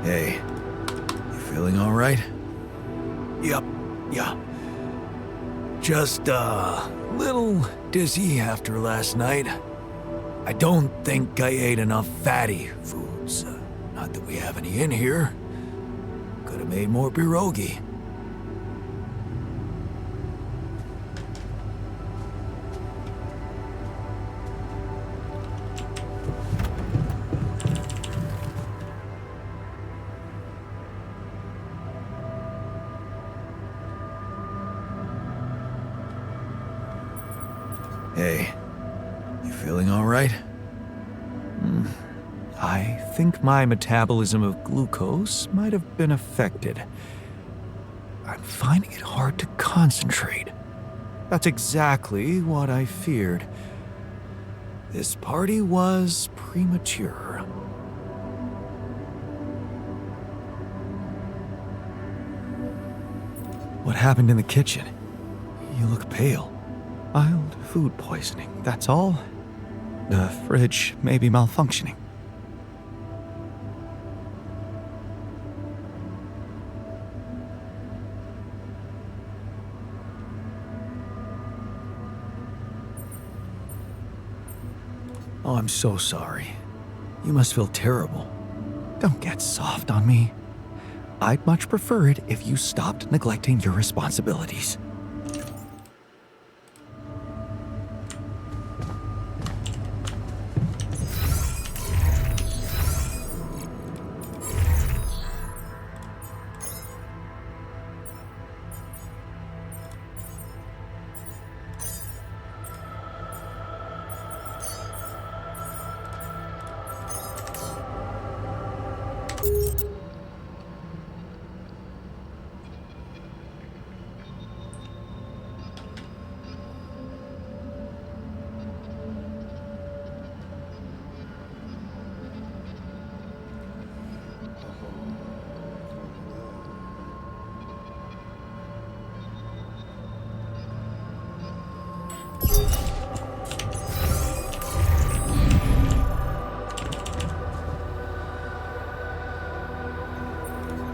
Hey, you feeling all right? Yep, yeah. Just a little dizzy after last night. I don't think I ate enough fatty foods. Not that we have any in here. Could have made more pierogi. Hey, you feeling all right? I think my metabolism of glucose might have been affected. I'm finding it hard to concentrate. That's exactly what I feared. This party was premature. What happened in the kitchen? You look pale. Mild food poisoning, that's all. The fridge may be malfunctioning. Oh, I'm so sorry. You must feel terrible. Don't get soft on me. I'd much prefer it if you stopped neglecting your responsibilities.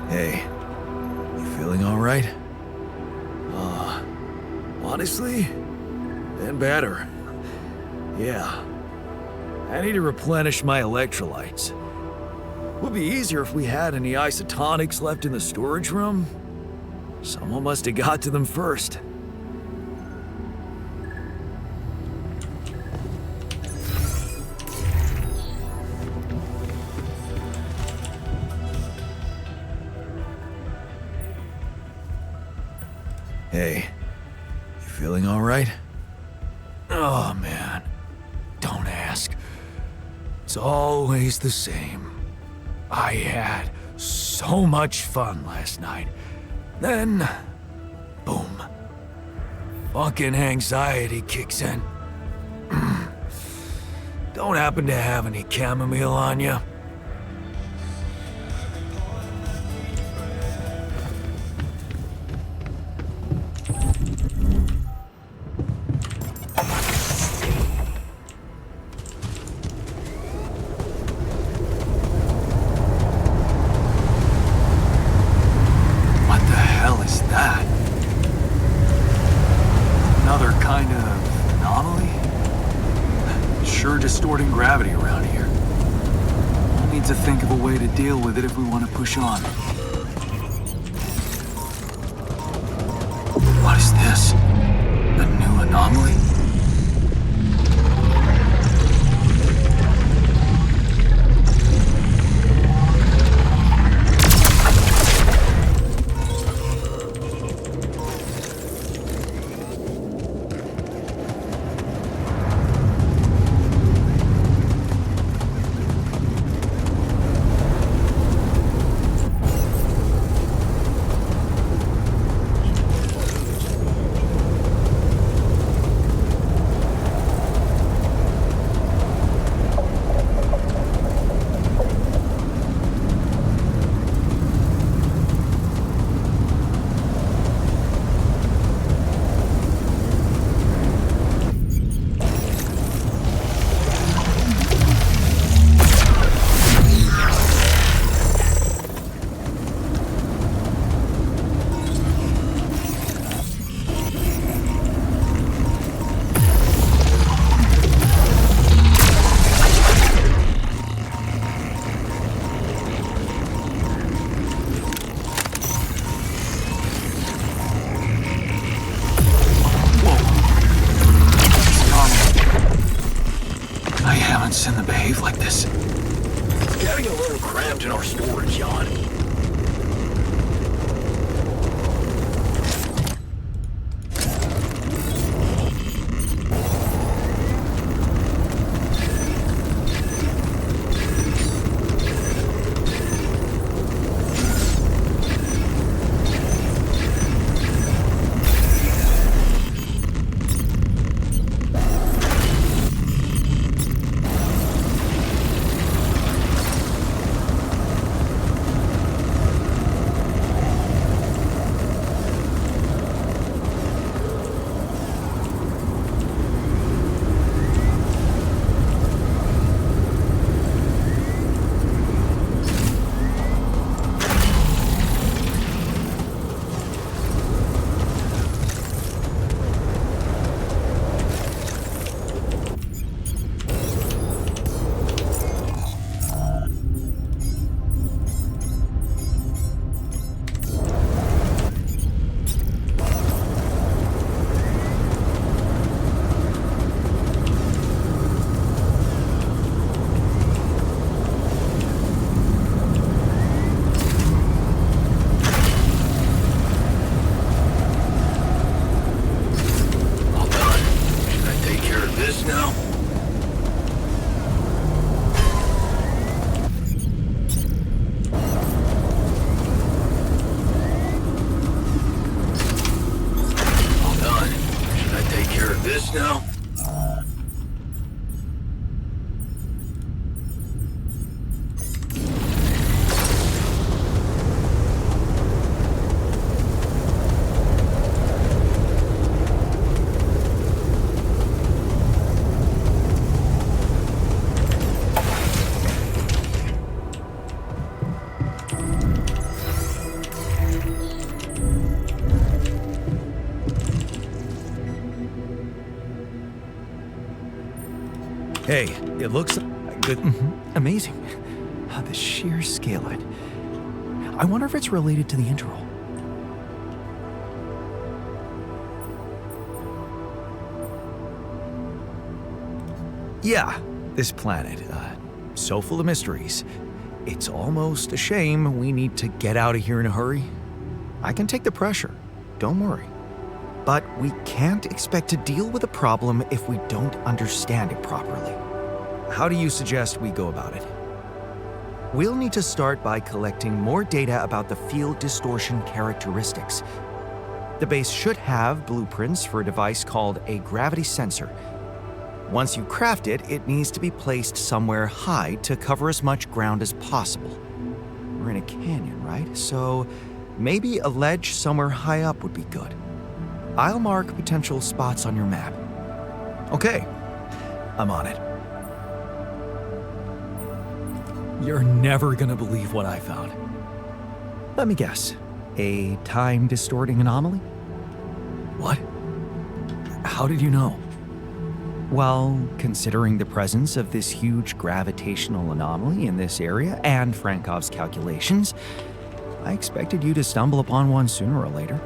Hey, you feeling all right? Honestly, been better. Yeah. I need to replenish my electrolytes. Would be easier if we had any isotonics left in the storage room. Someone must have got to them first. Hey, you feeling all right? Oh man, don't ask. It's always the same. I had so much fun last night. Then, boom. Fucking anxiety kicks in. Don't happen to have any chamomile on you? What the hell is that? Another kind of anomaly? Sure distorting gravity around here. We'll need to think of a way to deal with it if we want to push on. What is this? A new anomaly? reason to behave like this. It's getting a little cramped in our storage, Jan. Now? Hey, it looks good. Amazing. The sheer scale of it. I wonder if it's related to the interval. Yeah, this planet, so full of mysteries. It's almost a shame we need to get out of here in a hurry. I can take the pressure. Don't worry. But we can't expect to deal with a problem if we don't understand it properly. How do you suggest we go about it? We'll need to start by collecting more data about the field distortion characteristics. The base should have blueprints for a device called a gravity sensor. Once you craft it, it needs to be placed somewhere high to cover as much ground as possible. We're in a canyon, right? So maybe a ledge somewhere high up would be good. I'll mark potential spots on your map. Okay, I'm on it. You're never gonna believe what I found. Let me guess. A time-distorting anomaly? What? How did you know? Well, considering the presence of this huge gravitational anomaly in this area and Frankov's calculations, I expected you to stumble upon one sooner or later.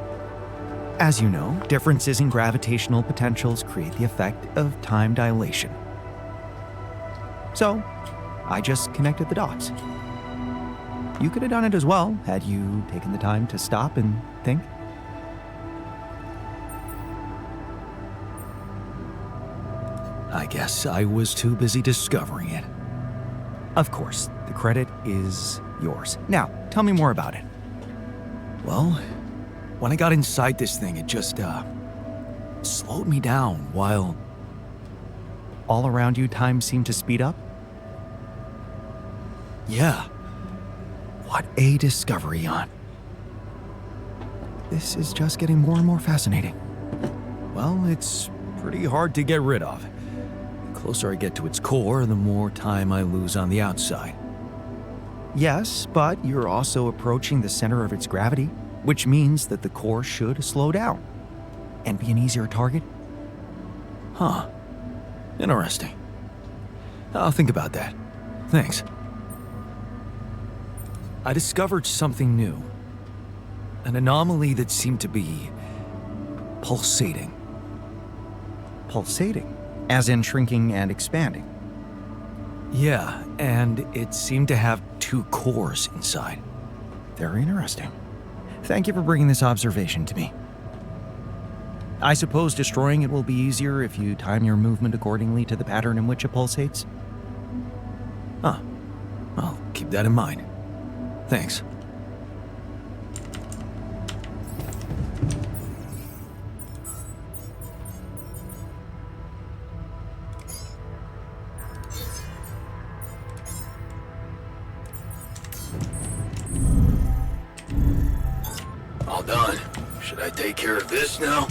As you know, differences in gravitational potentials create the effect of time dilation. So, I just connected the dots. You could have done it as well, had you taken the time to stop and think. I guess I was too busy discovering it. Of course, the credit is yours. Now, tell me more about it. Well, when I got inside this thing, it just, slowed me down while... All around you, time seemed to speed up? Yeah. What a discovery, Jan. This is just getting more and more fascinating. Well, it's pretty hard to get rid of. The closer I get to its core, the more time I lose on the outside. Yes, but you're also approaching the center of its gravity, which means that the core should slow down and be an easier target. Huh. Interesting. I'll think about that. Thanks. I discovered something new. An anomaly that seemed to be pulsating. Pulsating, as in shrinking and expanding. Yeah, and it seemed to have 2 cores inside. Very interesting. Thank you for bringing this observation to me. I suppose destroying it will be easier if you time your movement accordingly to the pattern in which it pulsates? Huh. I'll keep that in mind. Thanks. All done. Should I take care of this now?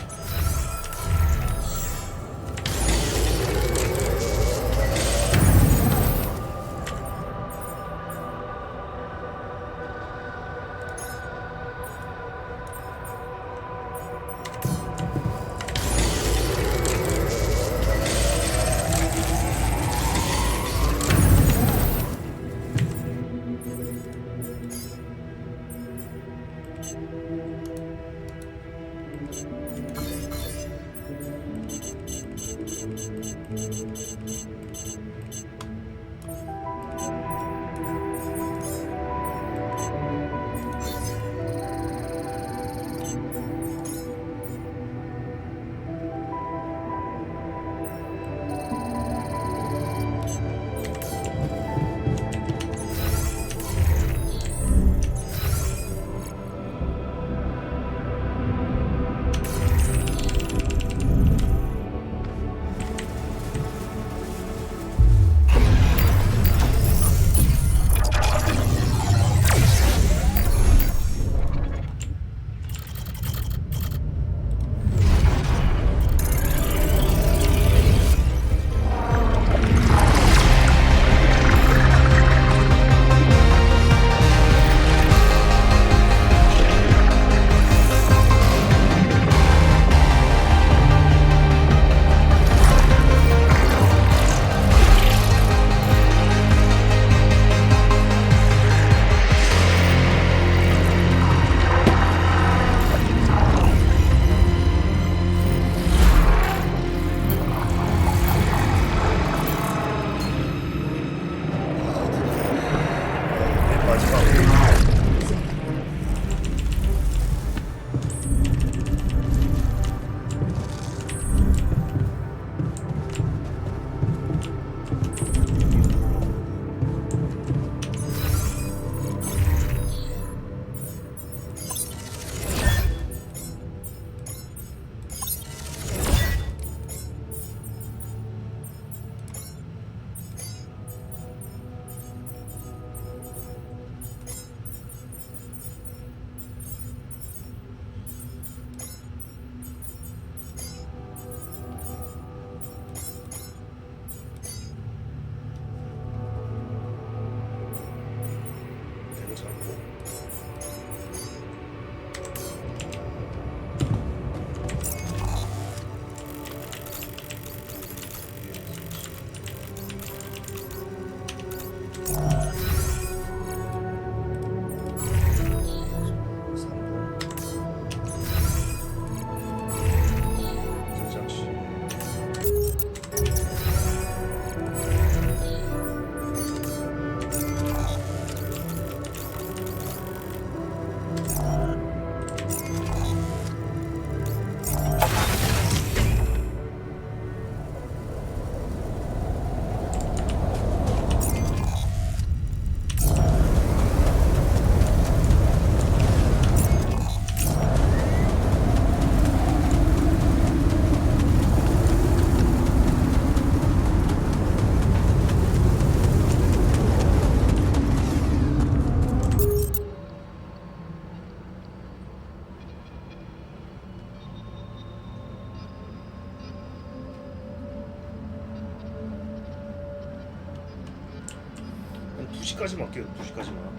한 2시까지만 할게요. 2시까지만.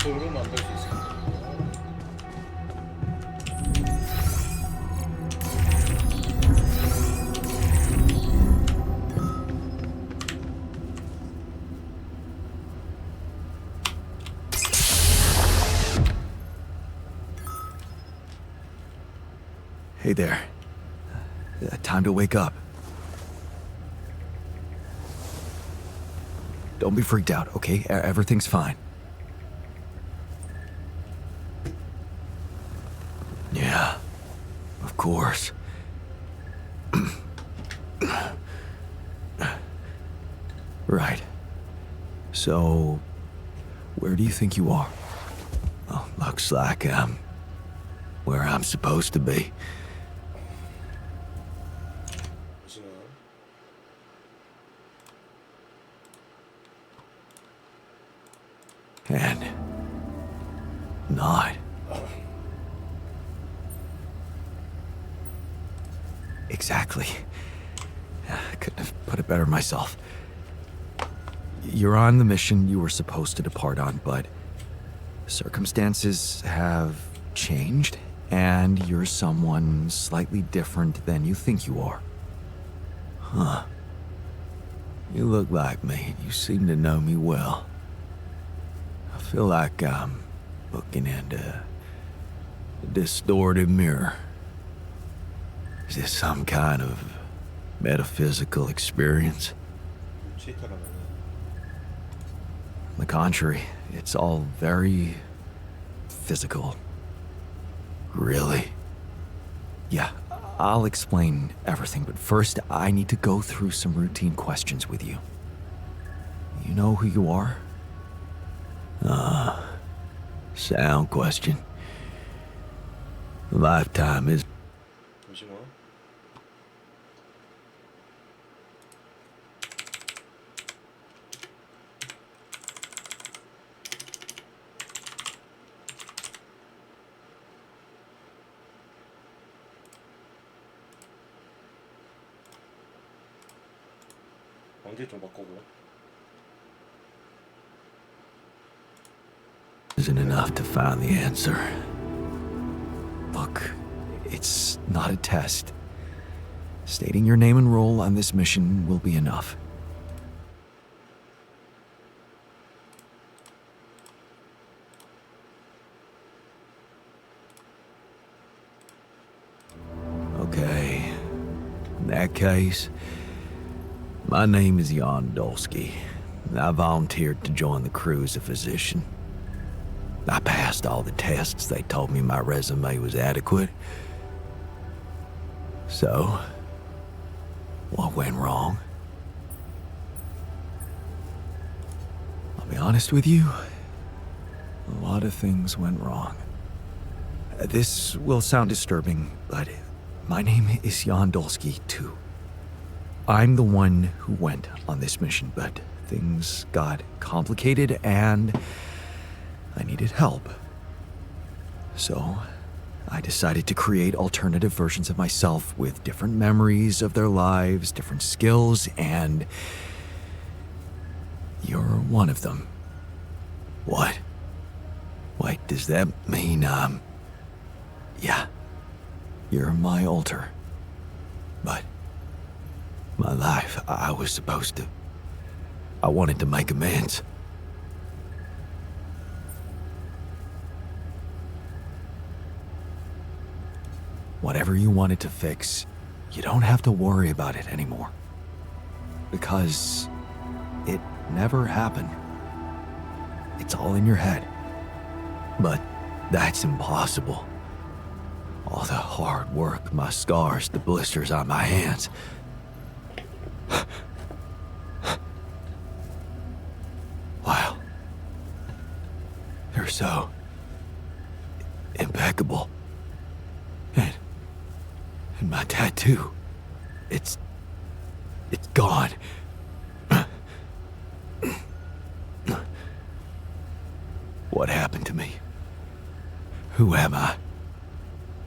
장소로 만들 수 있을 것 같아요. Hey there. Time to wake up. Don't be freaked out, okay? Everything's fine. Yeah, of course. Right. So, where do you think you are? Well, looks like I'm where I'm supposed to be. 보시면 And not. Exactly. I couldn't have put it better myself. You're on the mission you were supposed to depart on, but circumstances have changed, and you're someone slightly different than you think you are. Huh. You look like me. You seem to know me well. I feel like I'm looking into a distorted mirror. Is this some kind of metaphysical experience? 트위터라면은 On the contrary, it's all very physical. Really? Yeah, I'll explain everything, but first I need to go through some routine questions with you. You know who you are? Sound question. Lifetime is 잠시만. 왕제 좀 바꾸고. isn't enough to find the answer. Look, it's not a test. Stating your name and role on this mission will be enough. Okay. In that case, my name is Jan Dolsky. I volunteered to join the crew as a physician. I passed all the tests. They told me my resume was adequate. So, what went wrong? I'll be honest with you, a lot of things went wrong. This will sound disturbing, but my name is Jan Dolsky, too. I'm the one who went on this mission, but things got complicated and I needed help. So, I decided to create alternative versions of myself with different memories of their lives, different skills, and you're one of them. What? Wait, does that mean, yeah, you're my alter. But my life, I was supposed to. I wanted to make amends. Whatever you wanted to fix, you don't have to worry about it anymore. Because it never happened. It's all in your head. But that's impossible. All the hard work, my scars, the blisters on my hands. Wow. They're so impeccable. And my tattoo, it's gone. What happened to me? Who am I?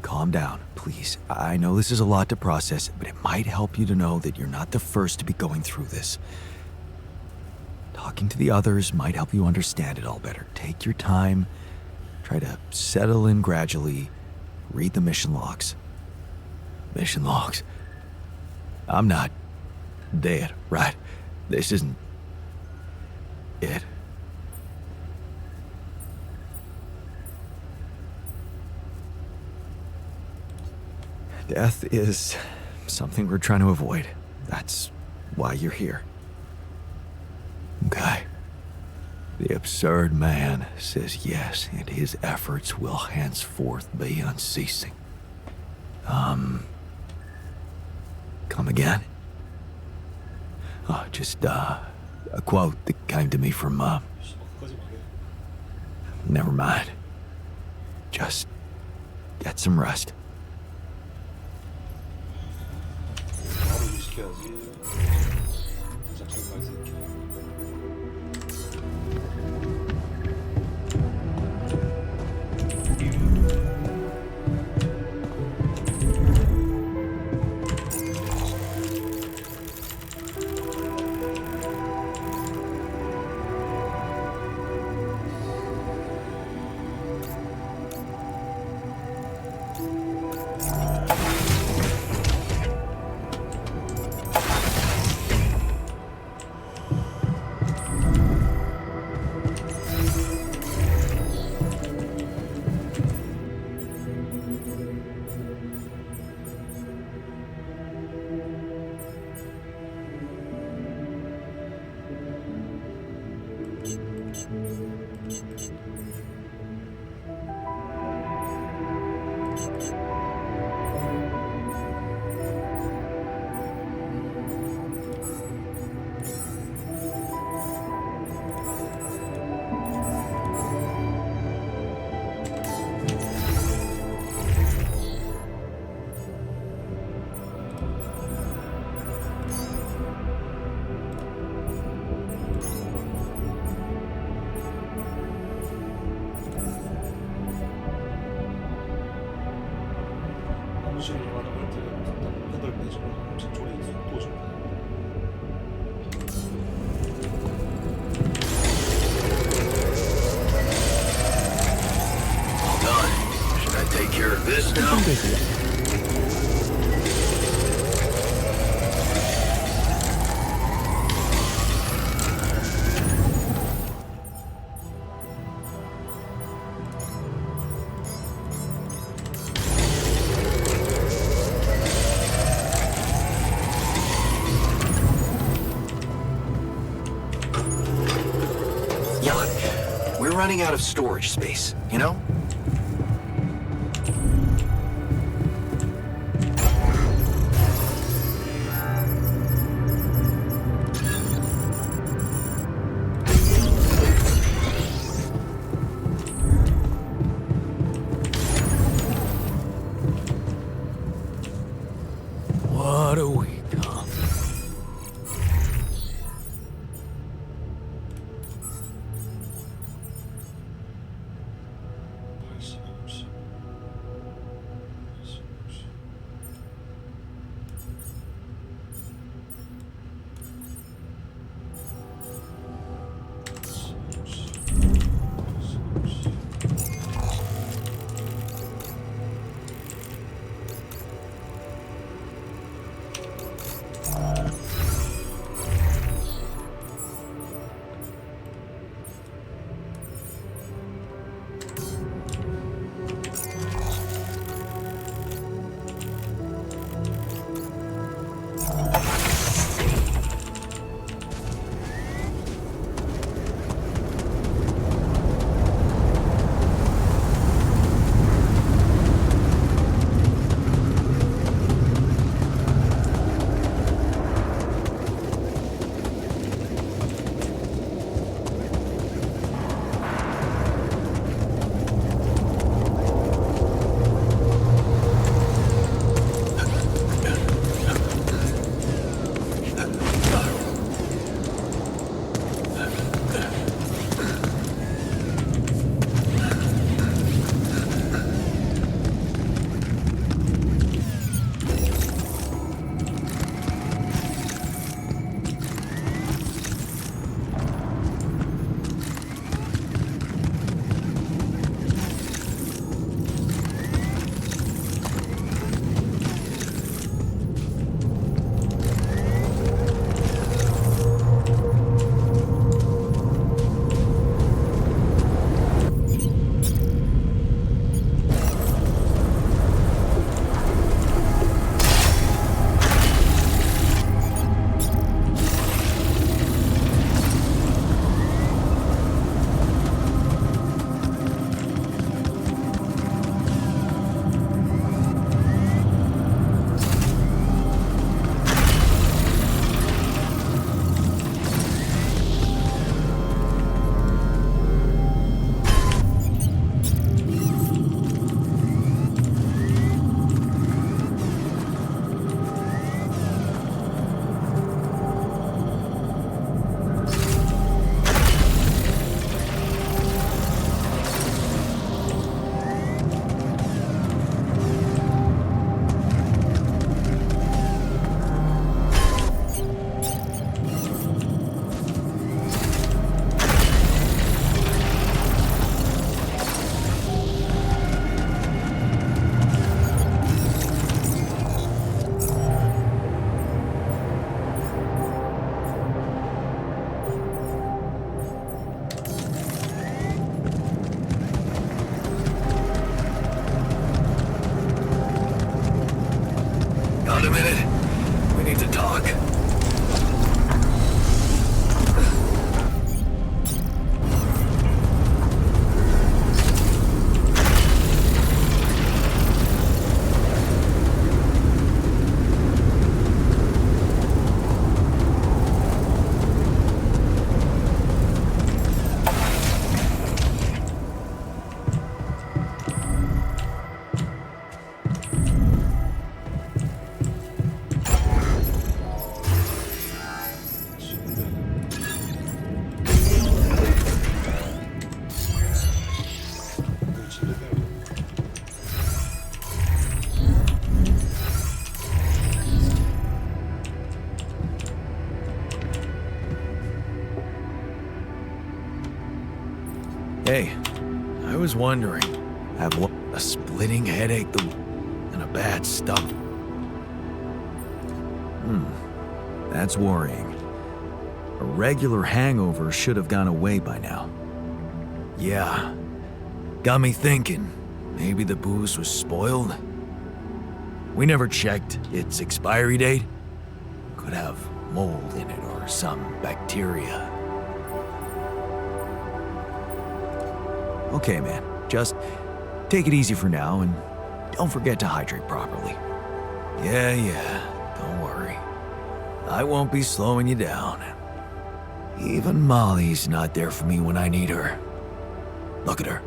Calm down, please. I know this is a lot to process, but it might help you to know that you're not the first to be going through this. Talking to the others might help you understand it all better. Take your time. Try to settle in gradually. Read the mission logs. Mission logs? I'm not dead, right? This isn't it. Death is something we're trying to avoid. That's why you're here. Okay. The absurd man says yes, and his efforts will henceforth be unceasing. Come again? Just a quote that came to me from, 씨발 끝까지 말해. never mind. Just get some rest. 바로 유식해야지. 진짜 정말 새끼. 사무실을 이용하는 걸 답답 페달 빼주고 음식 조리 속도 좀. Done. Should I take care of this now? Jan, we're running out of storage space, you know? What a week, huh? legal. Hey, I was wondering, have what, a splitting headache and a bad stomach. That's worrying. A regular hangover should have gone away by now. Yeah, got me thinking, maybe the booze was spoiled? We never checked its expiry date. Could have mold in it or some bacteria. Okay, man. Just take it easy for now and don't forget to hydrate properly. Yeah, don't worry. I won't be slowing you down. Even Molly's not there for me when I need her. Look at her,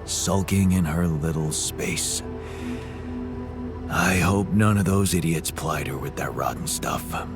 sulking in her little space. I hope none of those idiots plied her with that rotten stuff.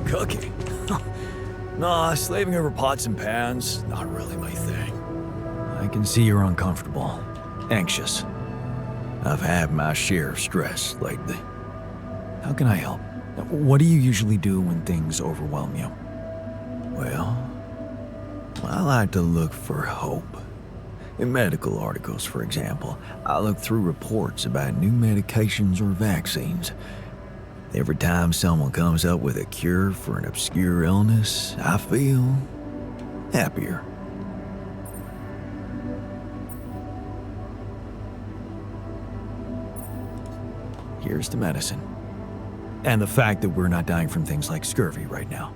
Cooking? Nah, slaving over pots and pans, not really my thing. I can see you're uncomfortable, anxious. I've had my share of stress lately. How can I help? What do you usually do when things overwhelm you? Well, I like to look for hope. In medical articles, for example, I look through reports about new medications or vaccines. Every time someone comes up with a cure for an obscure illness, I feel happier. Here's the medicine. And the fact that we're not dying from things like scurvy right now.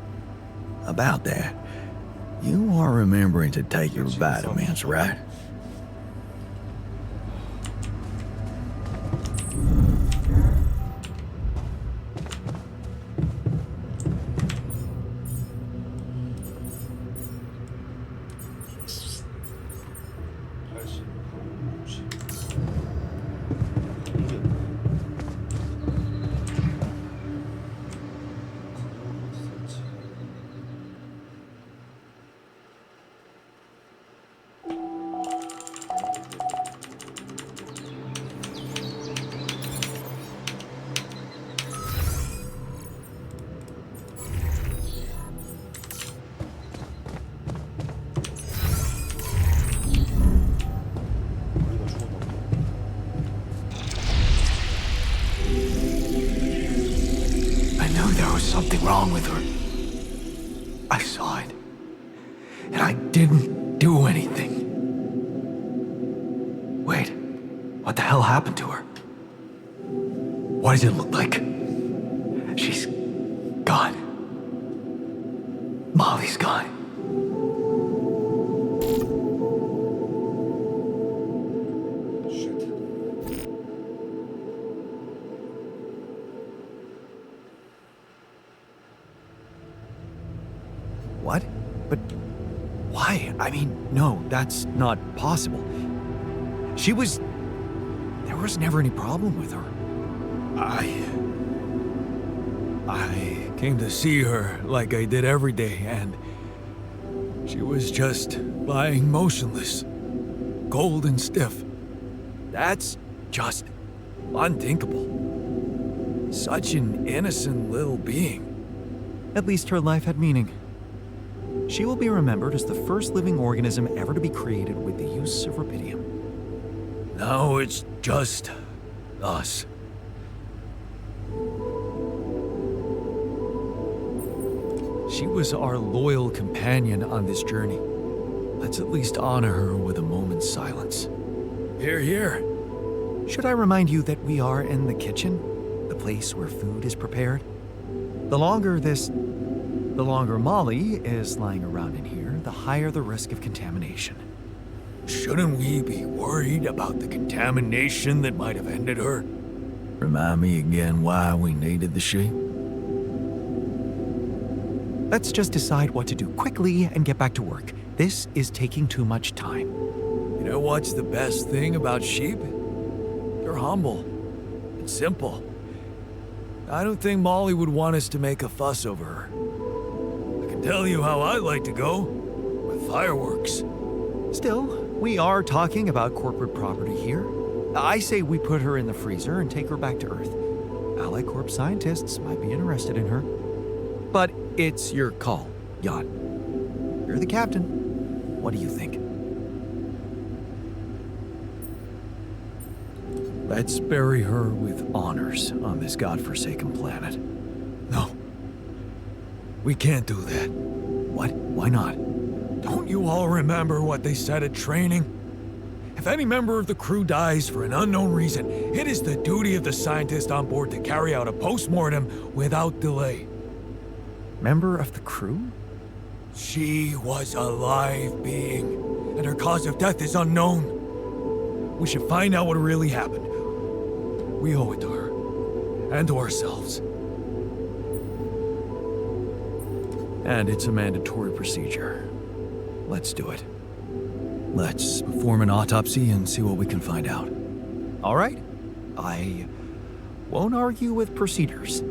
About that, you are remembering to take your vitamins, right? Something wrong with her. I saw it. And I didn't do anything. Wait, what the hell happened to her? What does it look like? She's gone. Molly's gone. What? But why? I mean, no, that's not possible. There was never any problem with her. I came to see her like I did every day, and she was just lying motionless, cold and stiff. That's just unthinkable. Such an innocent little being. At least her life had meaning. She will be remembered as the first living organism ever to be created with the use of rubidium. Now it's just us. She was our loyal companion on this journey. Let's at least honor her with a moment's silence. Here, here. Should I remind you that we are in the kitchen, the place where food is prepared? The longer Molly is lying around in here, the higher the risk of contamination. Shouldn't we be worried about the contamination that might have ended her? Remind me again why we needed the sheep? Let's just decide what to do quickly and get back to work. This is taking too much time. You know what's the best thing about sheep? They're humble and simple. I don't think Molly would want us to make a fuss over her. I can tell you how I like to go, with fireworks. Still, we are talking about corporate property here. I say we put her in the freezer and take her back to Earth. Allied Corp scientists might be interested in her. But it's your call, Jan. You're the captain. What do you think? Let's bury her with honors on this godforsaken planet. No. We can't do that. What? Why not? Don't you all remember what they said at training? If any member of the crew dies for an unknown reason, it is the duty of the scientist on board to carry out a post-mortem without delay. Member of the crew? She was a live being, and her cause of death is unknown. We should find out what really happened. We owe it to her, and to ourselves. And it's a mandatory procedure. Let's do it. Let's perform an autopsy and see what we can find out. All right. I won't argue with procedures.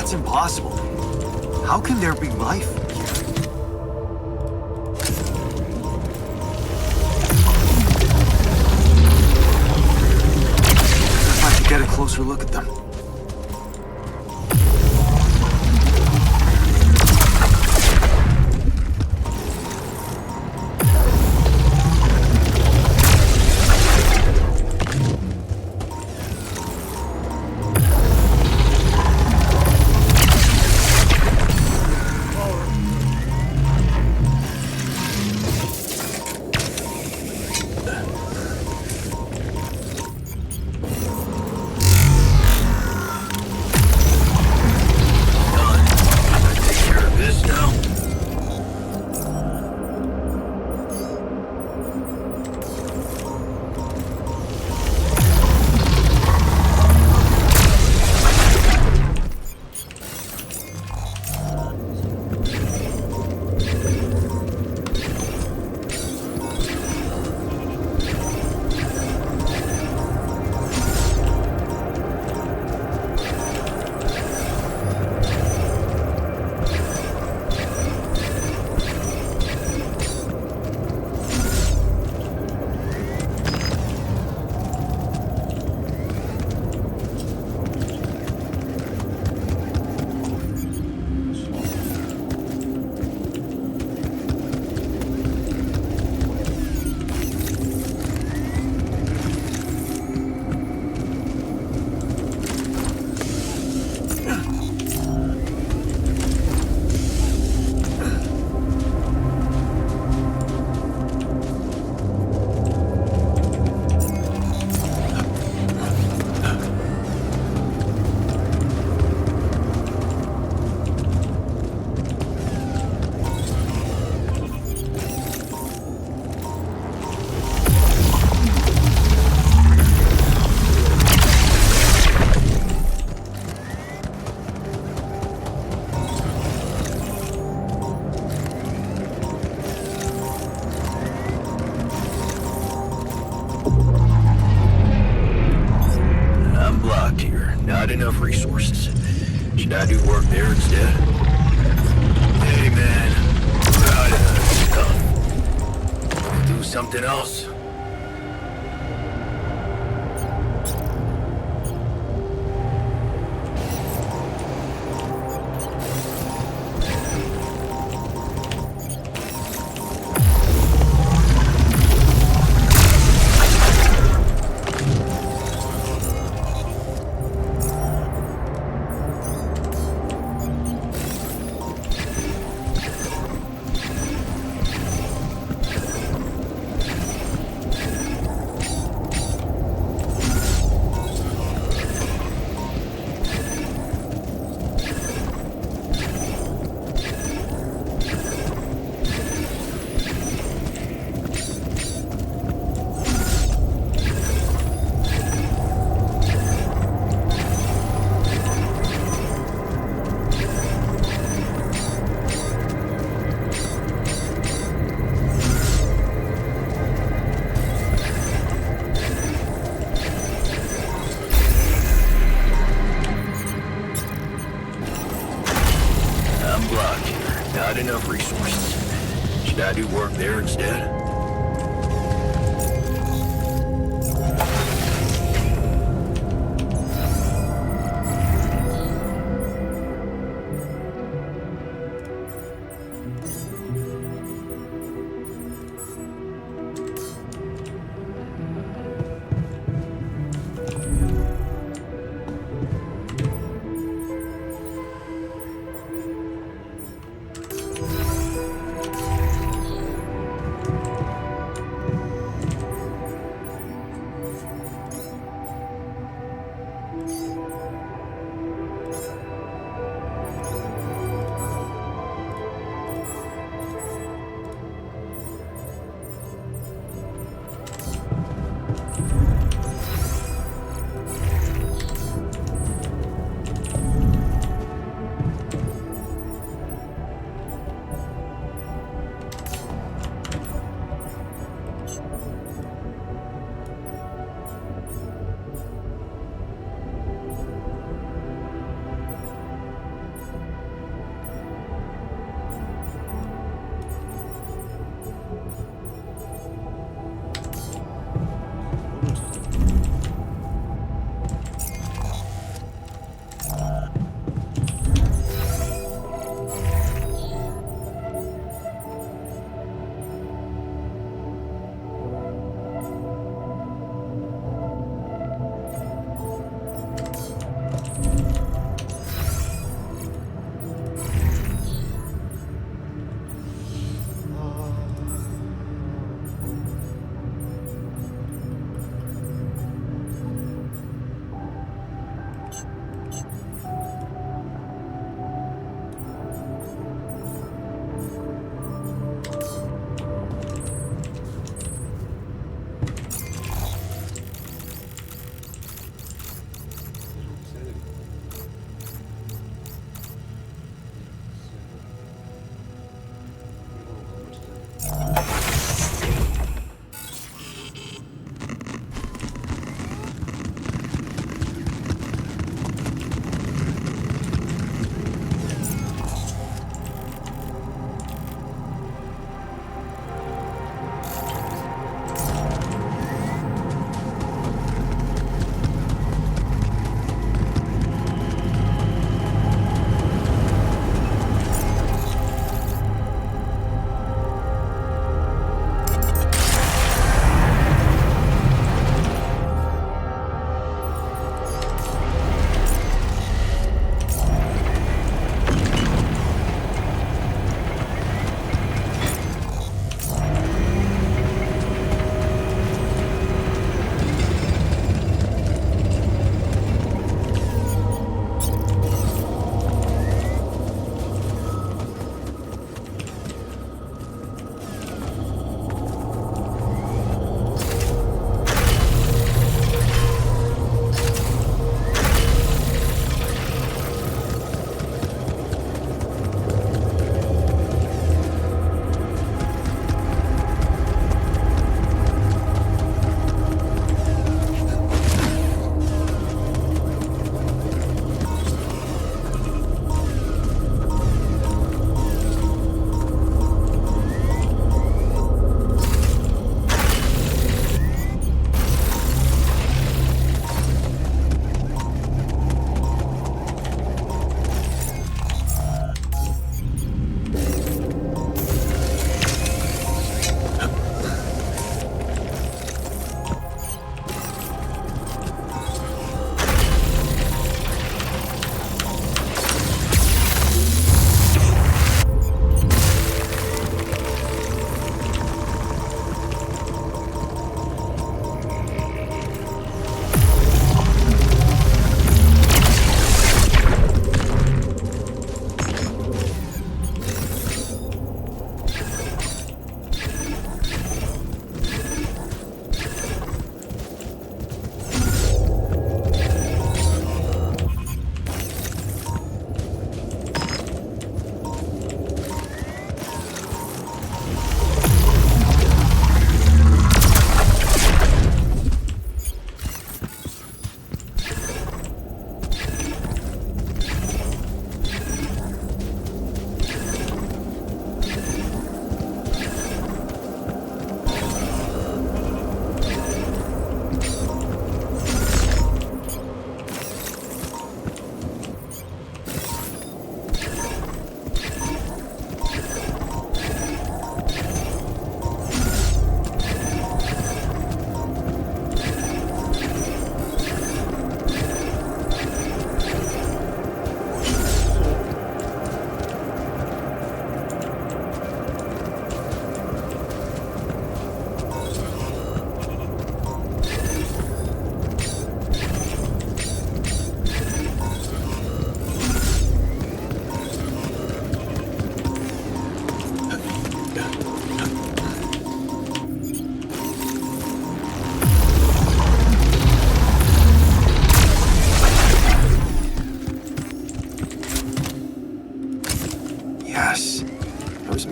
That's impossible. How can there be life here? If I could get a closer look at them. Not enough resources. Should I do work there instead? Hey man, we're out of stuff. Wanna do something else? Not enough resources. Should I do work there instead?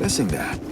missing that.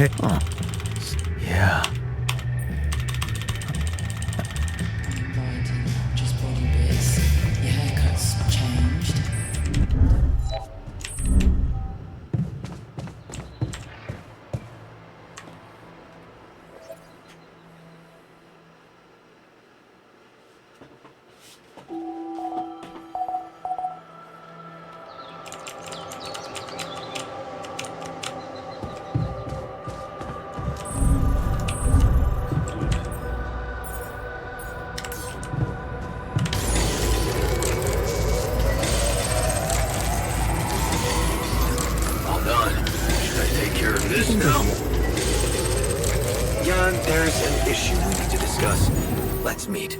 Hey, yeah. Writing, just body bits. Your haircut's changed. All done. Should I take care of this now? Jan, there's an issue we need to discuss. Let's meet.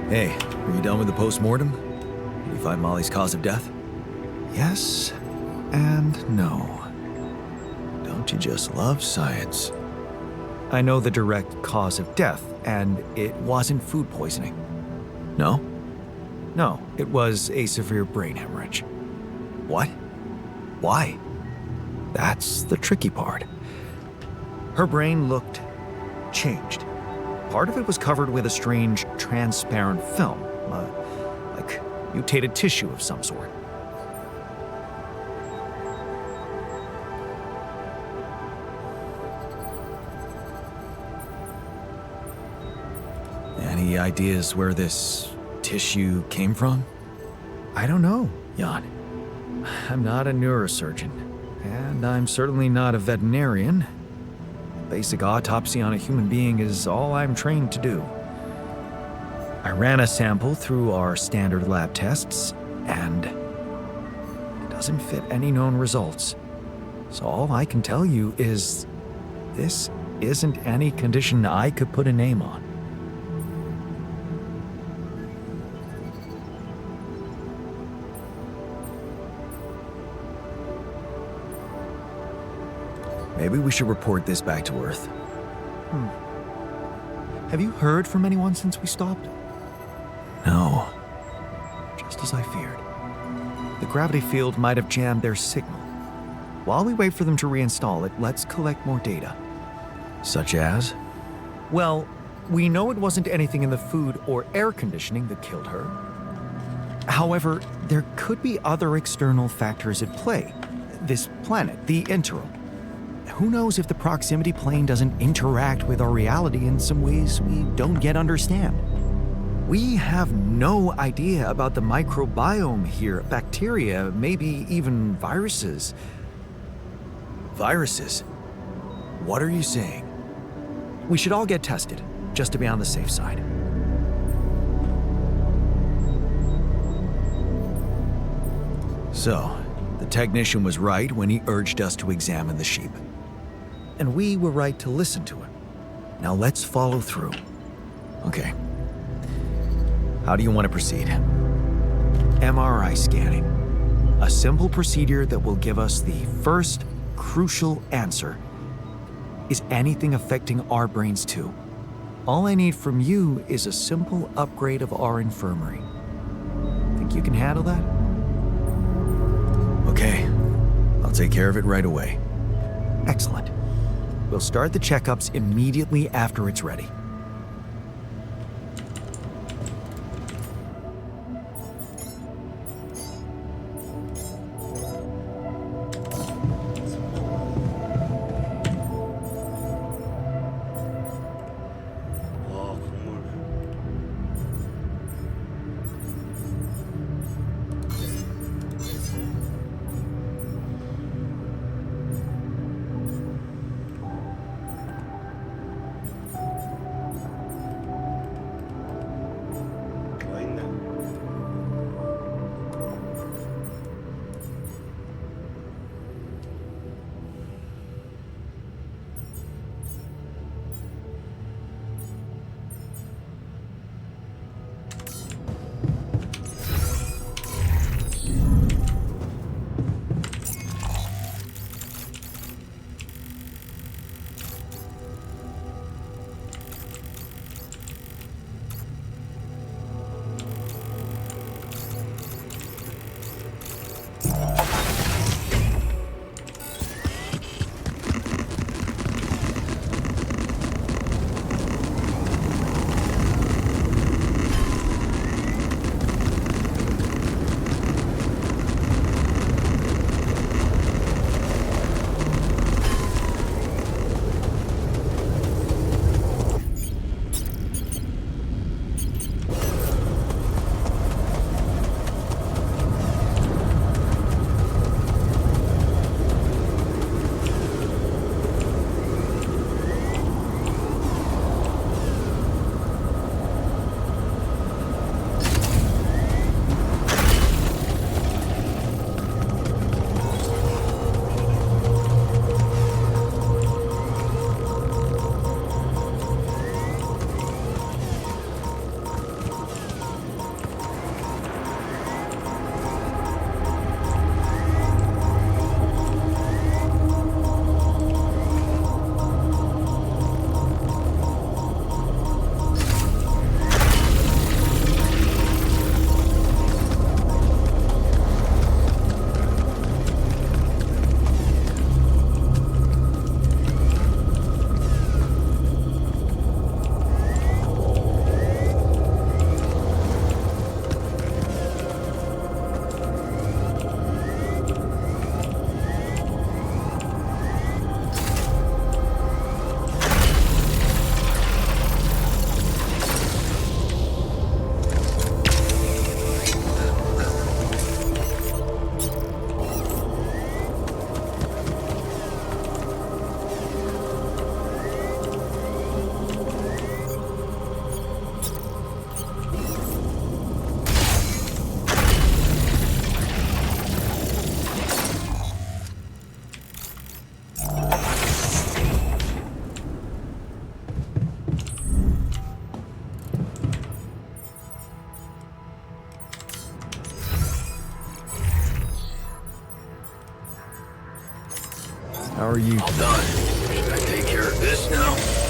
Hey, are you done with the post-mortem? Did you find Molly's cause of death? Yes and no. Don't you just love science? I know the direct cause of death, and it wasn't food poisoning. No? No, it was a severe brain hemorrhage. What? Why? That's the tricky part. Her brain looked changed. Part of it was covered with a strange, transparent film, like mutated tissue of some sort. Any ideas where this tissue came from? I don't know. Jan, I'm not a neurosurgeon, and I'm certainly not a veterinarian. Basic autopsy on a human being is all I'm trained to do. I ran a sample through our standard lab tests, and it doesn't fit any known results. So all I can tell you is this isn't any condition I could put a name on. maybe we should report this back to Earth. Have you heard from anyone since we stopped? No. Just as I feared. The gravity field might have jammed their signal. While we wait for them to reinstall it, let's collect more data. Such as? Well, we know it wasn't anything in the food or air conditioning that killed her. However, there could be other external factors at play. This planet, the Interim. Who knows if the proximity plane doesn't interact with our reality in some ways we don't yet understand? We have no idea about the microbiome here, bacteria, maybe even viruses. Viruses? What are you saying? We should all get tested, just to be on the safe side. So, the technician was right when he urged us to examine the sheep. And we were right to listen to him. Now let's follow through. Okay. How do you want to proceed? MRI scanning. A simple procedure that will give us the first crucial answer. Is anything affecting our brains too? All I need from you is a simple upgrade of our infirmary. Think you can handle that? Okay. I'll take care of it right away. Excellent. We'll start the checkups immediately after it's ready. 와 건물. are you? All done. Should I take care of this now?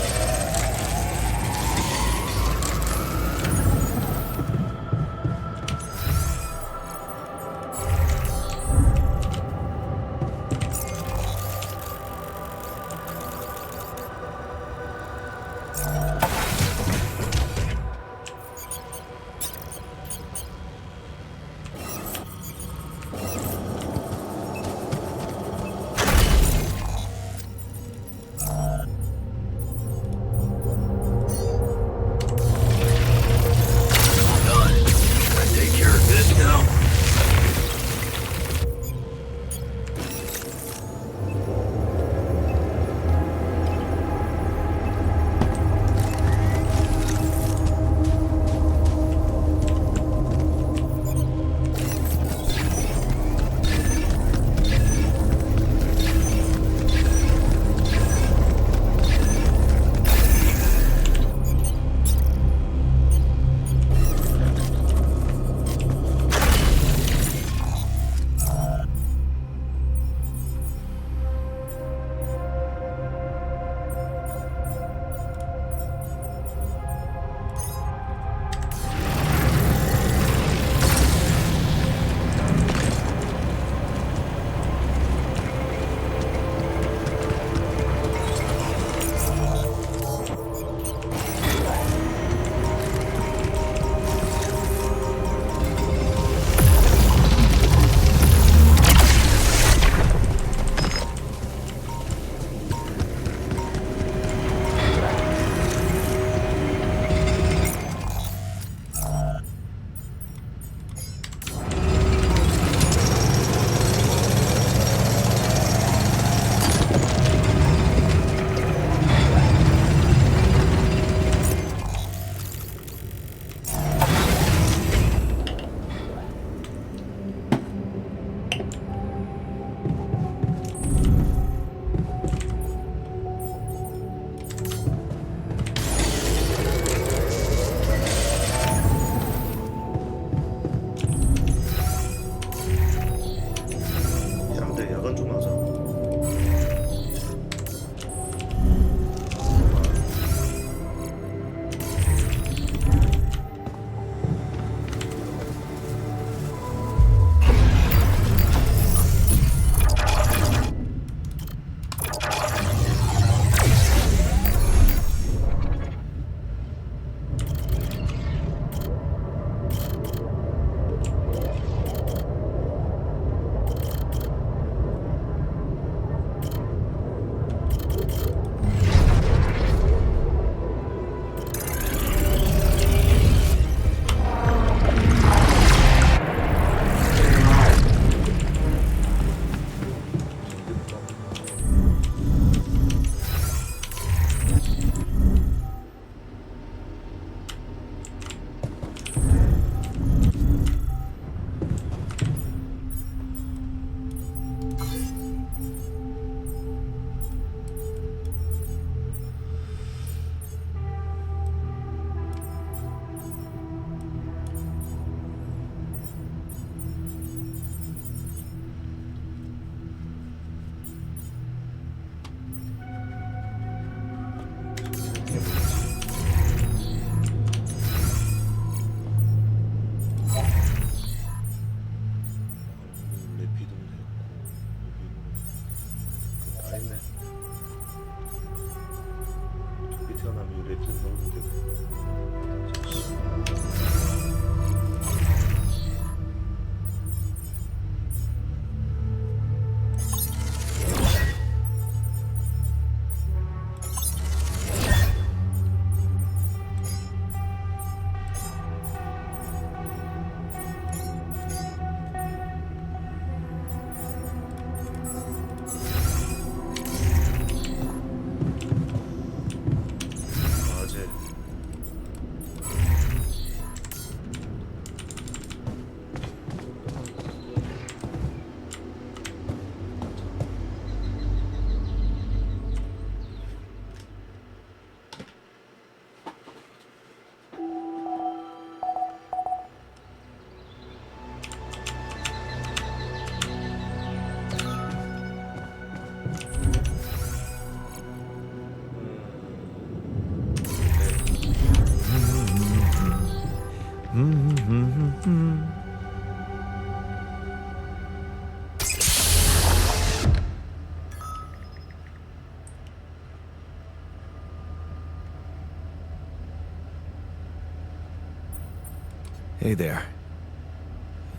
Hey there.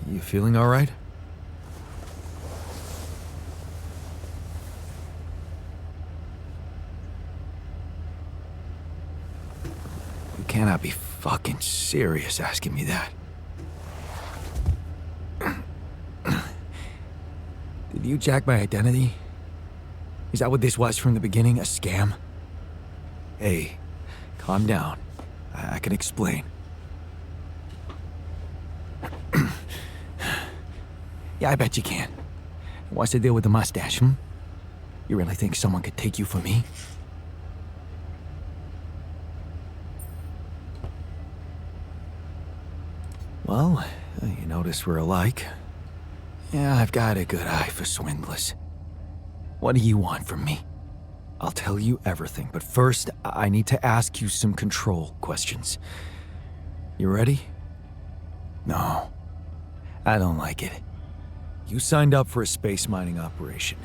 You feeling all right? You cannot be fucking serious asking me that. Did you jack my identity? Is that what this was from the beginning? A scam? Hey, calm down. I can explain. Yeah, I bet you can. What's the deal with the mustache, hmm? You really think someone could take you for me? Well, you notice we're alike. Yeah, I've got a good eye for swindlers. What do you want from me? I'll tell you everything, but first, I need to ask you some control questions. You ready? No, I don't like it. You signed up for a space mining operation.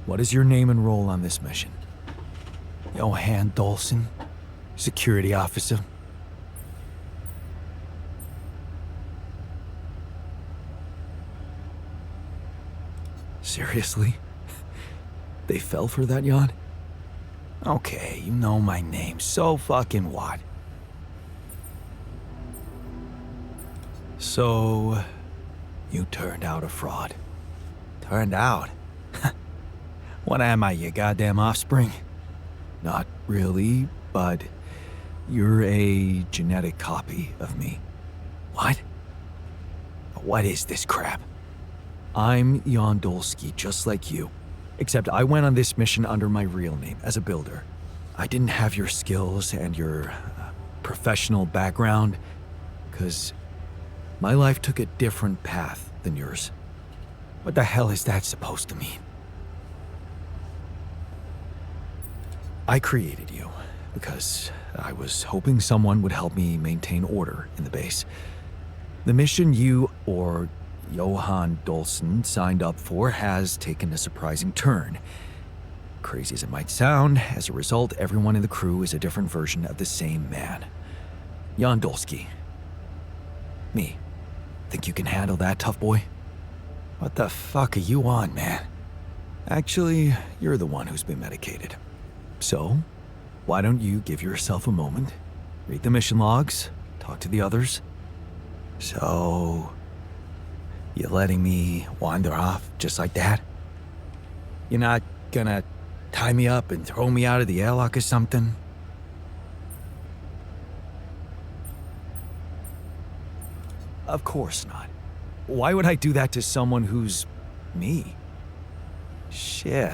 What is your name and role on this mission? Johan Dolson, security officer. Seriously? They fell for that yacht? Okay, you know my name, so fucking what? So, you turned out a fraud. Turned out? What am I, your goddamn offspring? Not really, but you're a genetic copy of me. What? What is this crap? I'm Jan Dolsky, just like you. Except I went on this mission under my real name, as a builder. I didn't have your skills and your professional background, because my life took a different path than yours. What the hell is that supposed to mean? I created you because I was hoping someone would help me maintain order in the base. The mission you, or Johan Dolson, signed up for has taken a surprising turn. Crazy as it might sound, as a result, everyone in the crew is a different version of the same man. Jan Dolsky. Me. Think you can handle that, tough boy? What the fuck are you on, man? Actually, you're the one who's been medicated. So, why don't you give yourself a moment, read the mission logs, talk to the others? So, you letting me wander off just like that? You're not gonna tie me up and throw me out of the airlock or something? Of course not. Why would I do that to someone who's me? Shit.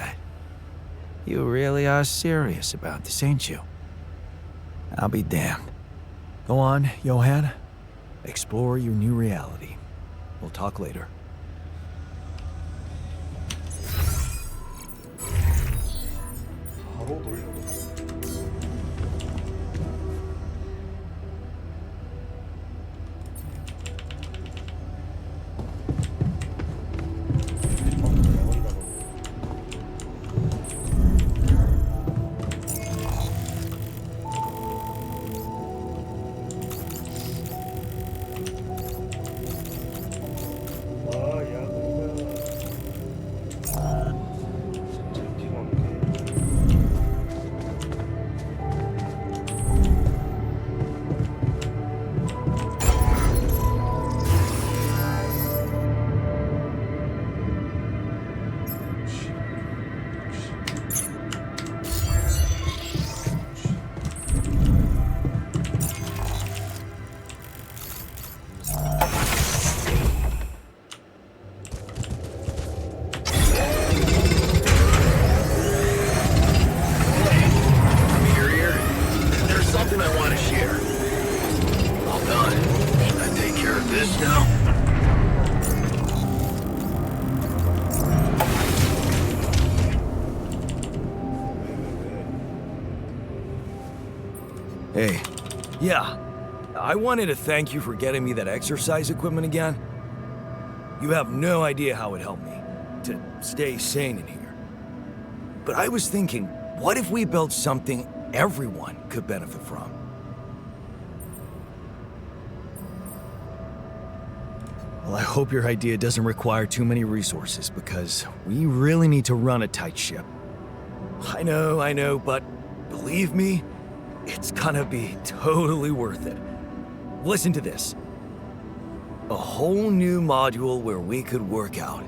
You really are serious about this, ain't you? I'll be damned. Go on, Johan. Explore your new reality. We'll talk later. 바로 돌려버려. Hey. Yeah. I wanted to thank you for getting me that exercise equipment again. You have no idea how it helped me to stay sane in here. But I was thinking, what if we built something everyone could benefit from? Well, I hope your idea doesn't require too many resources because we really need to run a tight ship. I know, but believe me, it's gonna be totally worth it. Listen to this. A whole new module where we could work out.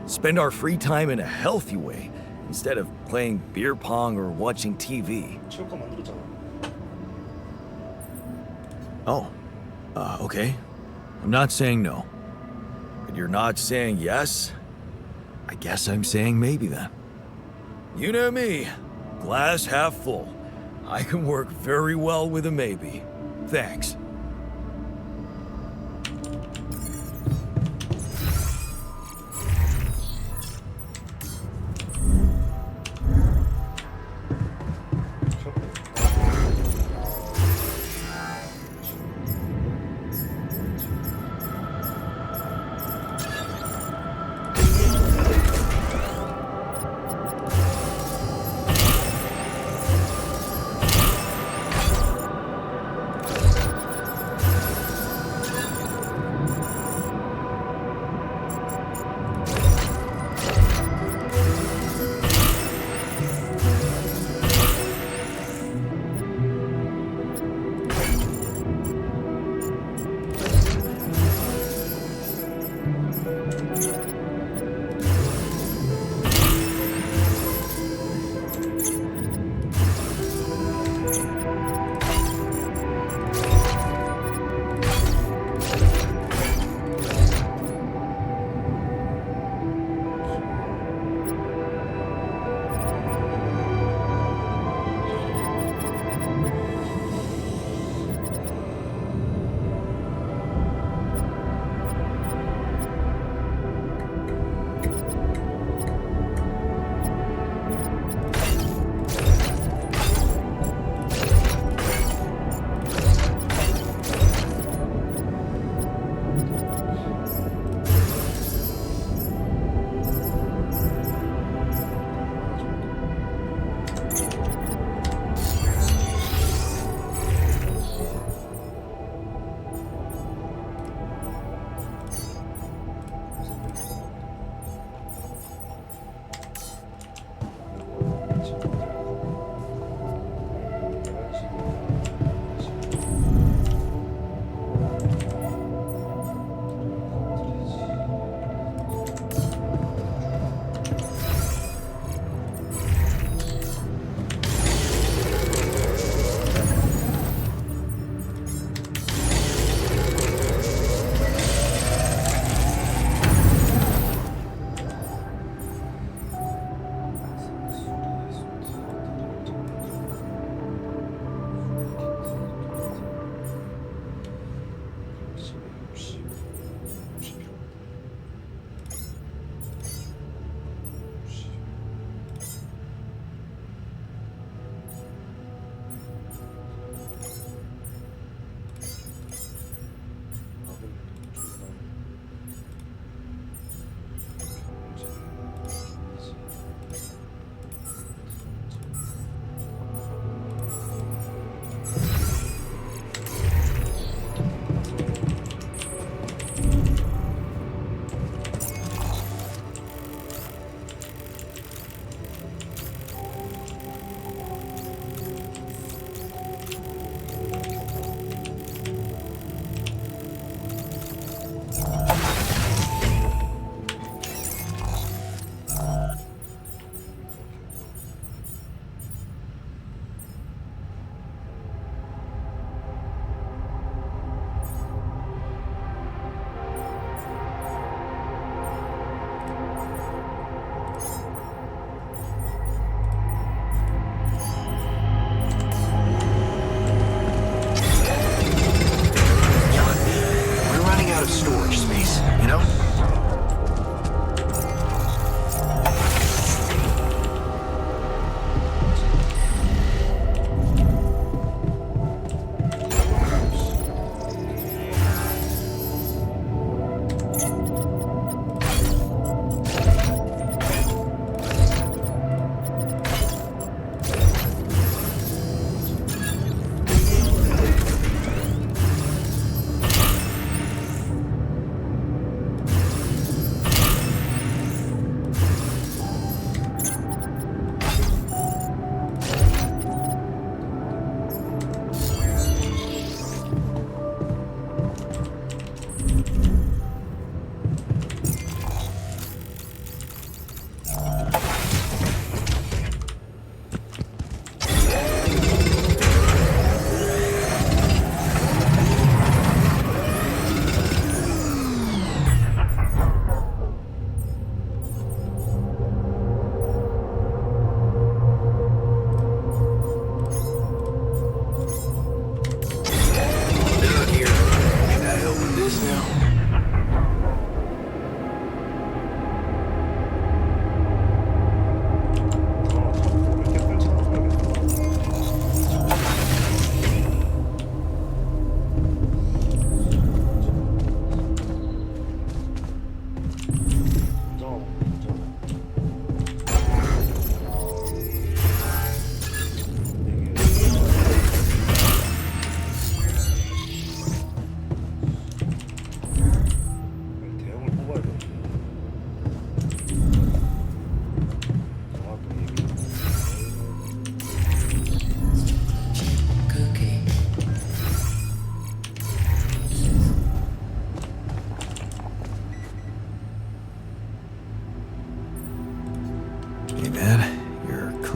Spend our free time in a healthy way instead of playing beer pong or watching TV. 체육관 만들었잖아. Oh, okay. I'm not saying no. But you're not saying yes? I guess I'm saying maybe then. You know me, glass half full. I can work very well with a maybe. Thanks.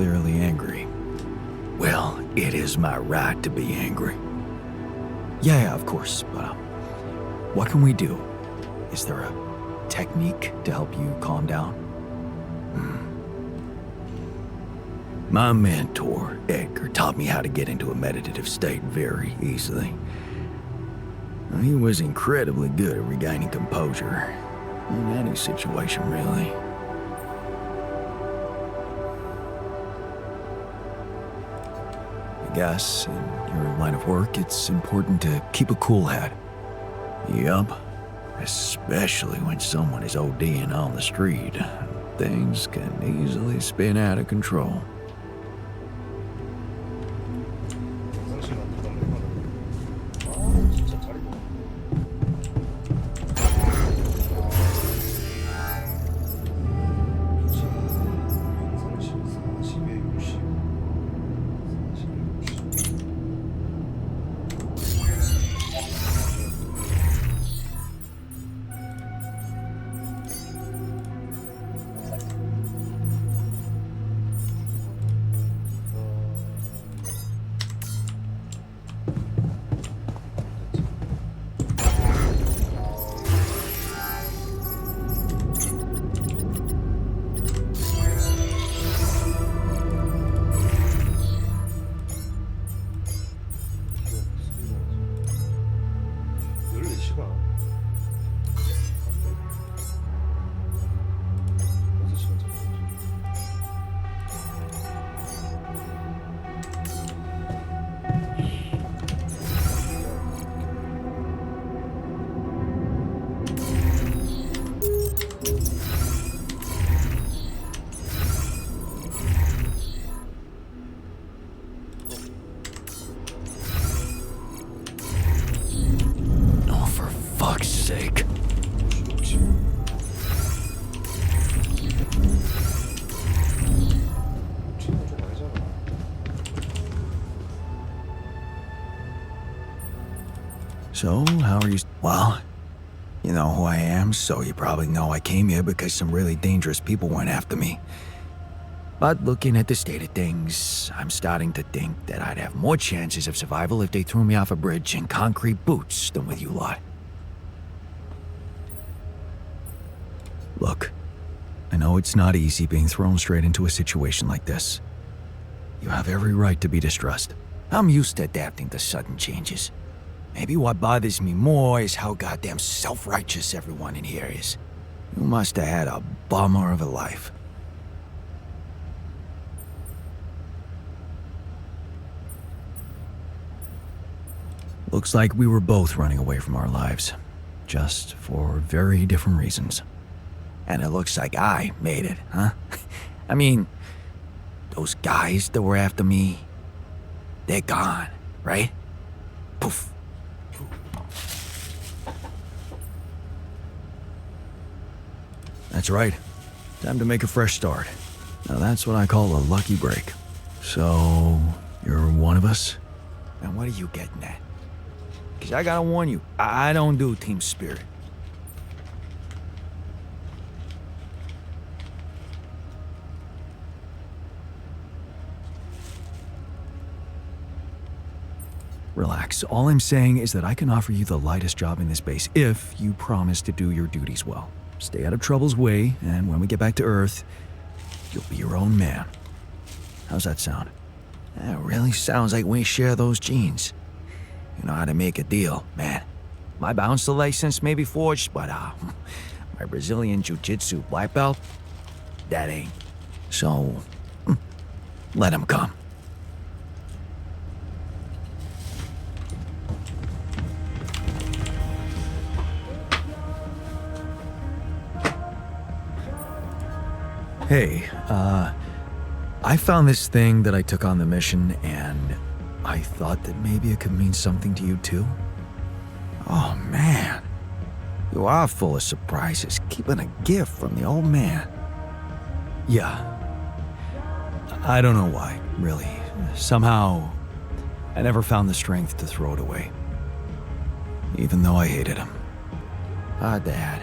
clearly angry. Well, it is my right to be angry. Yeah, of course, but what can we do? Is there a technique to help you calm down? My mentor, Edgar, taught me how to get into a meditative state very easily. He was incredibly good at regaining composure in any situation, really. I guess in your line of work, it's important to keep a cool head. Yup. Especially when someone is ODing on the street. Things can easily spin out of control. 화장실 안 들어가면 아 진짜 다리가 화장실 40에 60 40에 60 14시간 6시간 잡았지. Oh, for fuck's sake. 친구 좀 알잖아. So, how are you? Well, you know who I am, so you probably know I came here because some really dangerous people went after me. But looking at the state of things, I'm starting to think that I'd have more chances of survival if they threw me off a bridge in concrete boots than with you lot. Look, I know it's not easy being thrown straight into a situation like this. You have every right to be distressed. I'm used to adapting to sudden changes. Maybe what bothers me more is how goddamn self-righteous everyone in here is. You must have had a bummer of a life. Looks like we were both running away from our lives, just for very different reasons. And it looks like I made it, huh? I mean, those guys that were after me, they're gone, right? Poof. That's right. Time to make a fresh start. Now that's what I call a lucky break. So, you're one of us? And what are you getting at? Because I gotta warn you, I don't do team spirit. Relax. All I'm saying is that I can offer you the lightest job in this base if you promise to do your duties well. Stay out of trouble's way, and when we get back to Earth, you'll be your own man. How's that sound? That really sounds like we share those genes. You know how to make a deal, man. My bouncer license may be forged, but my Brazilian Jiu-Jitsu black belt, that ain't. So, let him come. Hey, I found this thing that I took on the mission, and I thought that maybe it could mean something to you too. Oh, man. You are full of surprises, keeping a gift from the old man. Yeah. I don't know why, really. Somehow, I never found the strength to throw it away. Even though I hated him. Dad.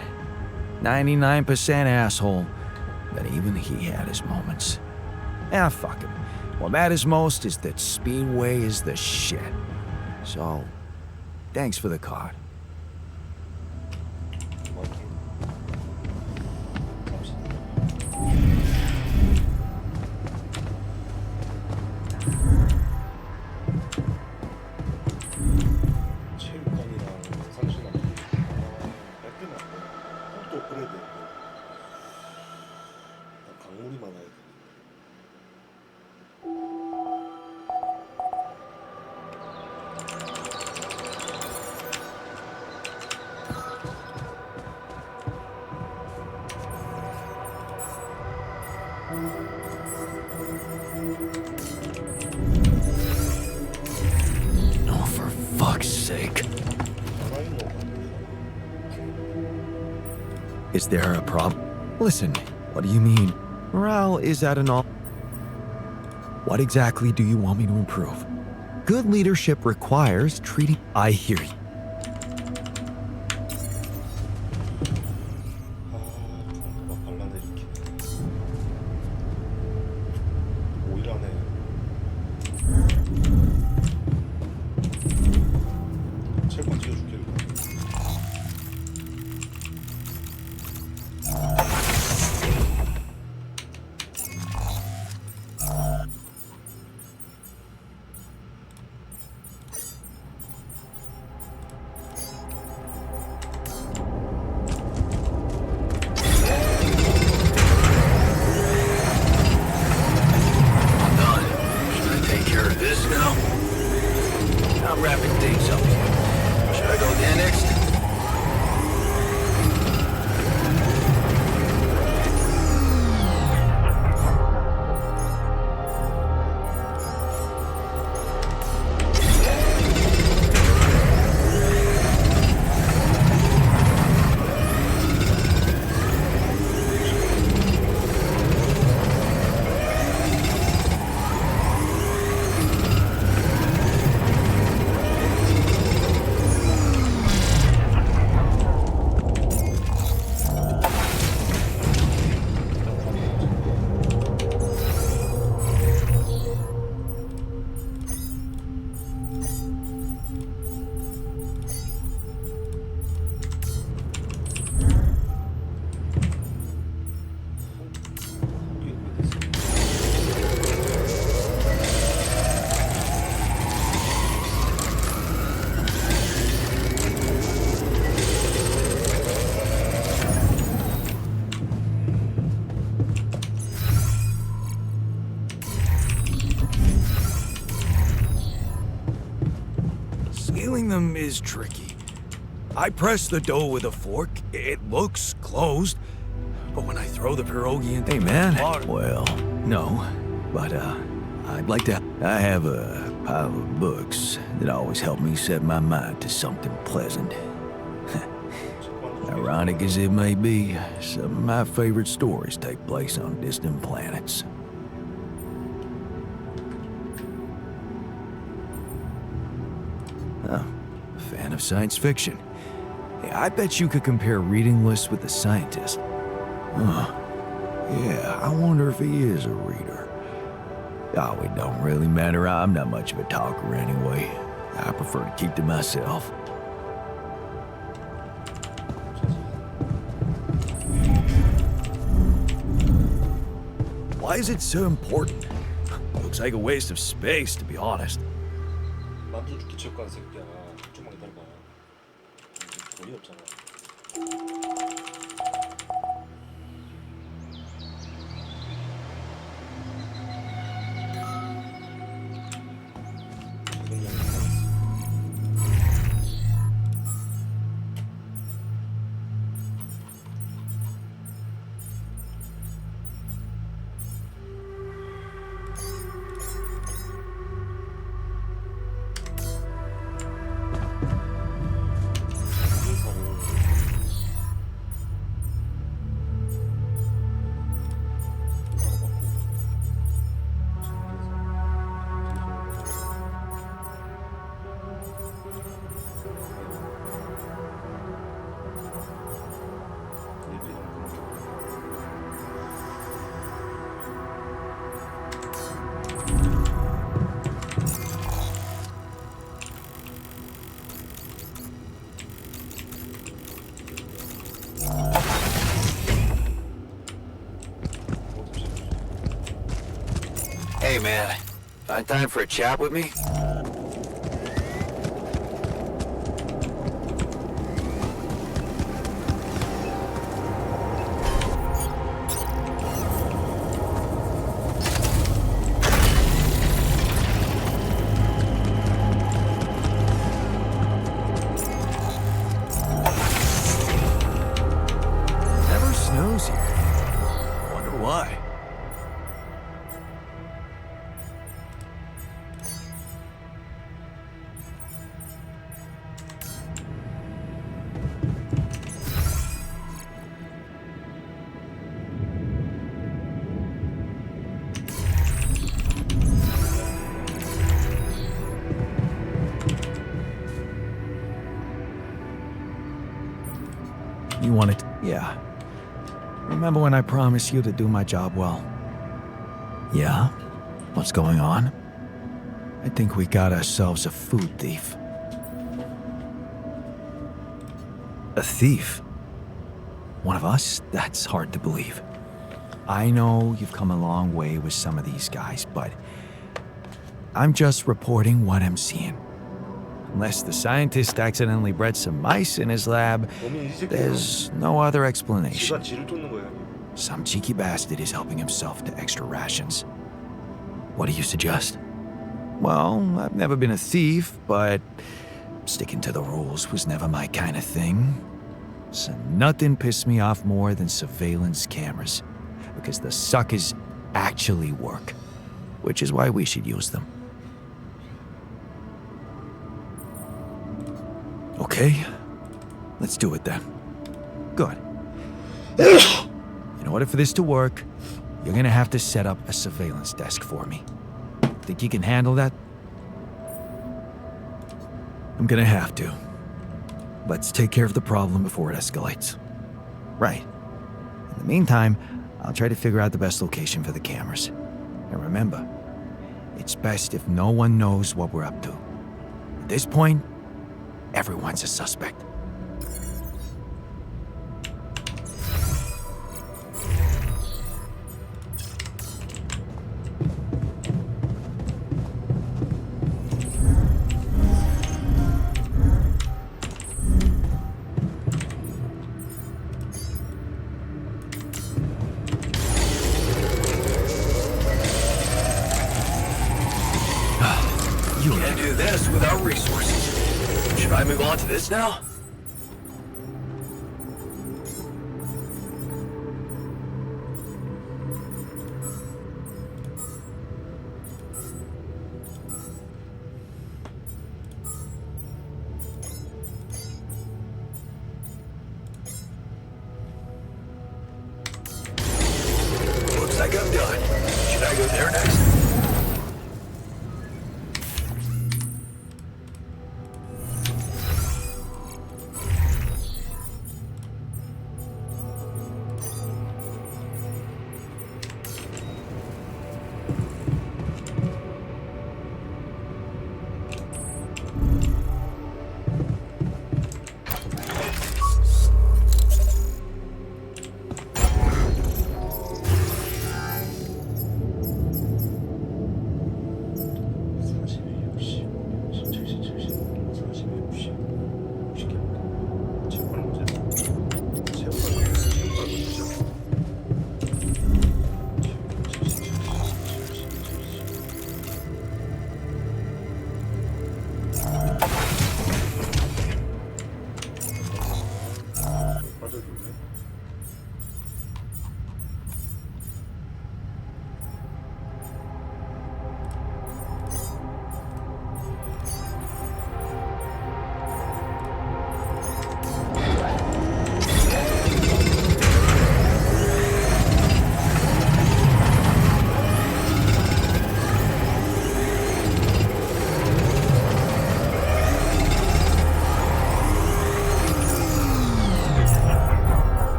99% asshole, but even he had his moments. Fuck him. What matters most is that Speedway is the shit. So, thanks for the card. 체육관이랑 상실랑 뺏기면 안 돼. 또 업그레이드 했고. 강물이 많아야 돼. Oh, for fuck's sake. 나라인 거 같아. Is there a problem? Listen, what do you mean? Morale is at an all. What exactly do you want me to improve? Good leadership requires treating. I hear you. 막 발라내리키네. 5일 안에 체육관 지어줄게. Should I take care of this now? I'm wrapping things up here. Should I go there next? Sealing them is tricky. I press the dough with a fork. It looks closed. But when I throw the pierogi into Hey, man. water... Well, no. But, I'd like to. I have a pile of books that always help me set my mind to something pleasant. Ironic as it may be, some of my favorite stories take place on distant planets. Oh, fan of science fiction. Hey, I bet you could compare reading lists with a scientist. Huh. Yeah, I wonder if he is a reader. Oh, it don't really matter. I'm not much of a talker anyway. I prefer to keep to myself. Why is it so important? Looks like a waste of space, to be honest. 만두 죽기 체육관 새끼야. 좀만 기다려봐. 돈이 없잖아. 그래서 Hey, man. Find time for a chat with me? Never snows here. Wonder why. You wanted to... Yeah. Remember when I promised you to do my job well? Yeah? What's going on? I think we got ourselves a food thief. A thief? One of us? That's hard to believe. I know you've come a long way with some of these guys, but I'm just reporting what I'm seeing. Unless the scientist accidentally bred some mice in his lab, 범인 이 새끼야. there's no other explanation. 지가 지를 쫓는 거야. Some cheeky bastard is helping himself to extra rations. What do you suggest? Well, I've never been a thief, but sticking to the rules was never my kind of thing. So nothing pissed me off more than surveillance cameras, because the suckers actually work, which is why we should use them. Okay, let's do it then. Good. In order for this to work, you're gonna have to set up a surveillance desk for me. Think you can handle that? I'm gonna have to. Let's take care of the problem before it escalates. Right. In the meantime, I'll try to figure out the best location for the cameras. And remember, it's best if no one knows what we're up to. At this point, everyone's a suspect. You can't do this without resources. Should I move on to this now? Looks like I'm done. Should I go there next?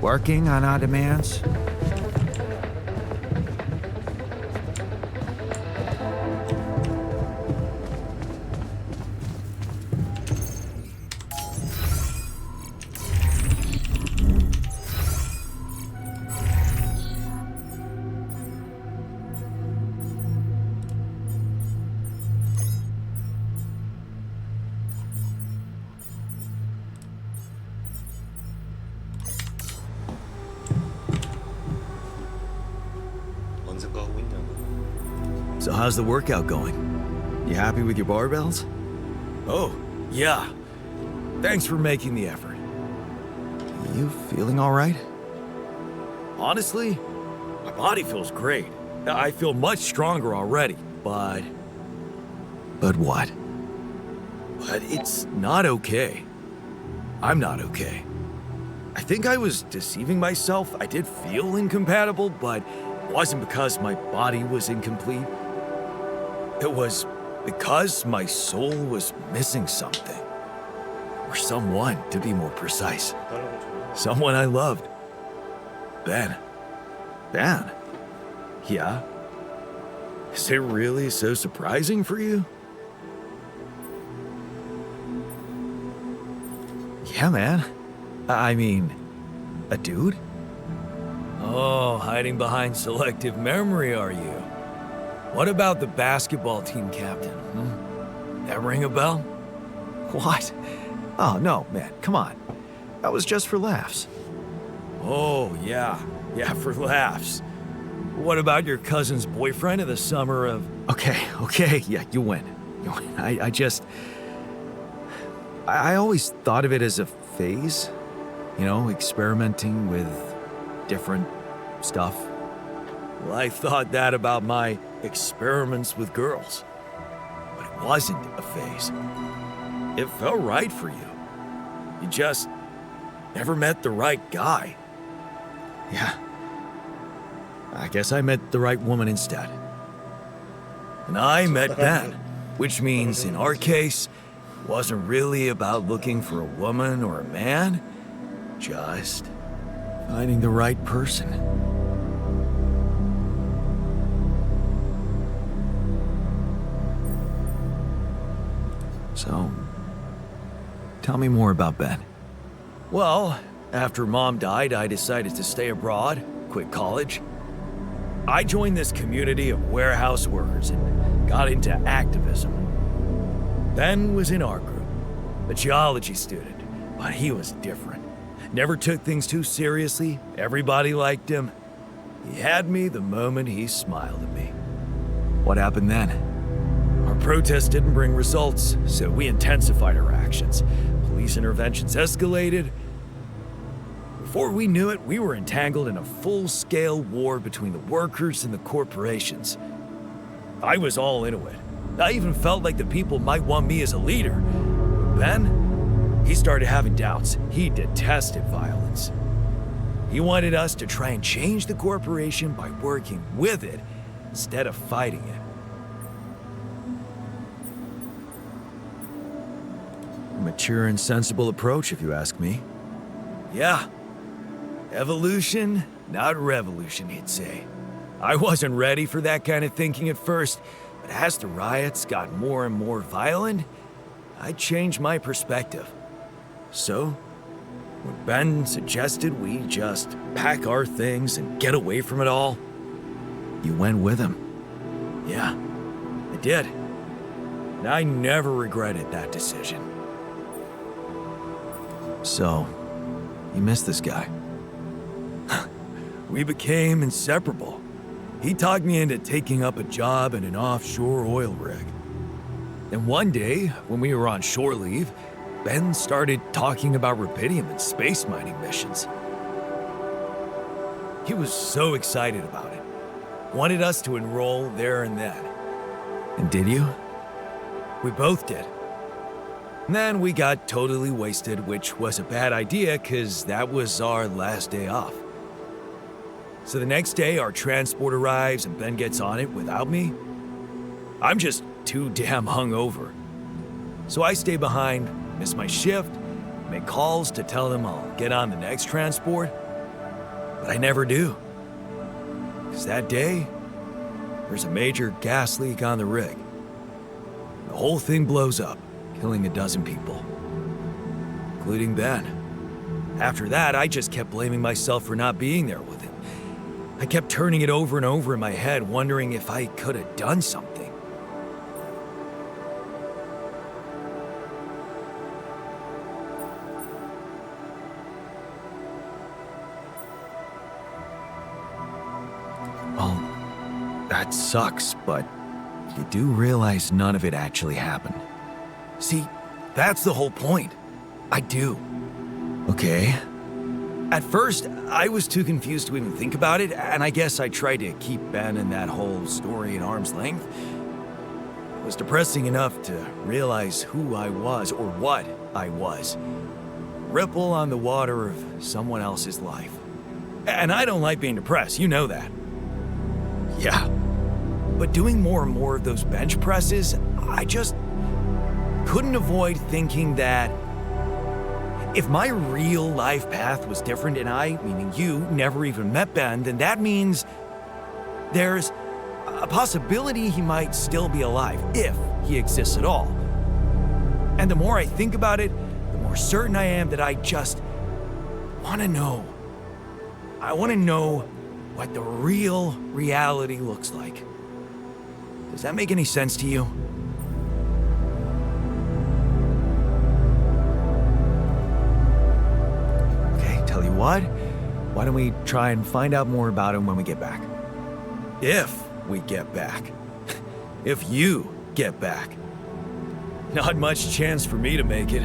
Working on our demands? 언제까 하고 있냐고. So how's the workout going? You happy with your barbells? Oh, yeah. Thanks for making the effort. You feeling all right? Honestly, my body feels great. I feel much stronger already, but But what? it's not okay. I'm not okay. I think I was deceiving myself. I did feel incompatible, but it wasn't because my body was incomplete. It was because my soul was missing something. Or someone, to be more precise. 다른 거 좋아? Someone I loved. Ben. Ben? Yeah? Is it really so surprising for you? Yeah, man. I mean, a dude? Oh, hiding behind selective memory, are you? What about the basketball team captain? That ring a bell? What? Oh, no, man, come on. That was just for laughs. Oh, yeah. Yeah, for laughs. What about your cousin's boyfriend in the summer of... Okay, yeah, you win. You win. I just... I always thought of it as a phase. You know, experimenting with different stuff. Well, I thought that about my experiments with girls. But it wasn't a phase. It felt right for you. You just never met the right guy. Yeah. I guess I met the right woman instead. And I met Ben, which means in our case, it wasn't really about looking for a woman or a man, just finding the right person. So, tell me more about Ben. Well, after Mom died, I decided to stay abroad, quit college. I joined this community of warehouse workers and got into activism. Ben was in our group, a geology student, but he was different. Never took things too seriously, everybody liked him. He had me the moment he smiled at me. What happened then? Our protest didn't bring results, so we intensified our actions. Police interventions escalated. Before we knew it, we were entangled in a full-scale war between the workers and the corporations. I was all into it. I even felt like the people might want me as a leader. Then, he started having doubts. He detested violence. He wanted us to try and change the corporation by working with it instead of fighting it. Mature and sensible approach, if you ask me. Yeah. Evolution, not revolution, he'd say. I wasn't ready for that kind of thinking at first, but as the riots got more and more violent, I changed my perspective. So, when Ben suggested we just pack our things and get away from it all, You went with him. yeah, I did. And I never regretted that decision. So, you miss this guy. We became inseparable. He talked me into taking up a job in an offshore oil rig. And one day, when we were on shore leave, Ben started talking about rubidium and space mining missions. He was so excited about it. Wanted us to enroll there and then. And did you? We both did. And then we got totally wasted, which was a bad idea because that was our last day off. So the next day, our transport arrives and Ben gets on it without me. I'm just too damn hungover. So I stay behind, miss my shift, make calls to tell them I'll get on the next transport. But I never do. Because that day, there's a major gas leak on the rig. The whole thing blows up, killing a dozen people, including Ben. After that, I just kept blaming myself for not being there with him. I kept turning it over and over in my head, wondering if I could have done something. Well, that sucks, but you do realize none of it actually happened. See, that's the whole point. I do. Okay. At first, I was too confused to even think about it, and I guess I tried to keep Ben and that whole story at arm's length. It was depressing enough to realize who I was, or what I was. Ripple on the water of someone else's life. And I don't like being depressed, you know that. Yeah. But doing more and more of those bench presses, I just couldn't avoid thinking that if my real life path was different and I, meaning you, never even met Ben, then that means there's a possibility he might still be alive, if he exists at all. And the more I think about it, the more certain I am that I just want to know. I want to know what the real reality looks like. Does that make any sense to you? Tell you what, why don't we try and find out more about him when we get back? If we get back. If you get back. Not much chance for me to make it.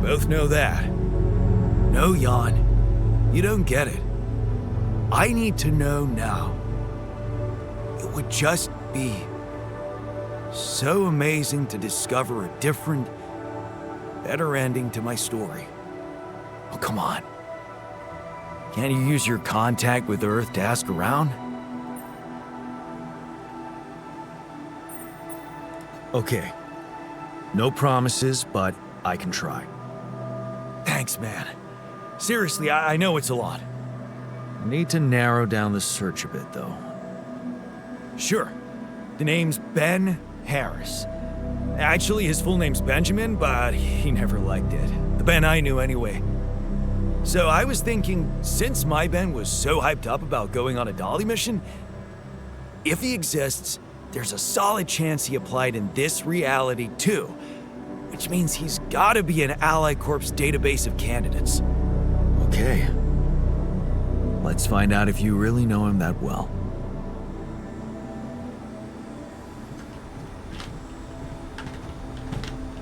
Both know that. No, Jan, you don't get it. I need to know now. It would just be so amazing to discover a different, better ending to my story. Oh, come on. Can't you use your contact with Earth to ask around? Okay. No promises, but I can try. Thanks, man. Seriously, I know it's a lot. I need to narrow down the search a bit, though. Sure. The name's Ben Harris. Actually, his full name's Benjamin, but he never liked it. The Ben I knew anyway. So I was thinking, since my Ben was so hyped up about going on a Dolly mission, if he exists, there's a solid chance he applied in this reality too, which means he's gotta be in Ally Corp's database of candidates. Okay. Let's find out if you really know him that well.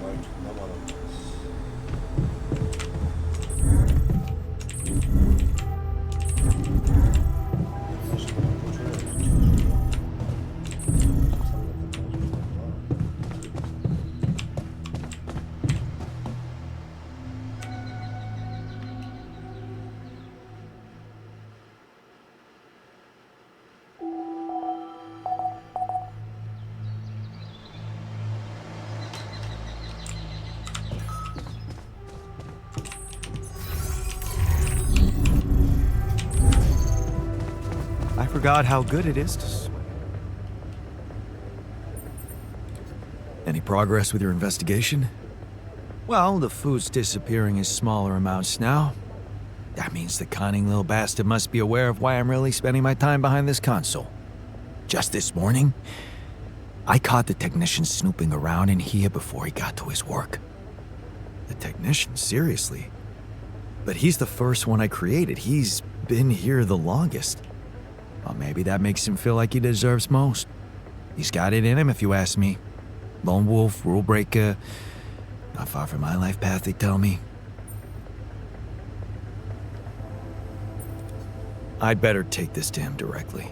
말 존나 많아. I forgot how good it is to swim. Any progress with your investigation? Well, the food's disappearing in smaller amounts now. That means the cunning little bastard must be aware of why I'm really spending my time behind this console. Just this morning, I caught the technician snooping around in here before he got to his work. The technician, seriously? But he's the first one I created. He's been here the longest. Well, maybe that makes him feel like he deserves most. He's got it in him, if you ask me. Lone wolf, rule breaker. Not far from my life path, they tell me. I'd better take this to him directly.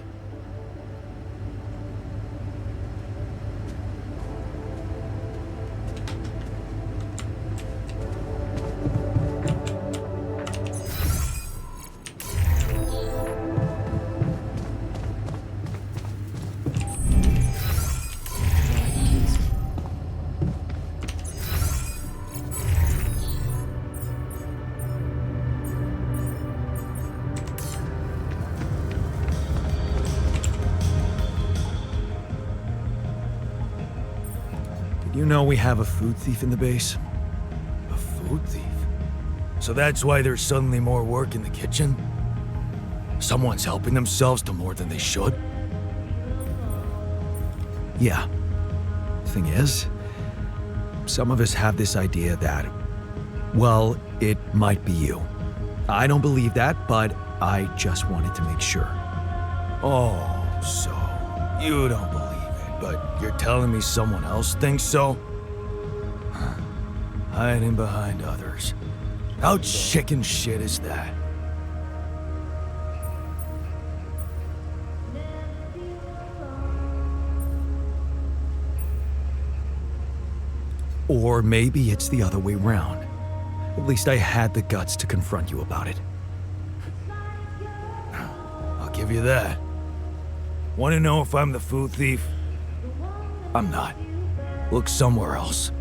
You know we have a food thief in the base? A food thief? So that's why there's suddenly more work in the kitchen? Someone's helping themselves to more than they should? Yeah. Thing is, some of us have this idea that, well, it might be you. I don't believe that, but I just wanted to make sure. Oh, so you don't believe it, but you're telling me someone else thinks so? Hiding behind others. How chicken shit is that? Or maybe it's the other way round. At least I had the guts to confront you about it. I'll give you that. Want to know if I'm the food thief? I'm not. Look somewhere else.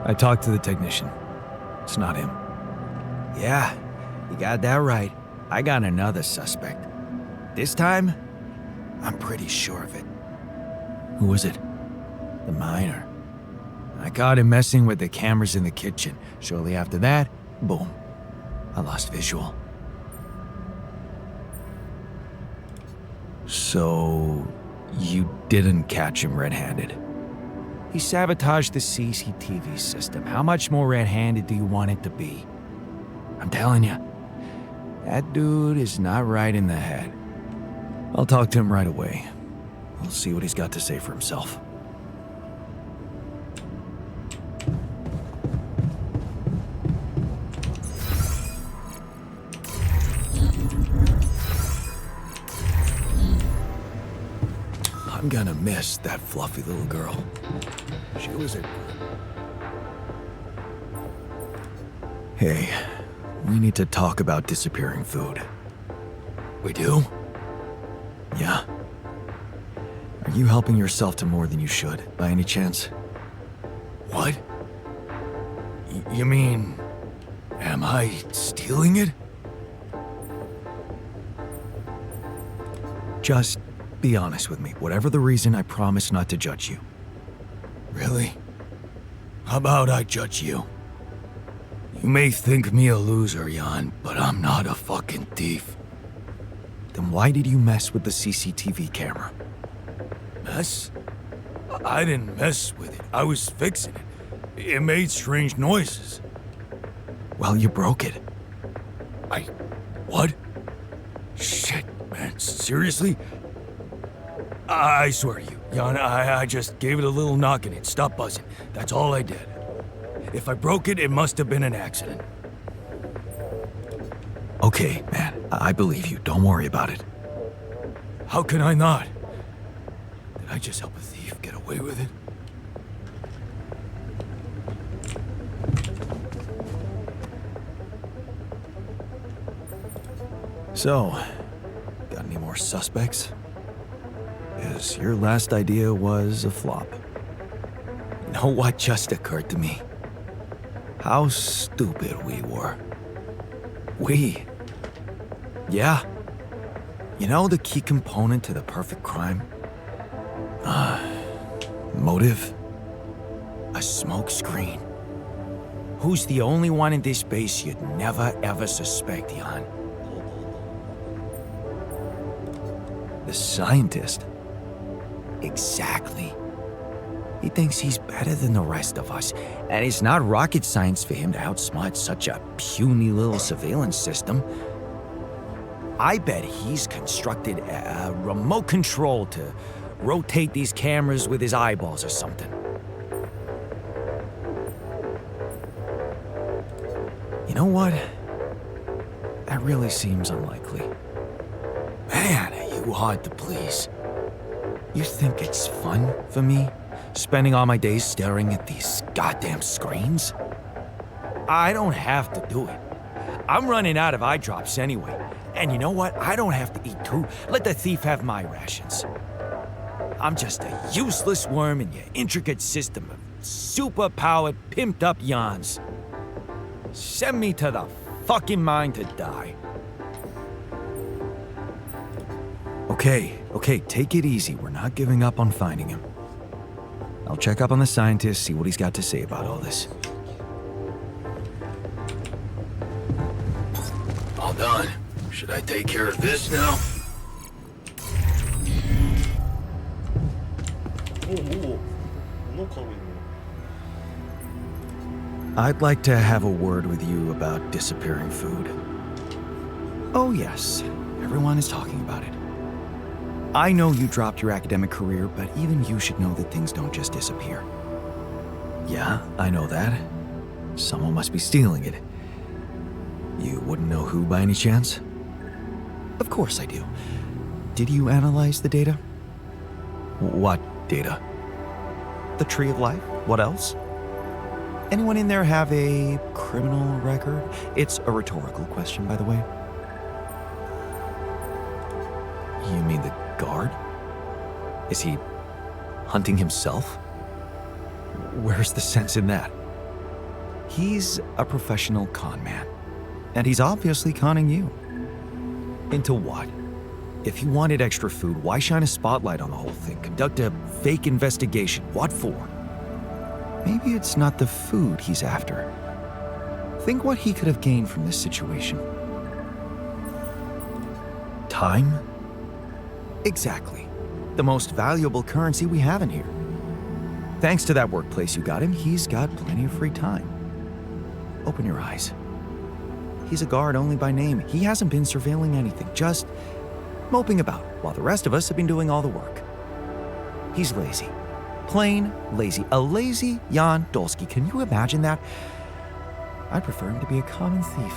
I talked to the technician. It's not him. Yeah, you got that right. I got another suspect. This time, I'm pretty sure of it. Who was it? The miner. I caught him messing with the cameras in the kitchen. Shortly after that, boom, I lost visual. So, you didn't catch him red-handed? He sabotaged the CCTV system. How much more red-handed do you want it to be? I'm telling you, that dude is not right in the head. I'll talk to him right away. We'll see what he's got to say for himself. I'm gonna miss that fluffy little girl. She was a... Hey, we need to talk about disappearing food. We do? Yeah? Are you helping yourself to more than you should, by any chance? What? You mean... am I stealing it? Just be honest with me. Whatever the reason, I promise not to judge you. Really? How about I judge you? You may think me a loser, Jan, but I'm not a fucking thief. Then why did you mess with the CCTV camera? Mess? I didn't mess with it. I was fixing it. It made strange noises. Well, you broke it. What? Shit, man. Seriously? I swear to you, Jan, I just gave it a little knock and it stopped buzzing. That's all I did. If I broke it, it must have been an accident. Okay, man. I believe you. Don't worry about it. How can I not? Did I just help a thief get away with it? So, got any more suspects? Because your last idea was a flop. You know what just occurred to me? How stupid we were. We? Yeah. You know the key component to the perfect crime? Motive? A smoke screen. Who's the only one in this base you'd never ever suspect, Jan? The scientist? Exactly. He thinks he's better than the rest of us, and it's not rocket science for him to outsmart such a puny little surveillance system. I bet he's constructed a remote control to rotate these cameras with his eyeballs or something. You know what? That really seems unlikely. Man, are you hard to please. You think it's fun for me, spending all my days staring at these goddamn screens? I don't have to do it. I'm running out of eye drops anyway. And you know what? I don't have to eat too. Let the thief have my rations. I'm just a useless worm in your intricate system of super-powered, pimped-up yawns. Send me to the fucking mine to die. Okay, take it easy. We're not giving up on finding him. I'll check up on the scientist, see what he's got to say about all this. All done. Should I take care of this now? 오, 번호하고 있네. I'd like to have a word with you about disappearing food. Oh, yes. Everyone is talking about it. I know you dropped your academic career, but even you should know that things don't just disappear. Yeah, I know that. Someone must be stealing it. You wouldn't know who by any chance? Of course I do. Did you analyze the data? What data? The Tree of Life? What else? Anyone in there have a criminal record? It's a rhetorical question, by the way. You mean the guard? Is he hunting himself? Where's the sense in that? He's a professional con man. And he's obviously conning you. Into what? If he wanted extra food, why shine a spotlight on the whole thing? Conduct a fake investigation. What for? Maybe it's not the food he's after. Think what he could have gained from this situation. Time? Exactly. The most valuable currency we have in here. Thanks to that workplace you got him, he's got plenty of free time. Open your eyes. He's a guard only by name. He hasn't been surveilling anything, just moping about, while the rest of us have been doing all the work. He's lazy. Plain lazy. A lazy Jan Dolsky. Can you imagine that? I'd prefer him to be a common thief.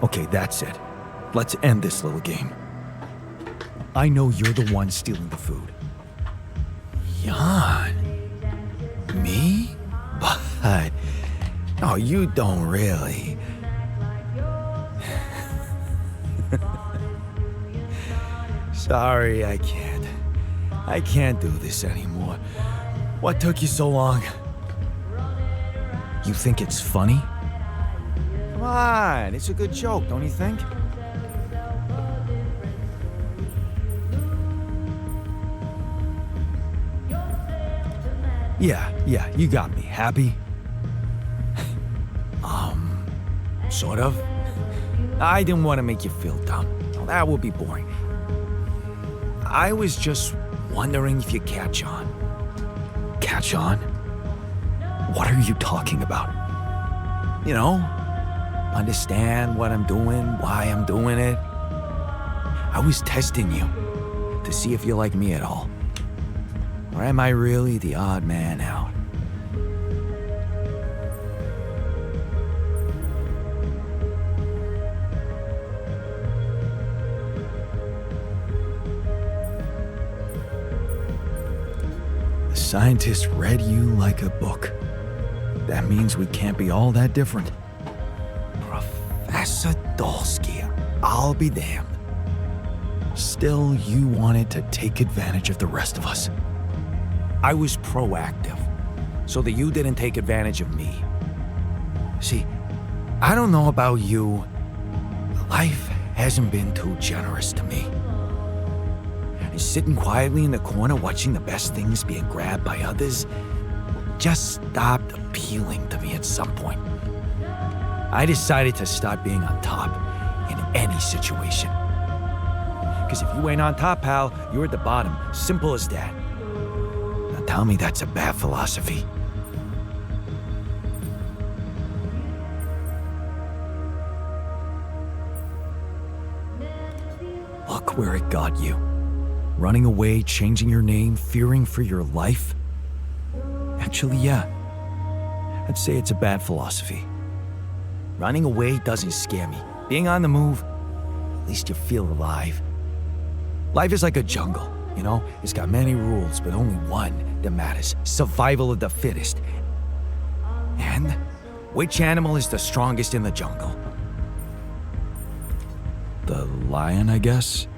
Okay, that's it. Let's end this little game. I know you're the one stealing the food. Jan? Me? But... No, you don't really. Sorry, I can't. I can't do this anymore. What took you so long? You think it's funny? Come on, it's a good joke, don't you think? Yeah, you got me. Happy? Sort of. I didn't want to make you feel dumb. Well, that would be boring. I was just wondering if you catch on. Catch on? What are you talking about? You know, understand what I'm doing, why I'm doing it. I was testing you to see if you like me at all. Or am I really the odd man out? The scientists read you like a book. That means we can't be all that different. Professor Dolsky, I'll be damned. Still, you wanted to take advantage of the rest of us. I was proactive, so that you didn't take advantage of me. See, I don't know about you, but life hasn't been too generous to me. And sitting quietly in the corner watching the best things being grabbed by others just stopped appealing to me at some point. I decided to start being on top in any situation. Because if you ain't on top, pal, you're at the bottom. Simple as that. Now tell me that's a bad philosophy. Look where it got you. Running away, changing your name, fearing for your life. Actually, yeah. I'd say it's a bad philosophy. Running away doesn't scare me. Being on the move, at least you feel alive. Life is like a jungle, you know? It's got many rules, but only one that matters. Survival of the fittest. And which animal is the strongest in the jungle? The lion, I guess?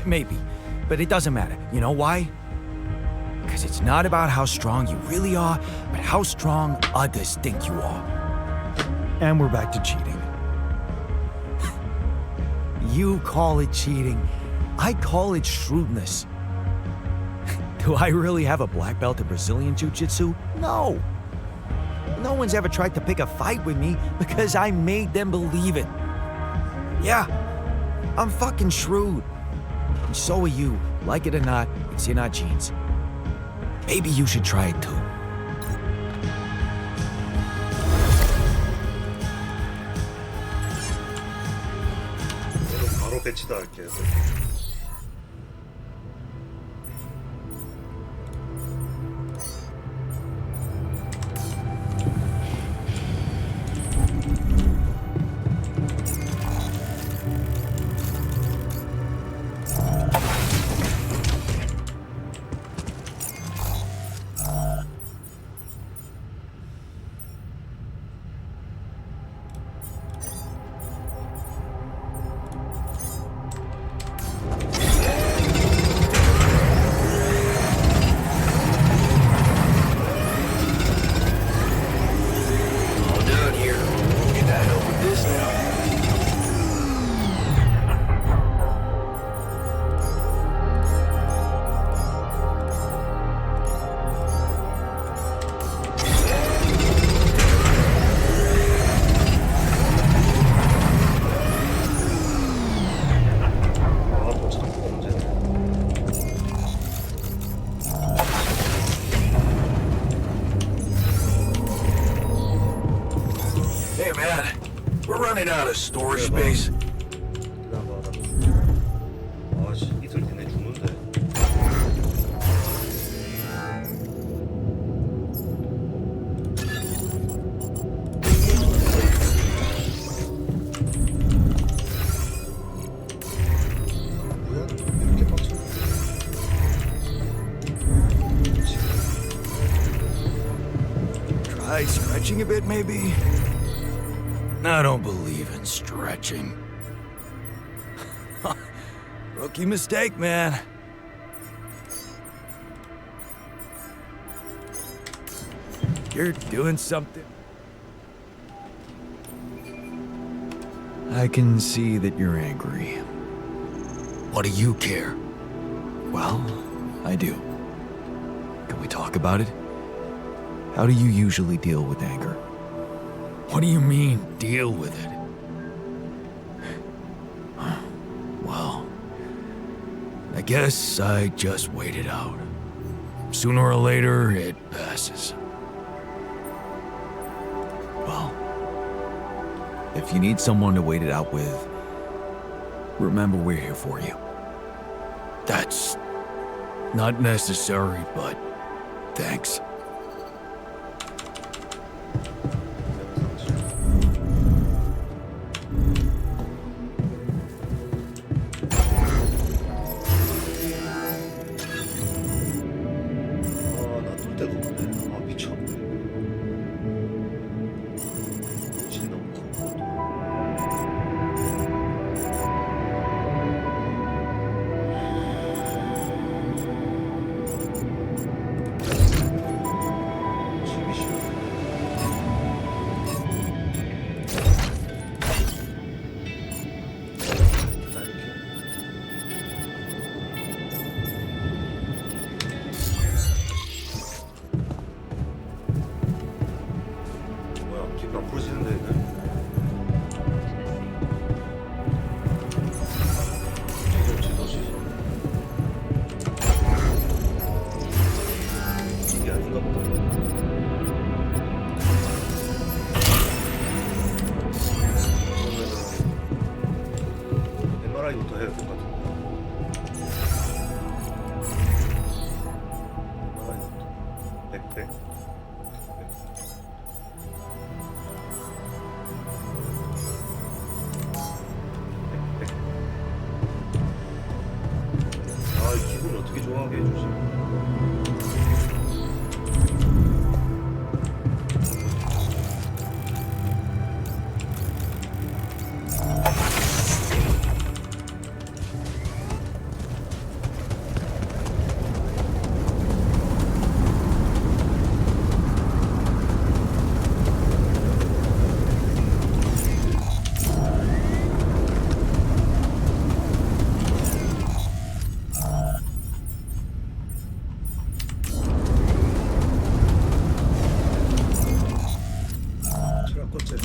Maybe, but it doesn't matter. You know why? Because it's not about how strong you really are, but how strong others think you are. And we're back to cheating. You call it cheating. I call it shrewdness. Do I really have a black belt in Brazilian Jiu-Jitsu? No. No one's ever tried to pick a fight with me because I made them believe it. Yeah, I'm fucking shrewd. And so are you. Like it or not, it's in our genes. Maybe you should try it too. 바로 배치도 할게요. Hey man, we're running out of storage space. 기다려봐. 아씨 이틀 뒤내 죽는데. stretching a bit, maybe? I don't believe in stretching. Rookie mistake, man. You're doing something. I can see that you're angry. What do you care? Well, I do. Can we talk about it? How do you usually deal with anger? What do you mean, deal with it? Well, I guess I just wait it out. Sooner or later, it passes. well, if you need someone to wait it out with, remember we're here for you. That's not necessary, but thanks. 놔둘 데가 없네. 미쳤네. 진 너무 커. 집이 싫어. 나 이렇게. 뭐야, 기분 나쁘지는데 얘는? 이게 아닌가 보다. 그러면은 MRI부터 해야 될 것 같은데. MRI부터. 백백. 백백. 아, 이 기분을 어떻게 좋아하게 해주지? 체력 껍질.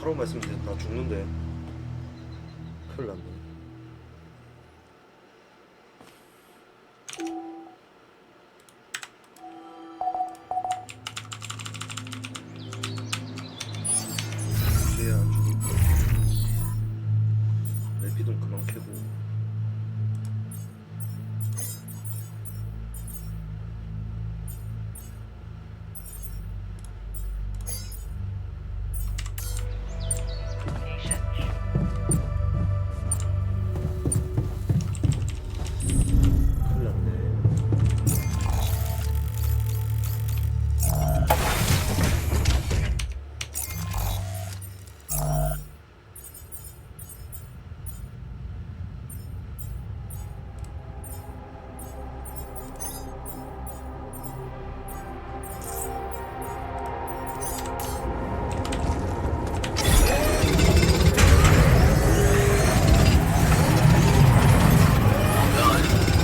바로만 있으면 나 죽는데. 큰일 났네. 쟤안 죽이고 레피돈 그만 캐고. 큰일 났네.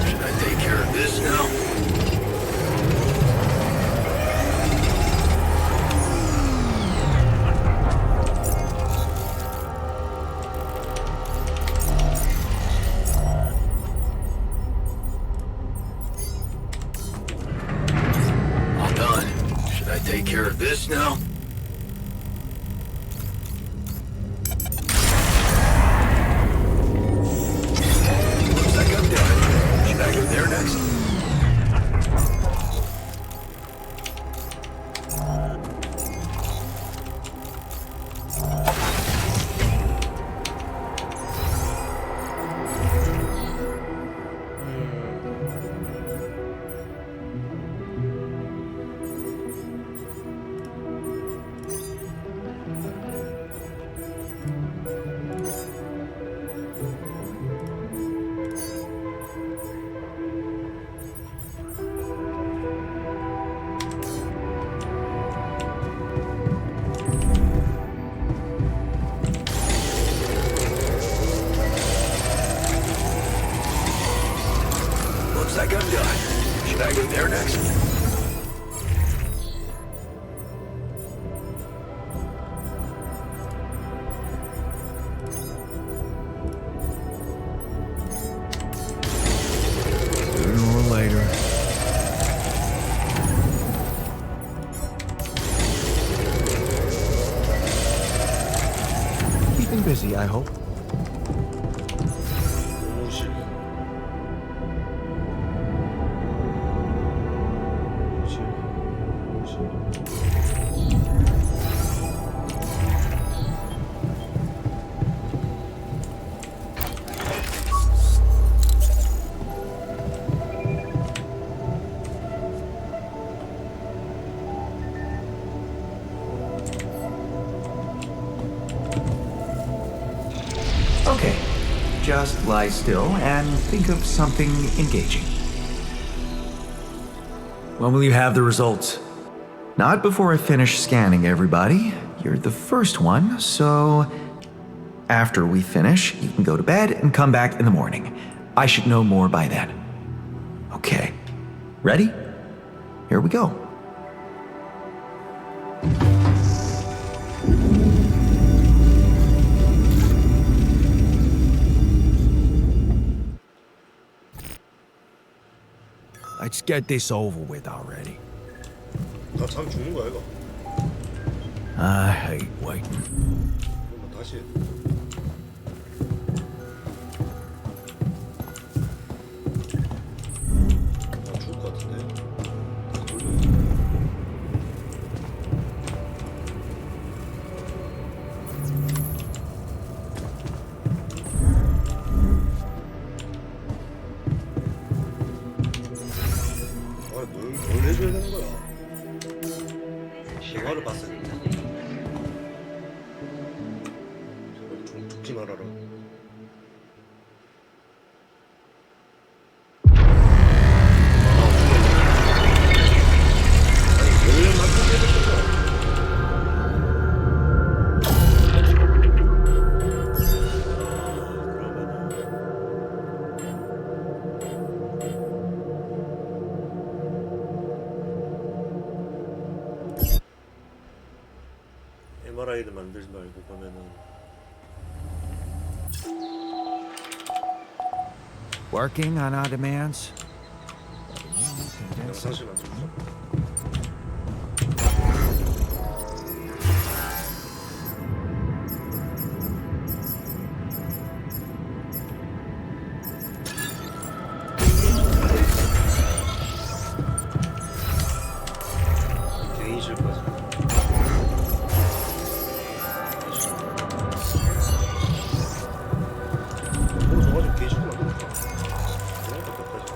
Should I take care of this now? All done. Should I take care of this now? Looks like I'm done. Should I go there next? Looks like I'm done. Should I go there next? Sooner or later. Keeping busy, I hope. 고무실. 고무실. Okay, just lie still and think of something engaging. When will you have the results? Not before I finish scanning everybody. You're the first one, so after we finish, you can go to bed and come back in the morning. I should know more by then. Okay, ready? Here we go. Let's get this over with already. 다 잠 죽는 거야 이거. I hate waiting. 그러면 다시. 나 죽을 것 같은데. 다 돌려. 뭘 해줘야 되는 거야? 영화를 봤어야 돼. 제발 좀 죽지 말아라. 아니 왜 만들게 됐던 거야? MRI를 만들지 말고 그러면은 Working on our demands. 영상실 만들자. 개인실까지. 저가지고 개인실 만들자. 그러니까 몇까지.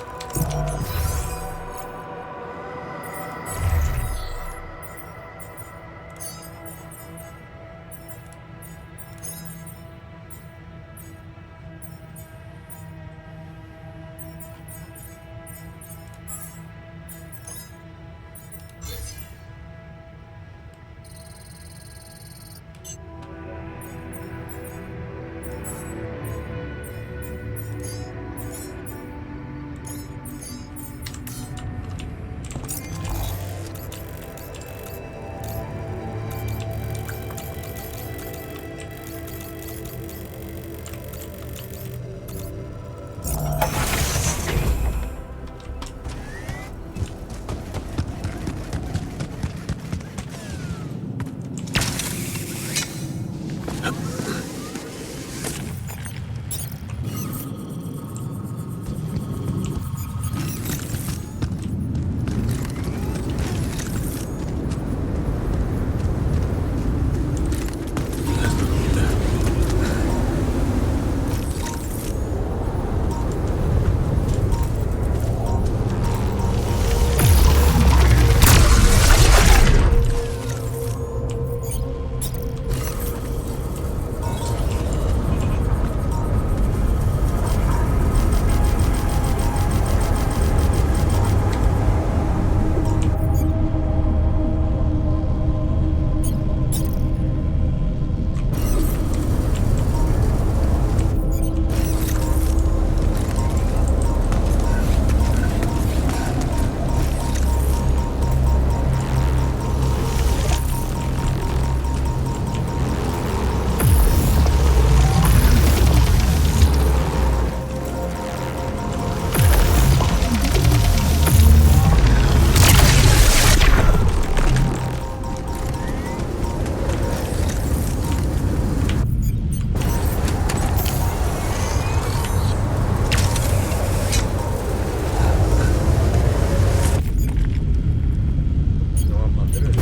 영화 만들어야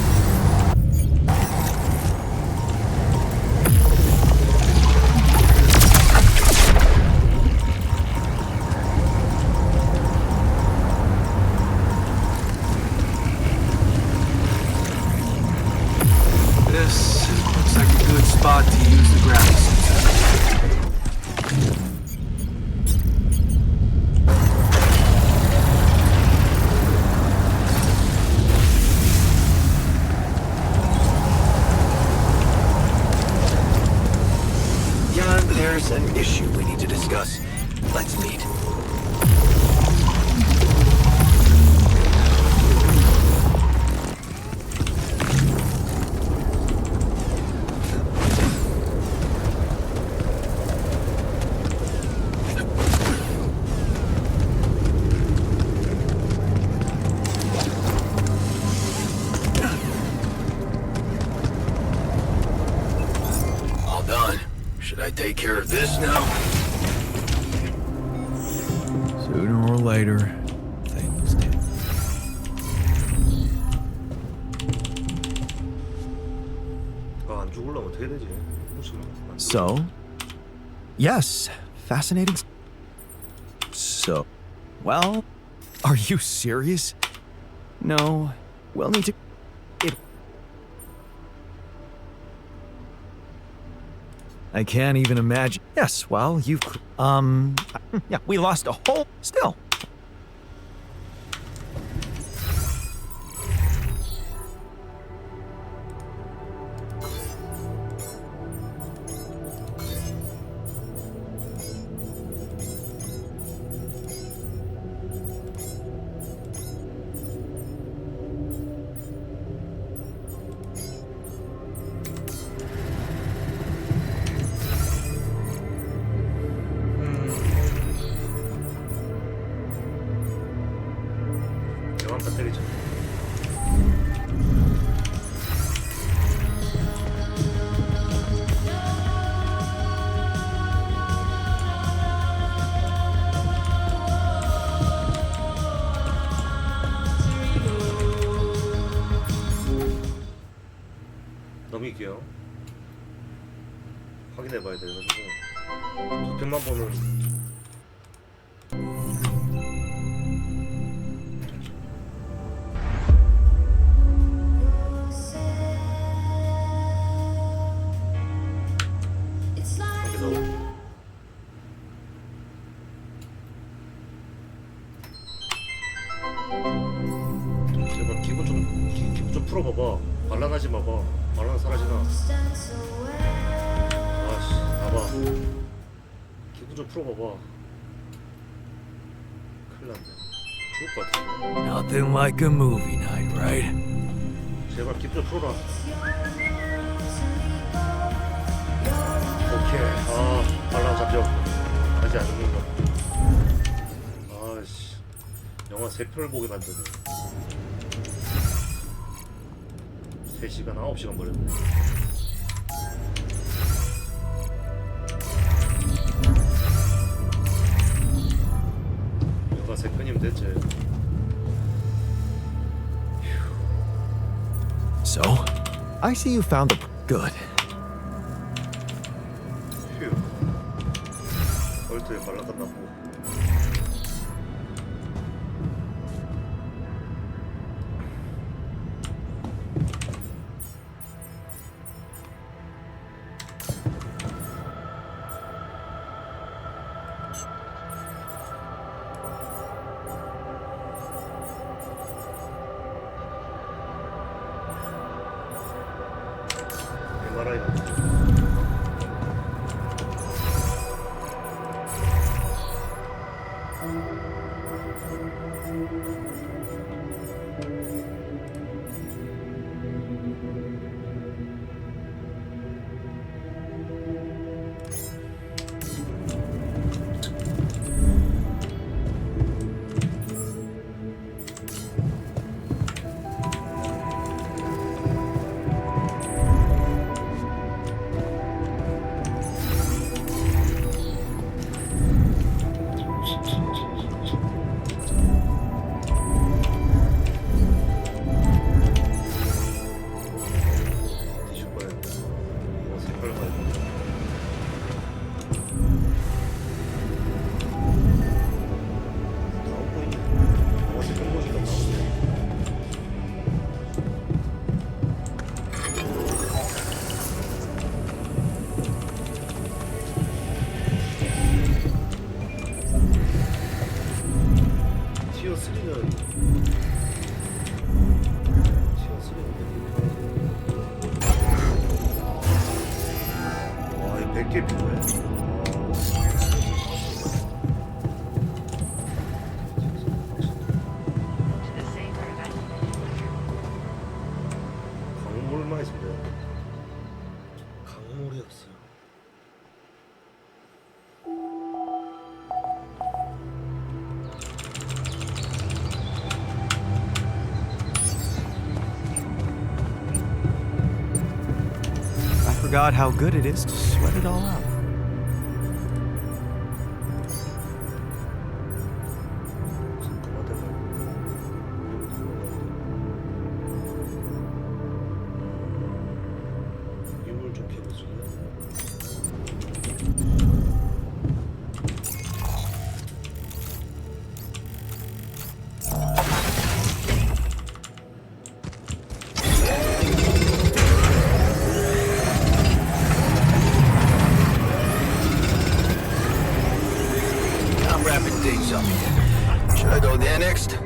This looks like a good spot to use the gravity sensor. Jan, there's an issue we need to discuss. Let's meet. All done. Should I take care of this now? Sooner or later, things do. 안 죽으려면 어떻게 되지? So, yes, fascinating. So, well, are you serious? No, we'll need to. I can't even imagine. Yes, well, you've. Yeah, we lost a whole. Still. 넘길게요. 확인해봐야 돼가지고 두 편만 보는. 여기서 제발 기분 좀 풀어봐봐. 반란하지 마봐. 반란 사라지나. 아씨, 나봐. 기분 좀 풀어봐봐. 큰일 났네. 죽을 것 같은데. Nothing like a movie night, right? 제발 기분 좀 풀어라. 오케이. 아, 반란 잡죠. 아직 안 죽는다. 아씨, 영화 3편을 보게 만드네. 3시간, 9시간 걸렸네. 영화 3편이면 됐지. So, I see you found the. good. 휴. 얼토에 발라 끝났고. MRI 같은 티슈 꺼야 돼. 이거 색깔 봐야 돼. 나오고 있네. 이거 색깔 보니까 나오네. 티어 3는 와, 이 100개 필요해? 강물만 있으면 돼요. 강물이 없어요. I forgot how good it is to sweat it all out. 유물 좀 캐보죠. I'm wrapping things up here. Should I go there next?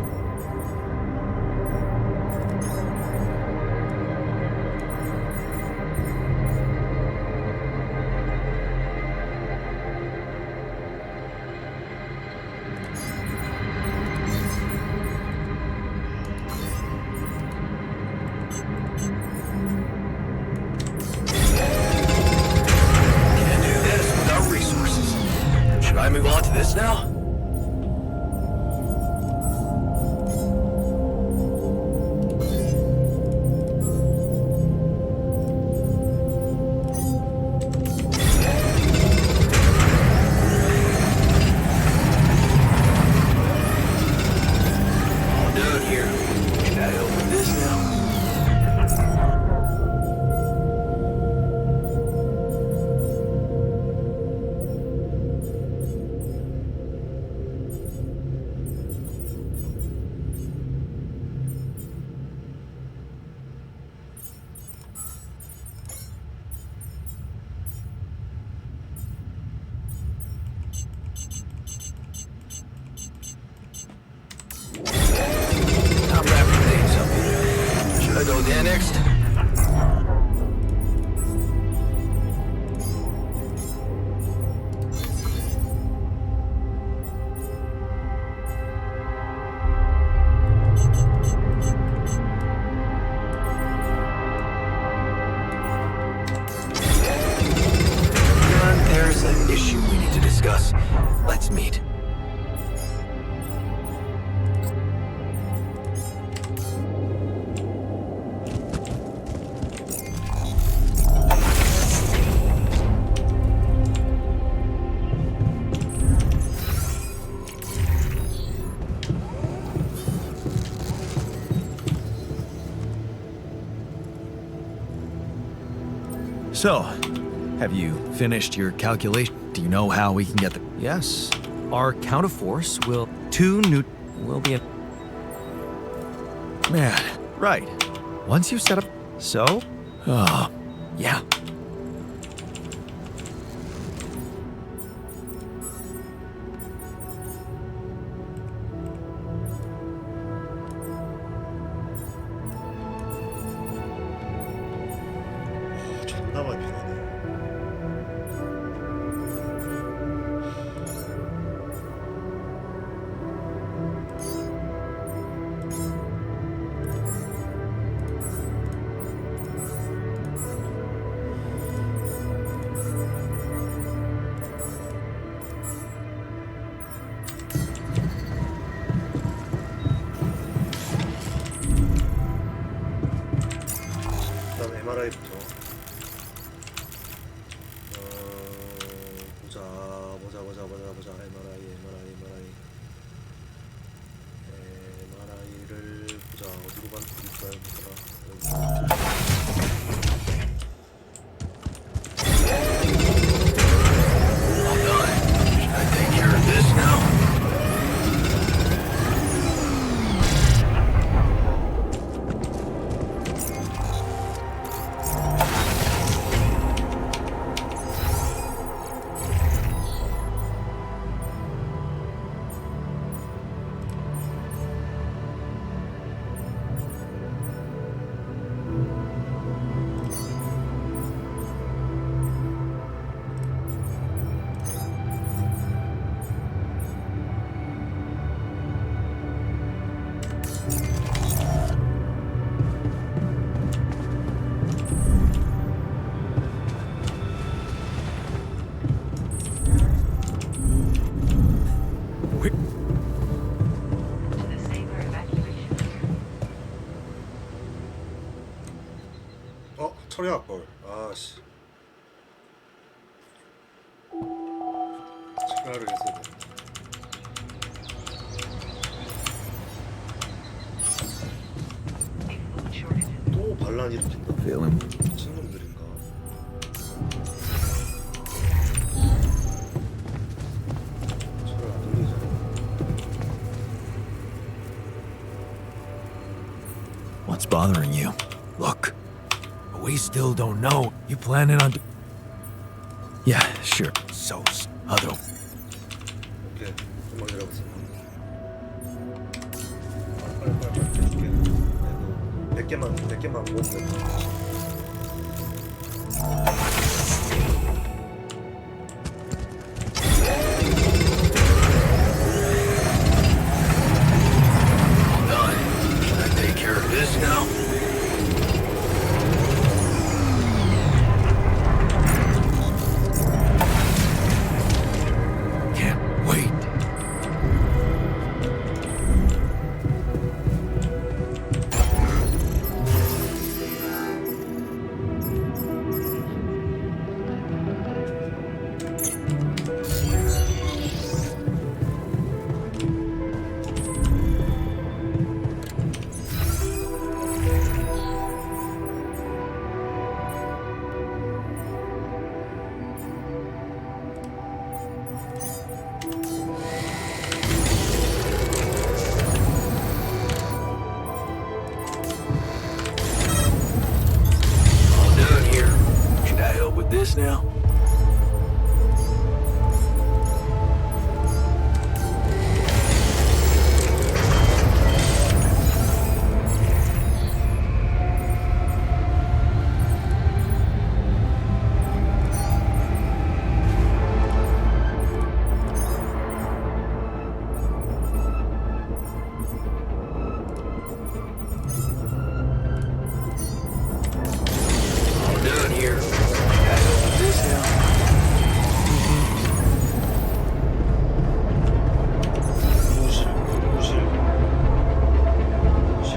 Can't do this without resources. Should I move on to this now? All done here. Can I open this now? next. There's an issue we need to discuss. Let's meet. So, have you finished your calculation? Do you know how we can get the... Yes, our count of force will... 2 will be... Man, Right. Once you've set up... So? oh, Yeah. 존나 많이 피나네. 일단 MRI부터. 보자. MRI를 보자. 어디로 가야 되더라. Should I take care of this now? 처리할 걸. 아씨. 처리를 했어야 돼. 또 반란 일으킨다. feeling 친놈들인가. 처리 안 돌리잖아. what's bothering you. Look, we still don't know. You planning on... Yeah, sure. So, other... 오케이. 좀만 기다려보세요. 빨리 해줄게. 네, 100개만 모으면 돼. Done. Should I take care of this now? Can't wait. All done here. Should I help with this now? here. Back over this now. 의무실, 의무실. 의무실.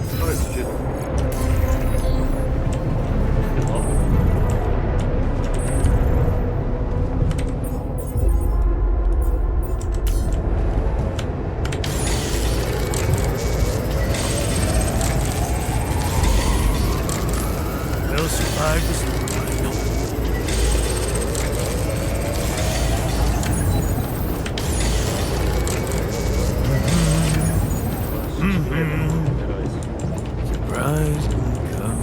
살아있어, 뒤에. They'll survive this. No. Surprise will come.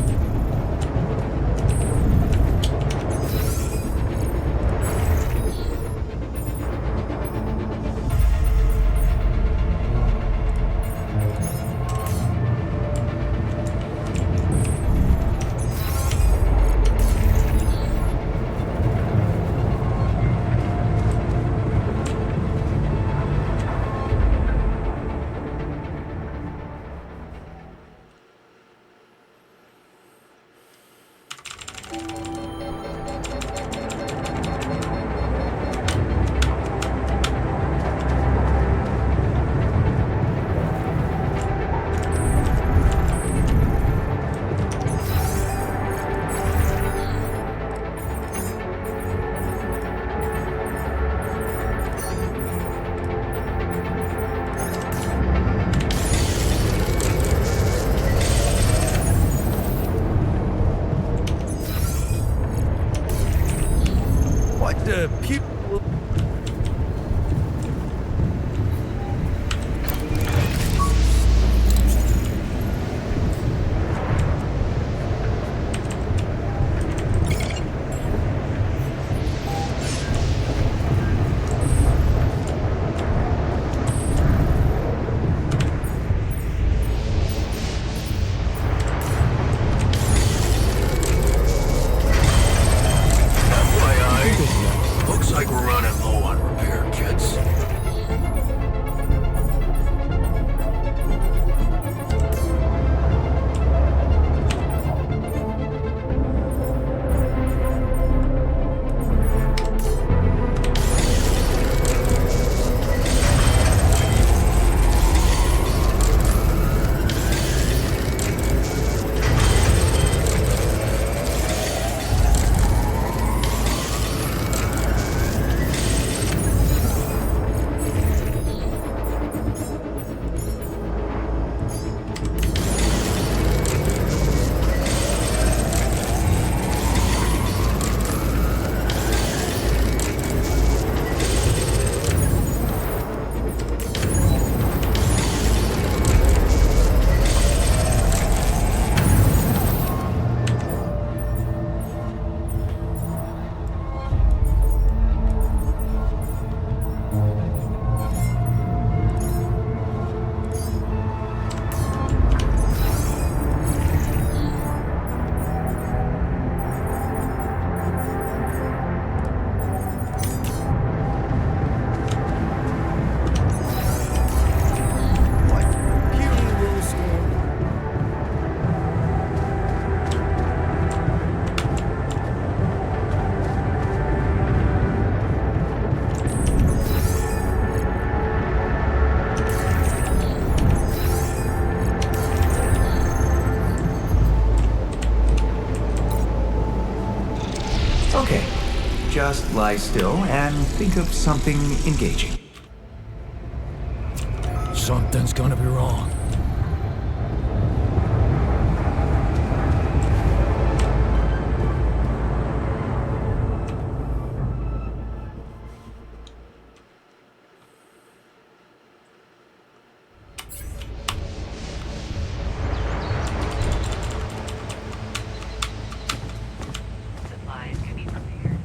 What the people? FYI, looks like we're running low on repair kits. Okay, just lie still and think of something engaging. Something's gonna be wrong. Supplies can be prepared.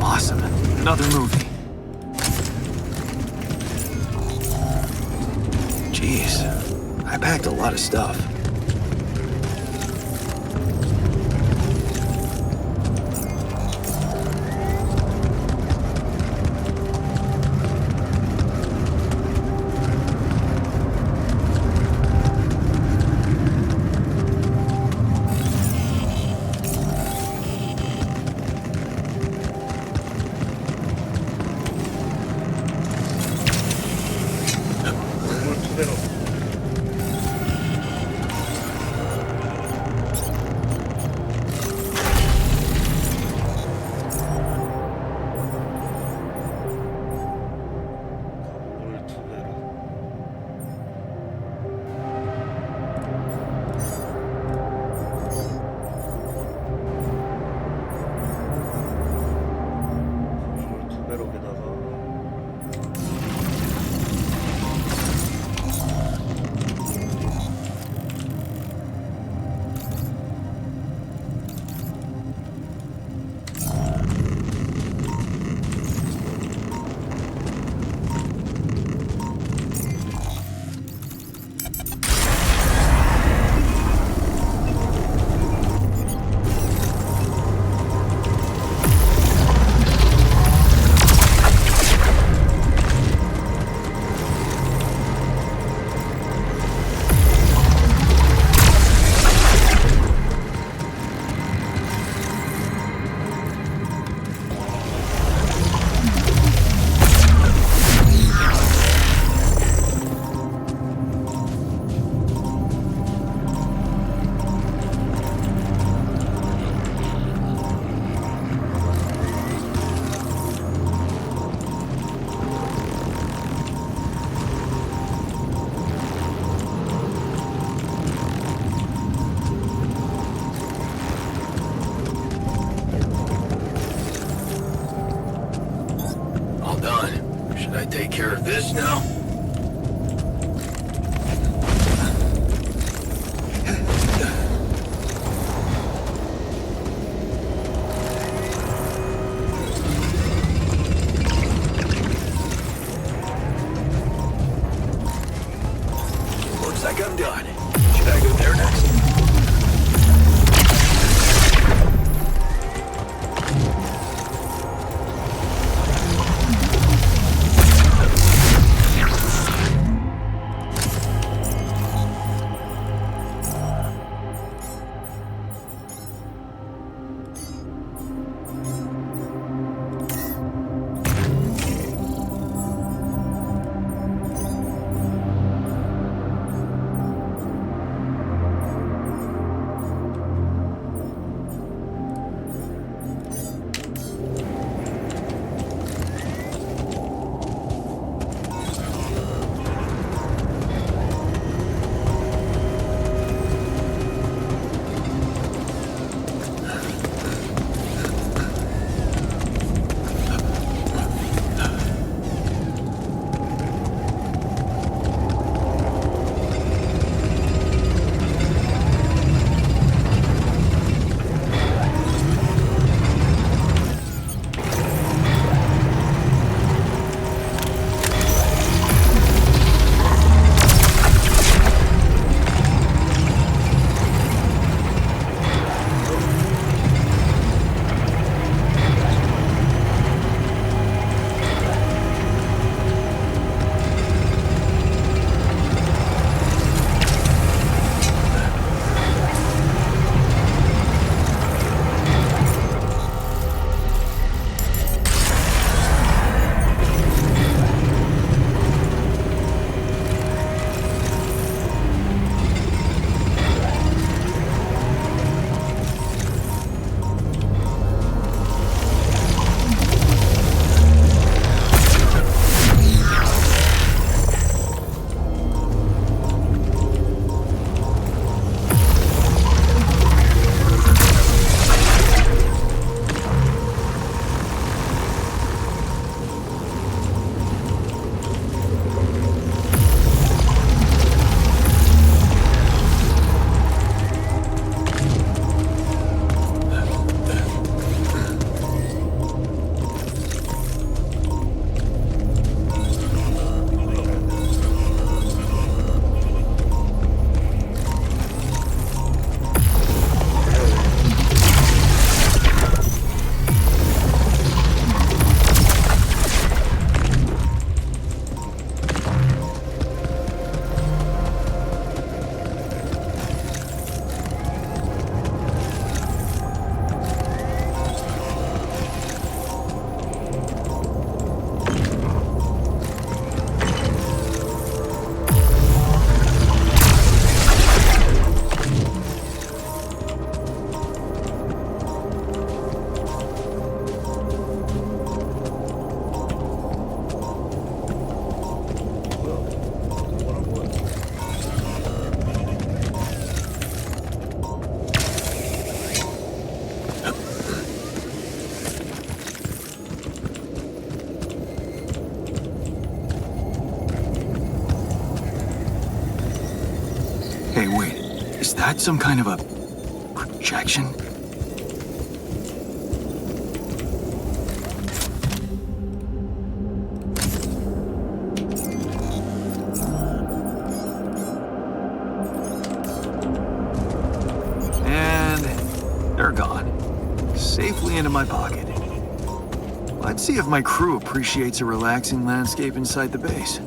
Awesome. Another movie. Jeez, I packed a lot of stuff. 물 두 배로. 물 두 배로. 물 두 배로에다가. All done. Should I take care of this now? Looks like I'm done. Should I go there next? Hey, wait. Is that some kind of a projection? And they're gone. Safely into my pocket. Let's see if my crew appreciates a relaxing landscape inside the base.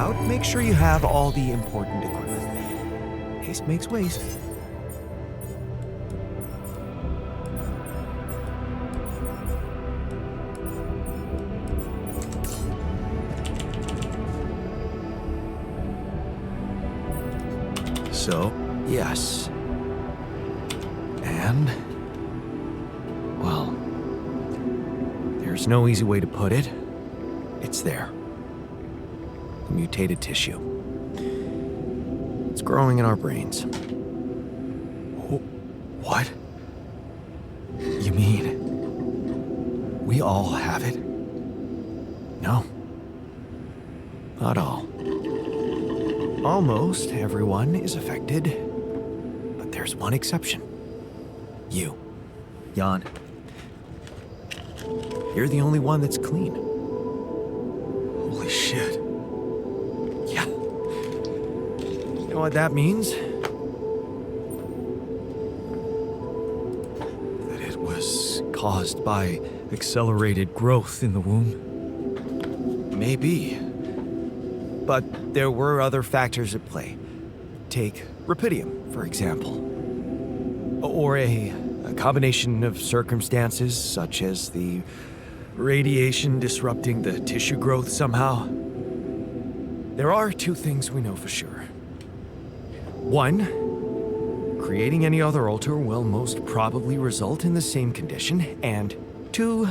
out, make sure you have all the important equipment. Haste makes waste. So, Yes. and? Well, there's no easy way to put it. It's there. The mutated tissue. It's growing in our brains. What? You mean we all have it? No. Not all. Almost everyone is affected, but there's one exception. You. Jan, You're the only one that's clean. holy shit. Yeah. You know what that means? That it was caused by accelerated growth in the womb. Maybe. But there were other factors at play. Take Rapidium, for example. Or a combination of circumstances, such as the radiation disrupting the tissue growth somehow. There are two things we know for sure. One, creating any other altar will most probably result in the same condition. And two,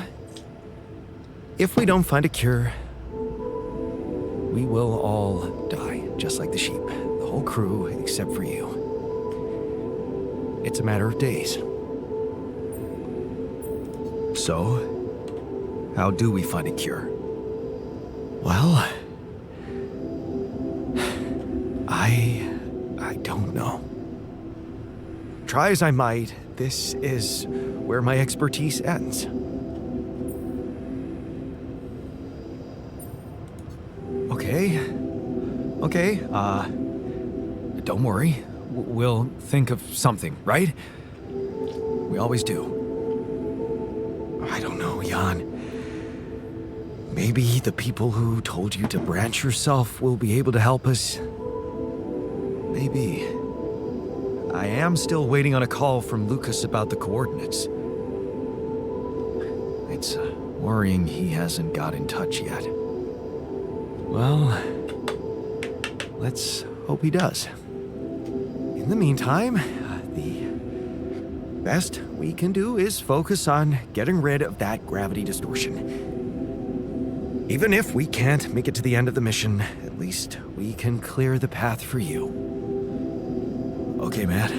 if we don't find a cure, we will all die, just like the sheep. The whole crew, except for you. It's a matter of days. So, how do we find a cure? Well, I don't know. Try as I might, this is where my expertise ends. Okay, don't worry. We'll think of something, right? We always do. I don't know, Jan. Maybe the people who told you to branch yourself will be able to help us. Maybe. I am still waiting on a call from Lucas about the coordinates. It's worrying he hasn't got in touch yet. Well, let's hope he does. In the meantime, the best we can do is focus on getting rid of that gravity distortion. Even if we can't make it to the end of the mission, at least we can clear the path for you. Okay, Matt.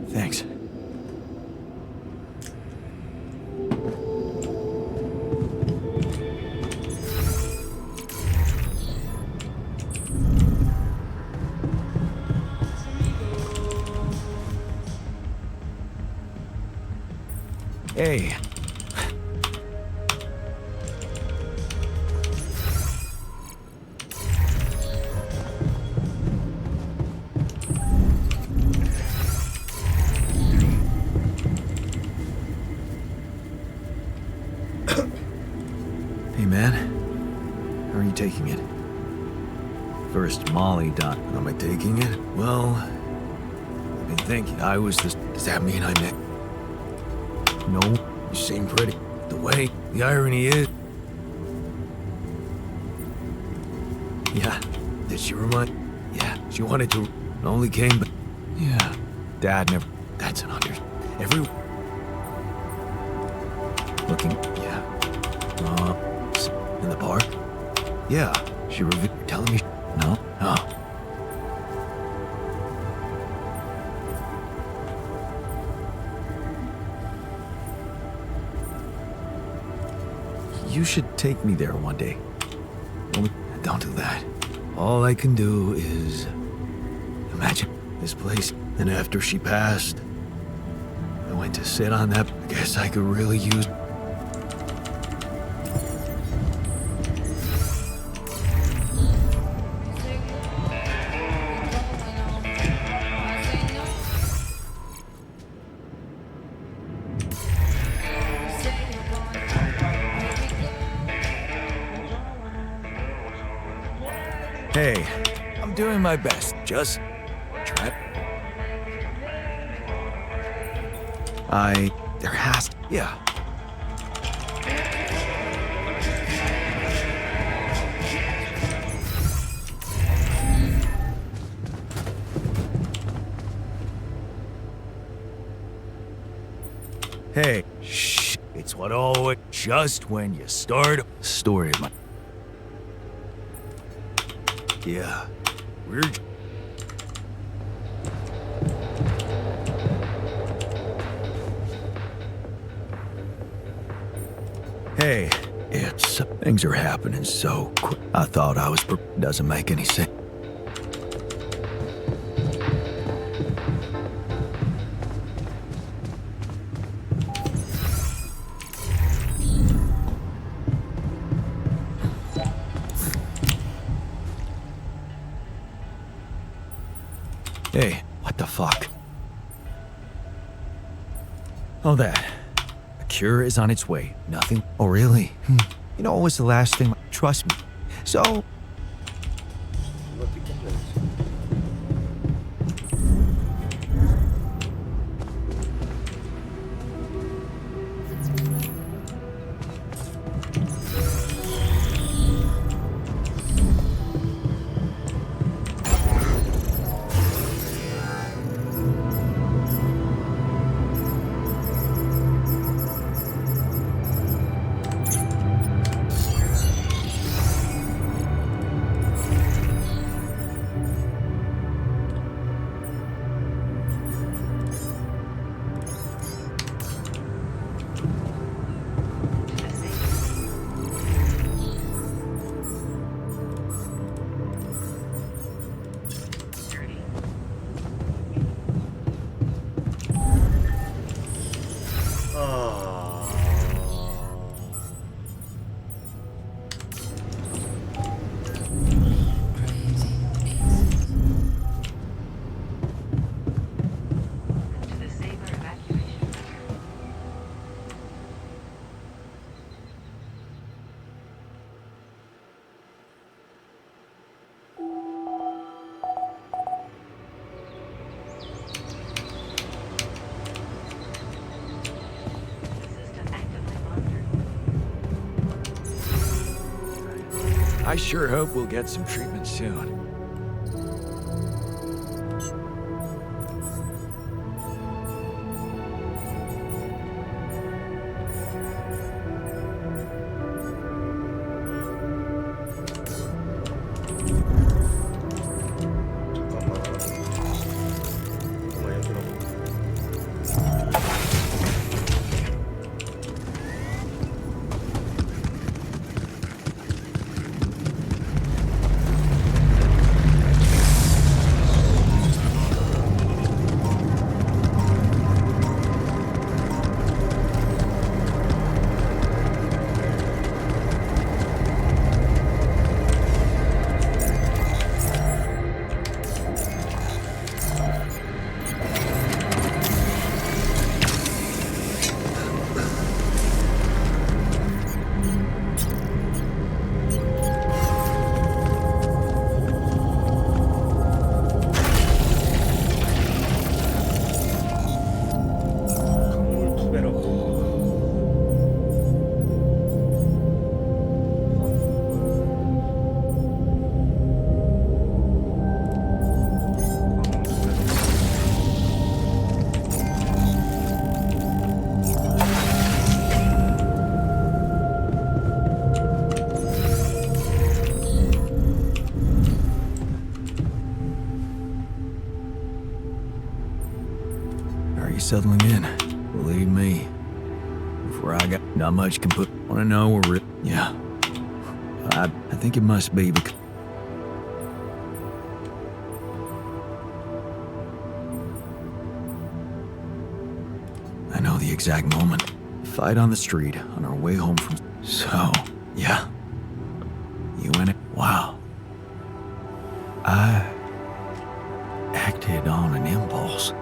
Thanks. Hey. Hey, man. How are you taking it? First Molly died. Am I taking it? Well, I've been thinking I was the... Does that mean I met... No. You seem pretty... The way... The irony is... Yeah. Did she remind... Yeah, she wanted to... Only came, but... Yeah. Dad never... That's an under... Every... Looking. Yeah. In the park? Yeah. She revealed... Telling me... No. Oh. You should take me there one day. Don't do that. All I can do is... Imagine this place. And after she passed... I went to sit on that... I guess I could really use... Hey, I'm doing my best. Just try. There has to. Yeah. Hey, shh. It's what always. Just when you start. Story of my. Yeah. We're. Hey, it's. Things are happening so quick. I thought I was. Doesn't make any sense. Hey, what the fuck? Oh, that. A cure is on its way. Nothing. Oh, really? You know, what was the last thing? Trust me. So, 존나 띠껍네. To the safe. Dirty. 아. To the saber evacuation center. System actively monitored. I sure hope we'll get some treatment soon. 잠깐만. 잠깐만 얘들아. 강물 두 배로. Are you settling in? Believe me. Before I got not much can put. Wanna know where we're. Yeah. I think it must be because. I know the exact moment. Fight on the street on our way home from. So, yeah. You in it? Wow. I acted on an impulse.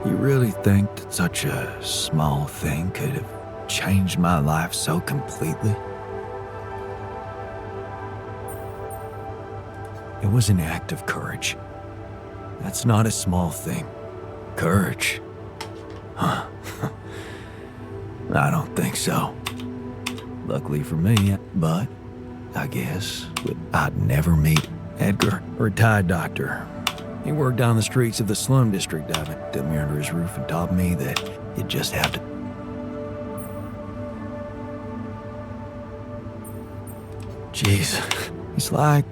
You really think that such a small thing could have changed my life so completely? It was an act of courage. That's not a small thing. Courage? Huh. I don't think so. Luckily for me, but I guess I'd never meet Edgar, a retired doctor. He worked down the streets of the slum district. I took me under his roof and taught me that you just have to. Jeez, it's like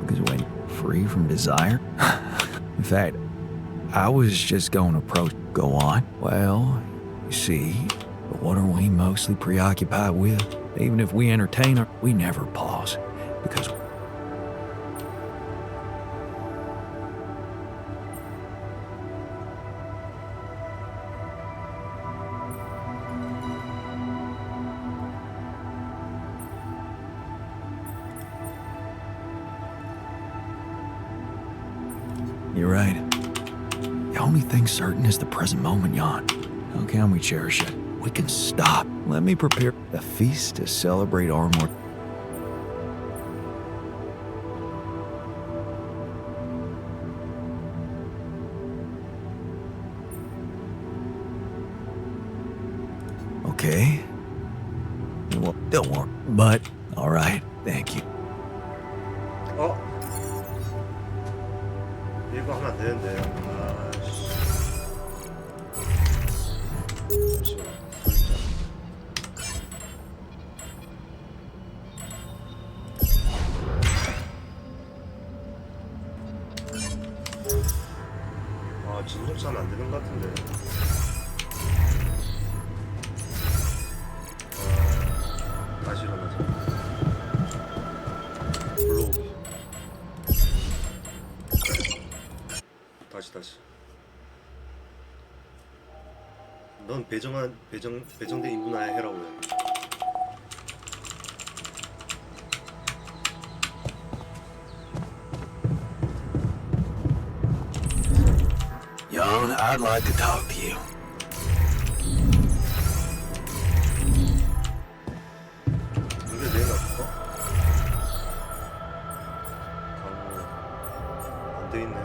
because when free from desire. In fact, I was just going to go on. Well, you see, but what are we mostly preoccupied with? Even if we entertain her, we never pause because. You're right. The only thing certain is the present moment, Jan. How can we cherish it? We can stop. Let me prepare a feast to celebrate our more. Okay. Well, don't worry. But, all right. Thank you. 어? 이거 하면 안 되는데. 아씨. 잠시만. 아, 진동차는 안 되는 것 같은데. 다시 일어나자. 불러오기. 다시. 넌 배정된 인문화에 해라고 해. Jan, I'd like to talk to you. 이게 내일 없어? 안 돼 있네.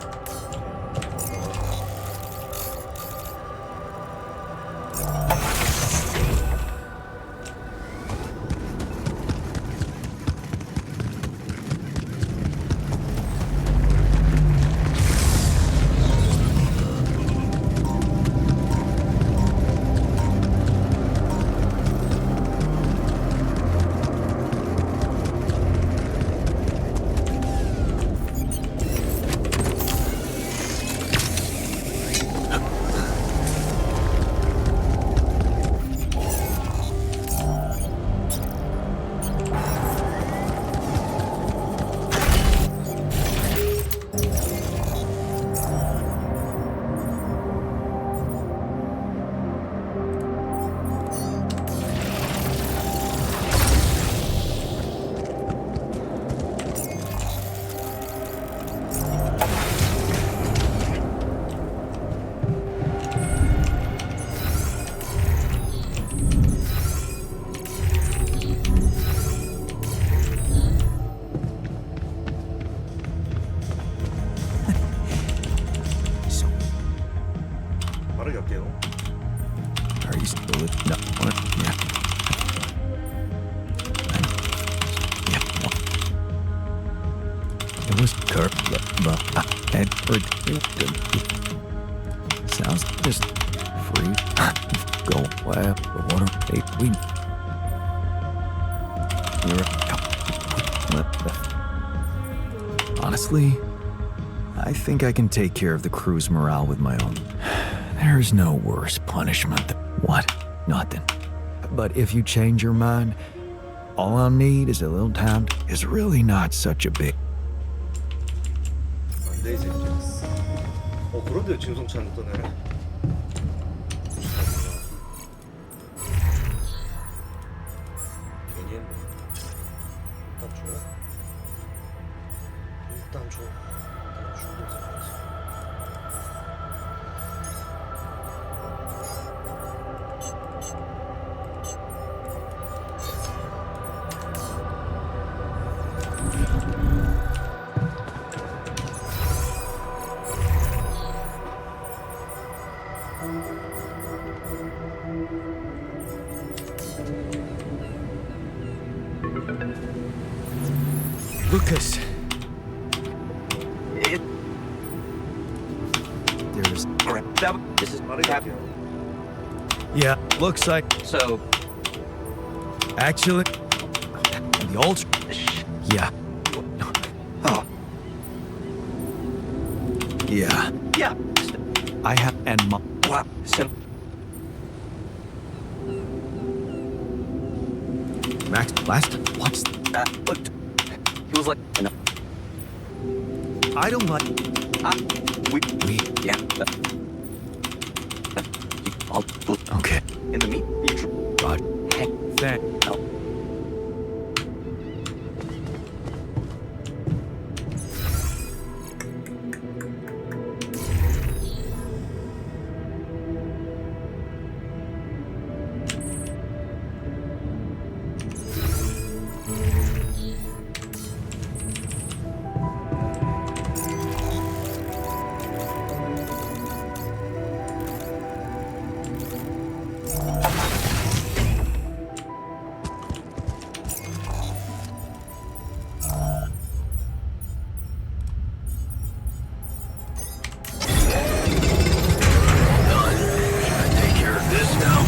빠르게 할게요. Are you still with? No. What? Yeah. Yeah. No. It was Kurt, but Edward. Sounds just free. Go well. The water. Hey, we. Honestly, I think I can take care of the crew's morale with my own. There's no worse punishment than what? Nothing. But if you change your mind, all I'll need is a little time. It's really not such a big. 안 돼, 이제. 그런데 진성치 않는 떠네. 괜히 했네. 일단 줘. 일단 주고 생각하지. Lucas, There's. This is. 빠르게 할게요. yeah, looks like So. actually the old. Yeah. Oh. Yeah. Yeah. I have and Wow. So. Max last what's Looked. He was like. No. I don't like We. we Yeah. I'll. okay. In the meat. God. Hey. Thank No. Take care of this now.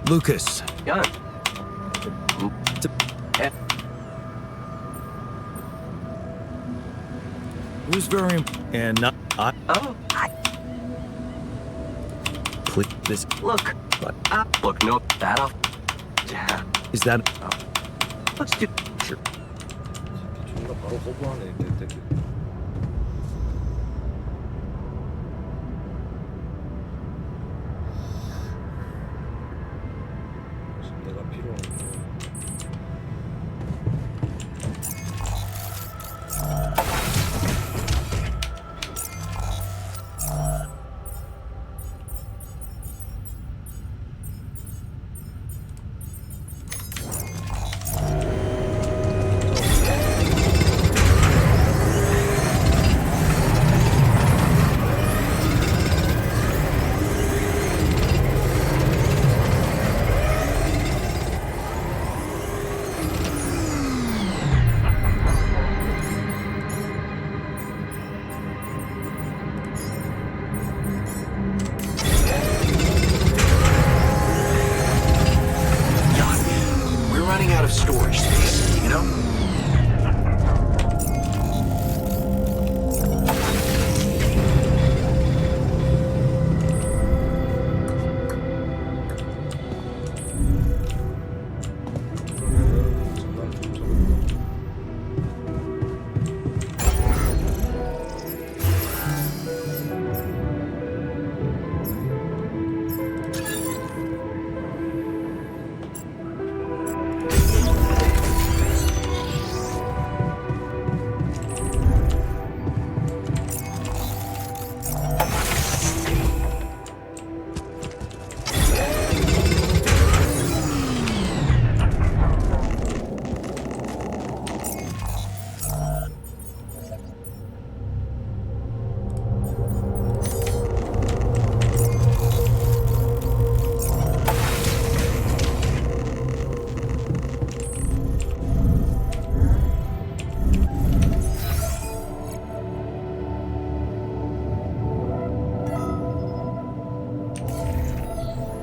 Lucas. Yeah. Who's very and not I Oh. please this Look. but Look. No. That off. Yeah. is that Let's do. sure. 존나 바로 거부하네. 되게. 지금 내가 필요한 거. We're running out of storage space, you know? 정말 좀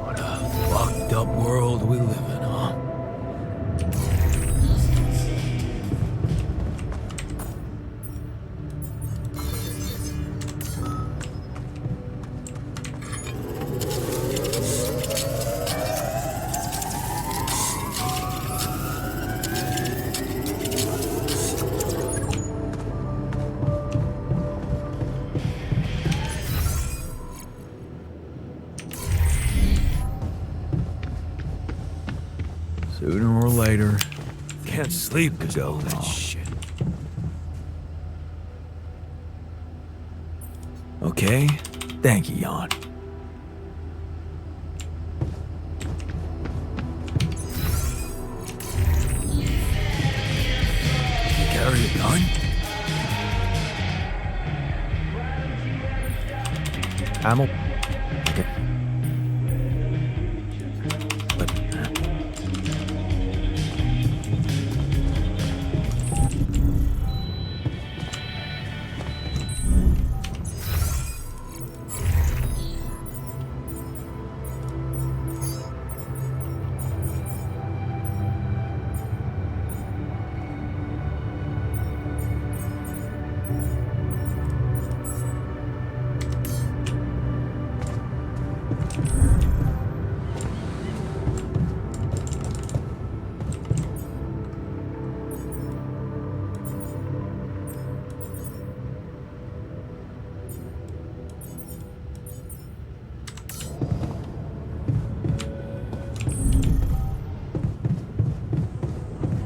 What a fucked up world we live in, huh? Sooner or later, can't sleep because all that shit. Okay, thank you, Jan. You carry a gun? Ammo. But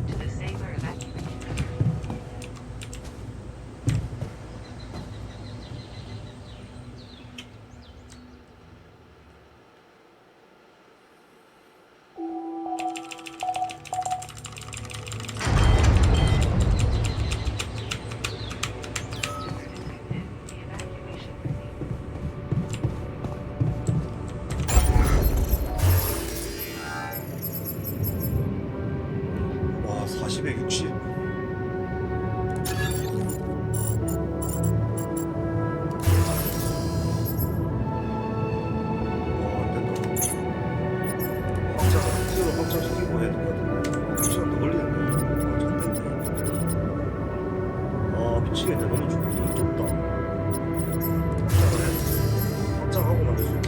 To the Saber evacuation center. The evacuation room. 와 40에 60. 안 된다. 새로 확장시키고 해야 될 것 같은데. 시간 더 걸리는데. 안 된다. 미치겠네. 너무 좁다. 확장을 해. 확장하고 만들 수 있다.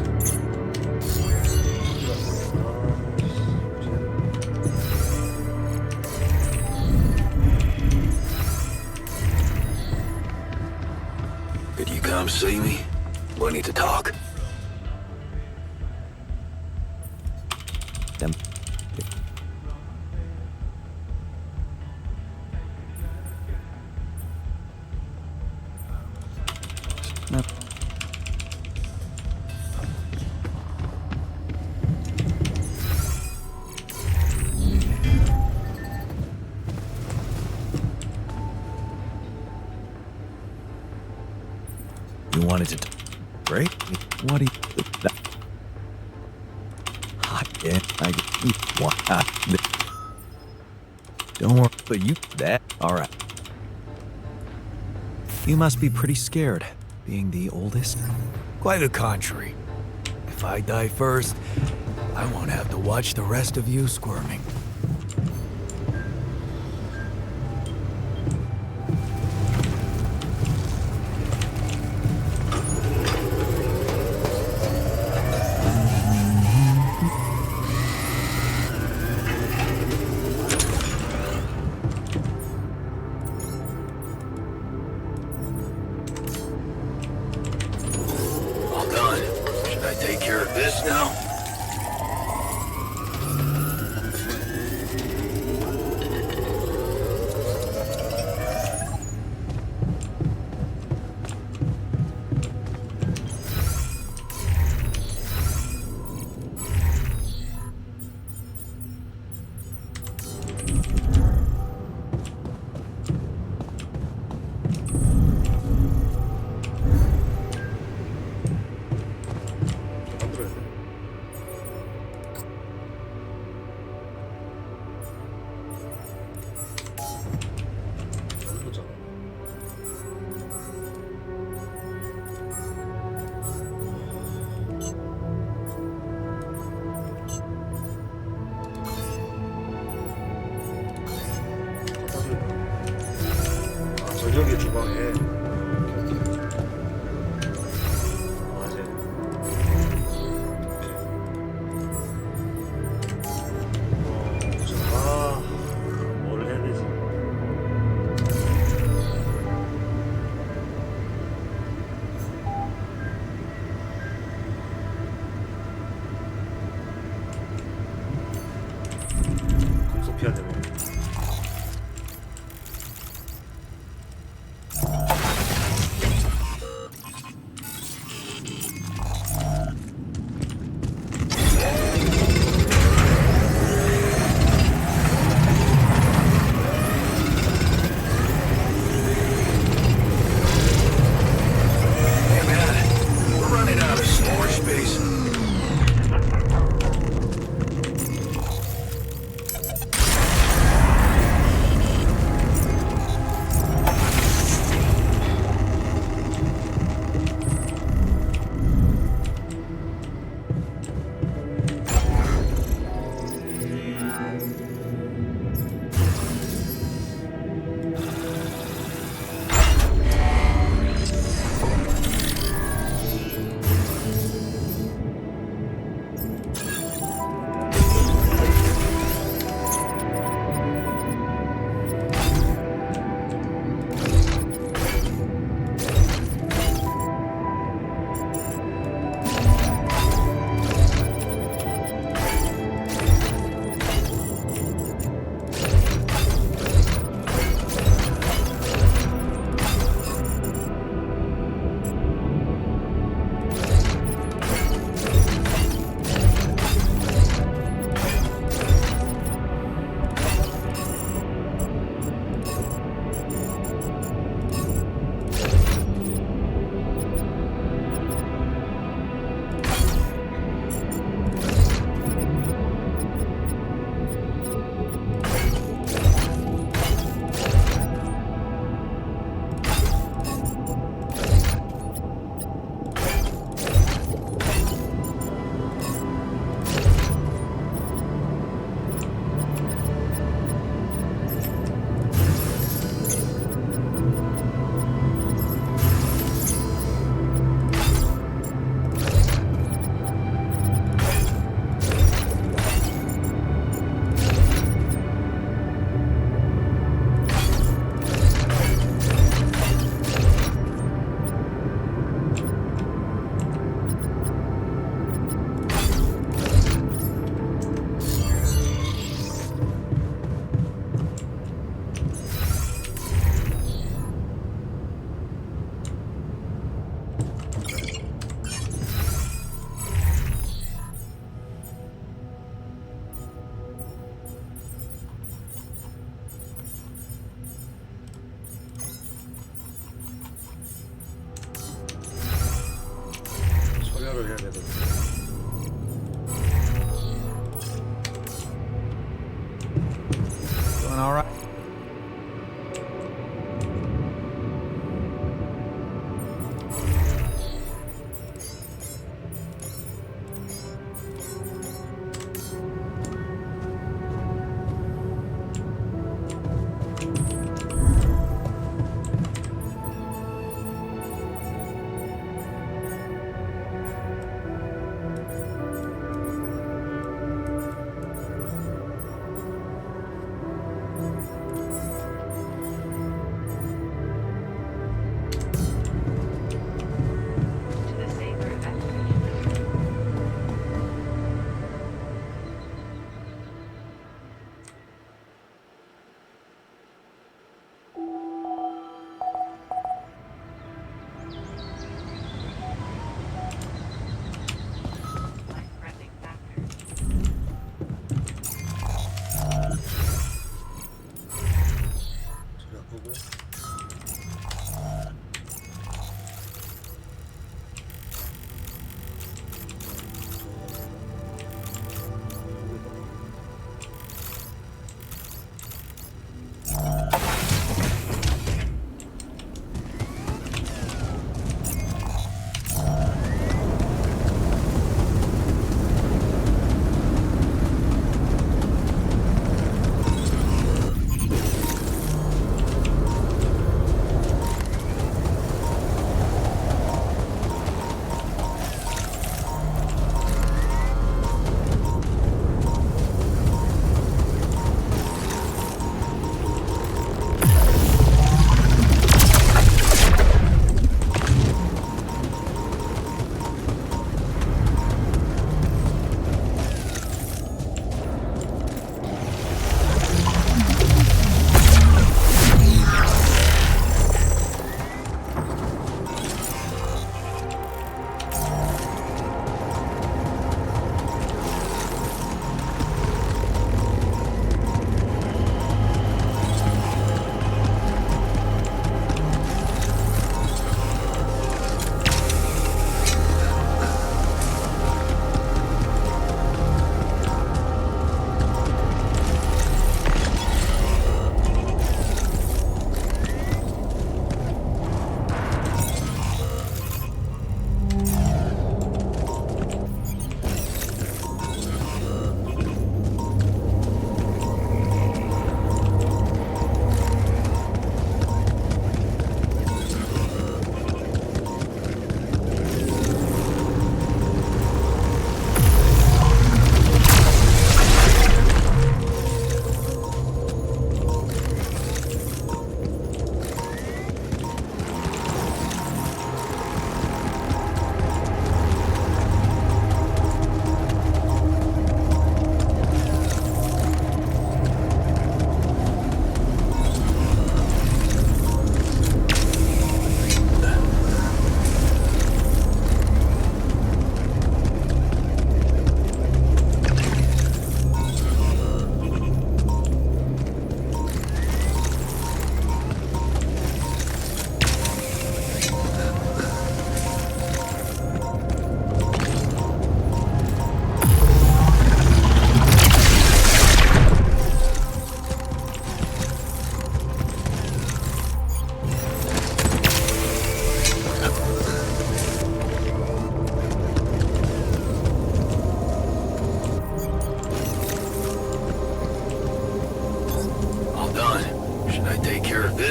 could you come see me? We need to talk. Them. No. You wanted to break? What do you... Yeah, don't worry, but you... That... Alright. You must be pretty scared, being the oldest. Quite the contrary. If I die first, I won't have to watch the rest of you squirming. All done. Should I take care of this now? 만들어야 돼. 이거잖아. 저녁에 주방에 맞아. 뭘 해야 되지? 어떻게 해야 되나? Hey man, we're running out of storage space.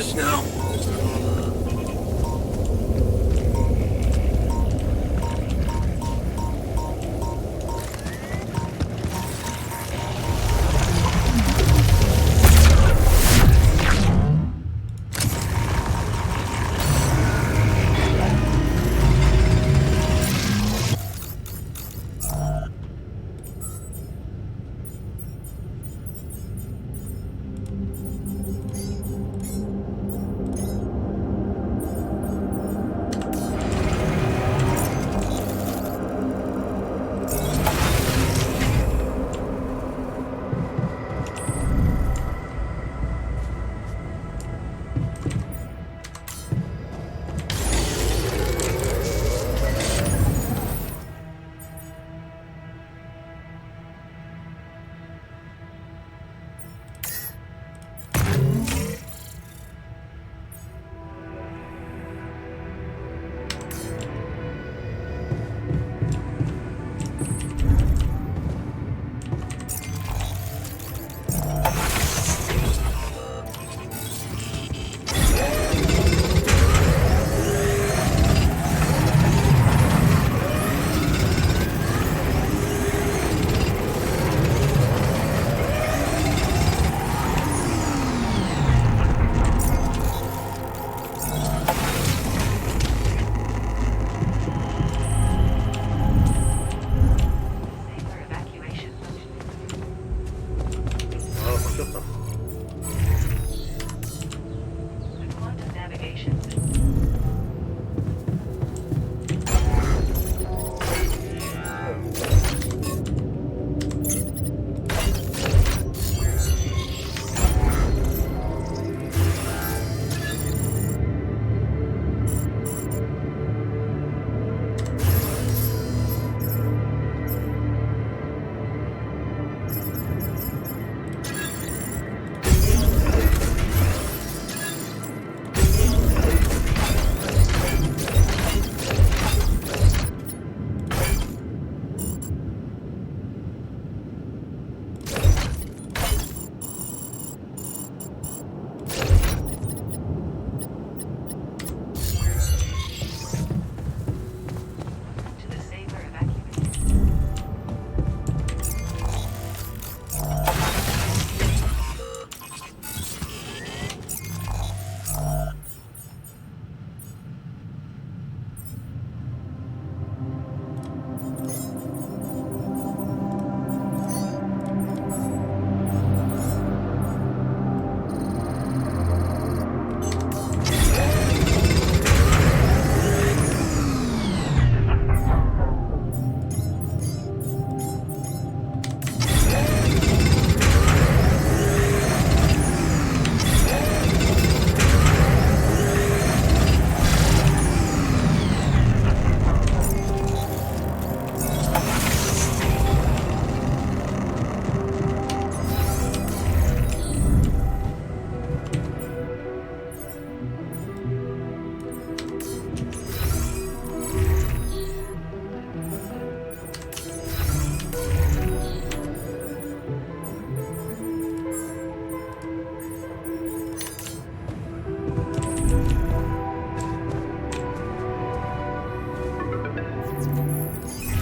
this now? Saber evacuation functioning. 아, 바뀌었다. The quantum navigation to the Saber evacuation.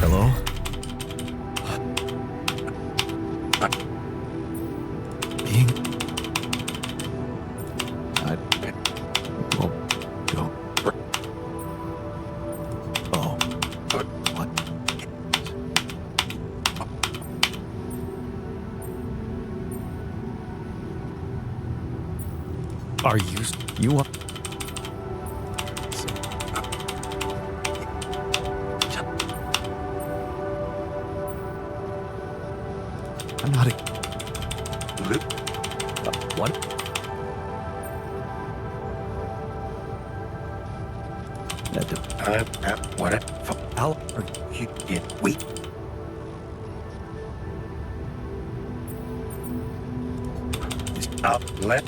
Hello? Being... I... Well, go... Oh. What? Are you... You are... I'm not a... What? What? Al... Are you... Wait. Let...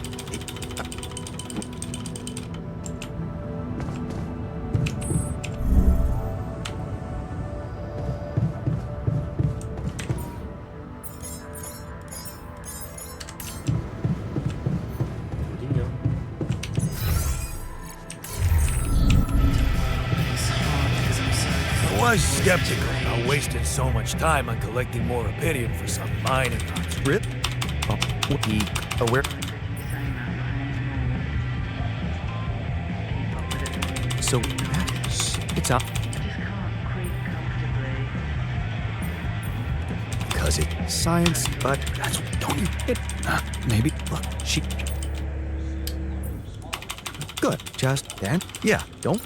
어딨냐? skeptical about wasting so much time on collecting more Ophidian for some mining project. Rip? He aware? So, it's up. Because it's science, but that's don't you it maybe look, she good. Just then, yeah, don't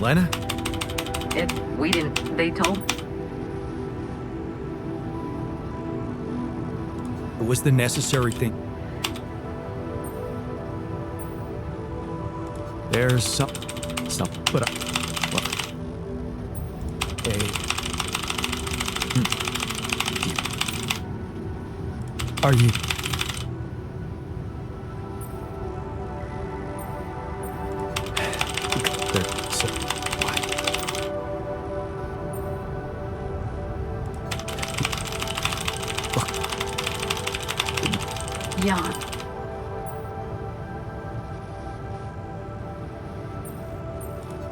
Lena? We didn't. They told. It was the necessary thing. There's some, but well, Are you? There's so, Jan.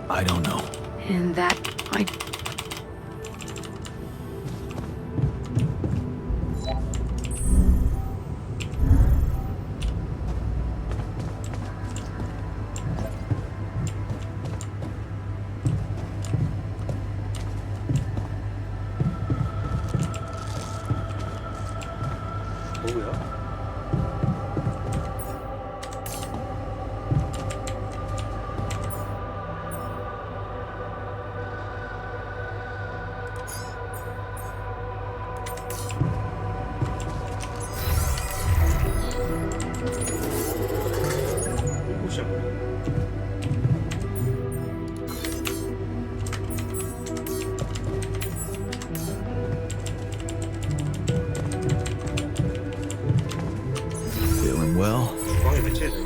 I don't know. And that I 뭐야? 꽃이야 뭐야? feeling well? 주방에 배치해야 돼.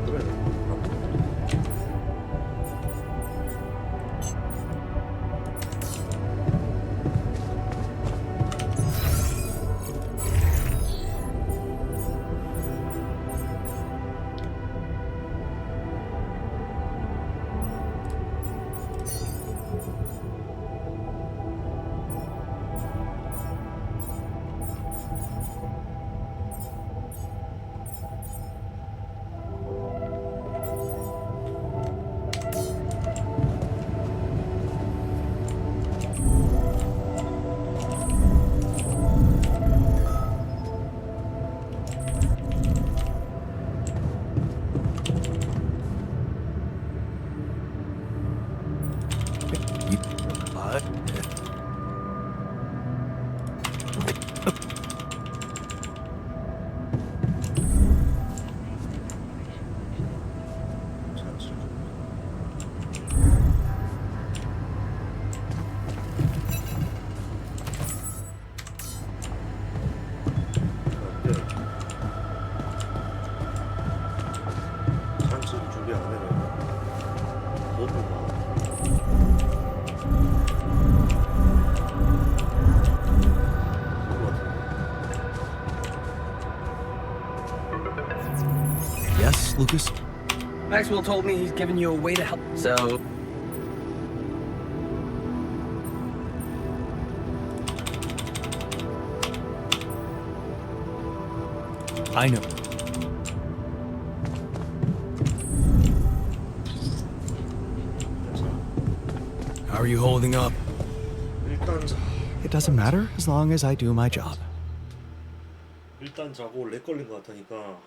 그래. What? 잔치 준비 안 해요. 너무 막. Yes, Lucas? Maxwell told me he's giving you a way to help. So, I know. How are you holding up? 일단 자, It doesn't matter as long as I do my job. 일단 자고 렉 걸린 것 같으니까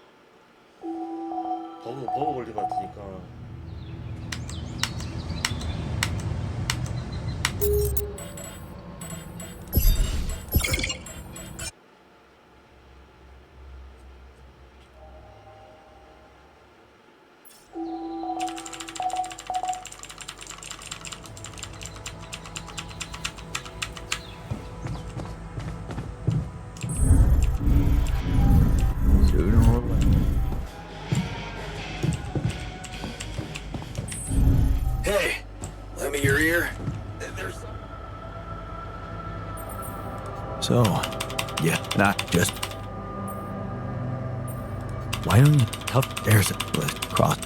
버그 걸릴 것 같으니까. Sooner or later. Hey, lend me your ear. There's So, yeah, not just. Why don't you tough? There's a cross.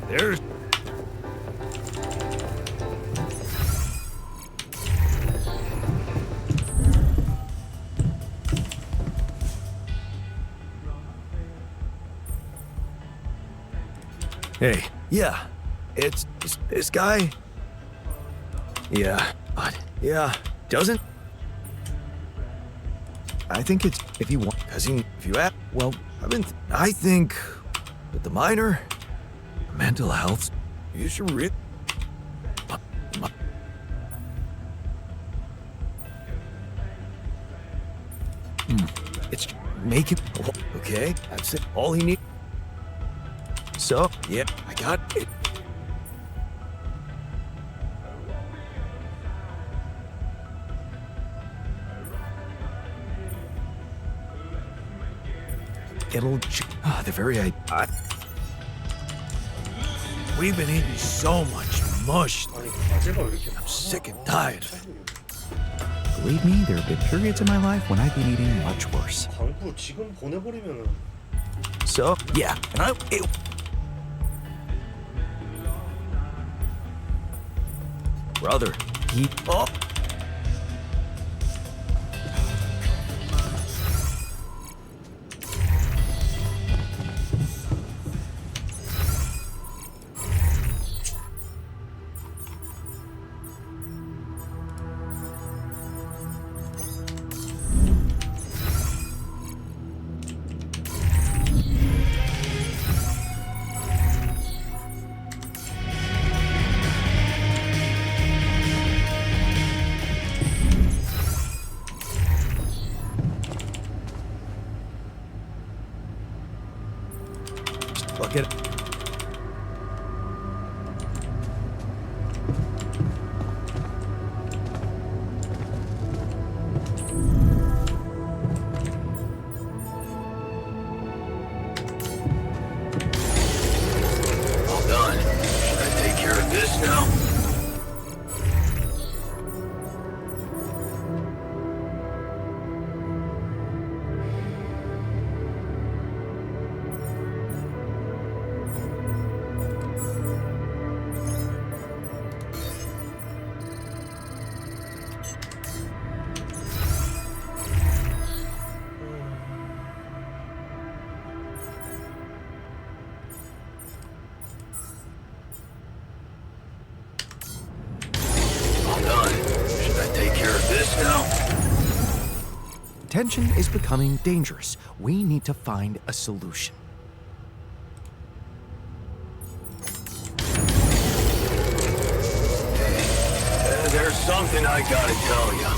There's. Hey, yeah, it's this guy. Yeah, but yeah, doesn't. I think it's if you want, cause if you ask, well, I think with the minor mental health, you should It's make it okay. That's it. All he needs. So yeah, I got it. It'll the very we've been eating so much mush. 아니 과제가 왜 이렇게 I'm sick and tired. Believe me, there have been periods in my life when I've been eating much worse. 광고 지금 보내버리면은 So yeah, and brother, he oh. Look at it. All done. Should I take care of this now? Tension is becoming dangerous. We need to find a solution. There's something I gotta tell you.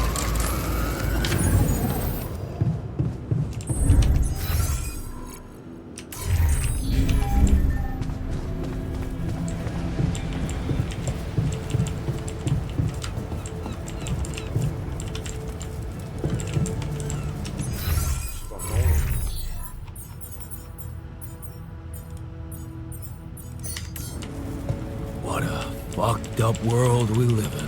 What a fucked up world we live in.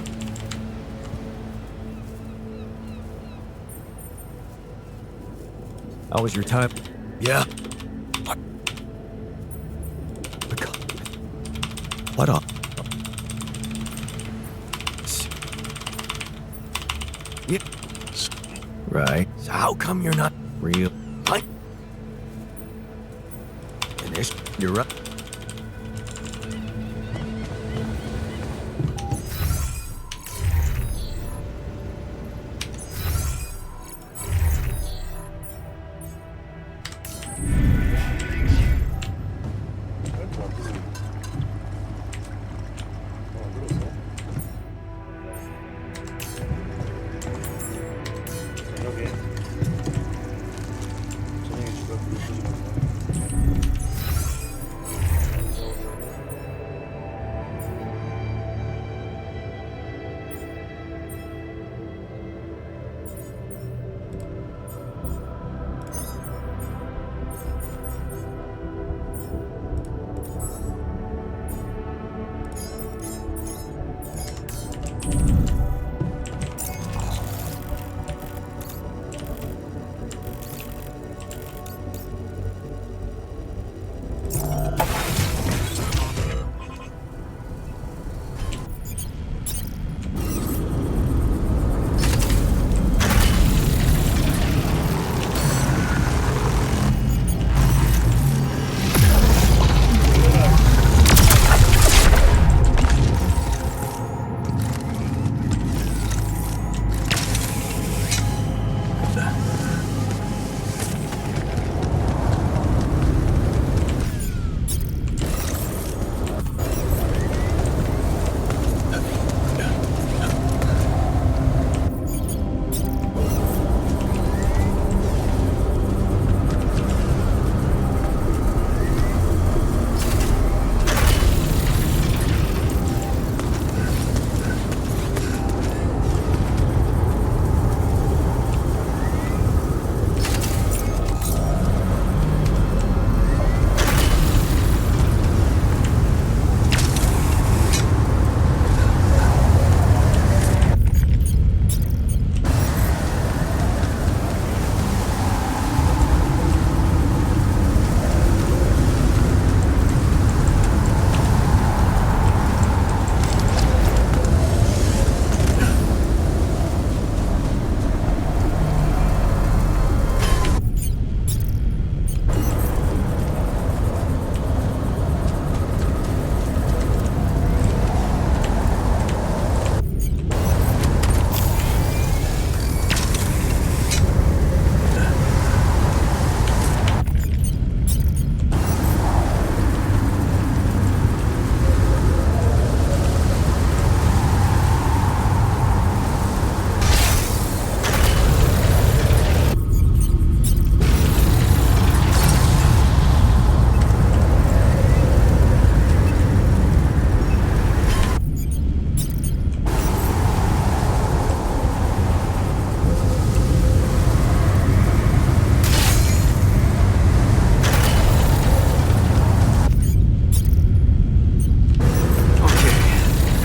How was your time? Yeah. What up? Yeah. Right. So how come you're not Real. like Finish. You're up. 저녁에 주가 부르시지 마.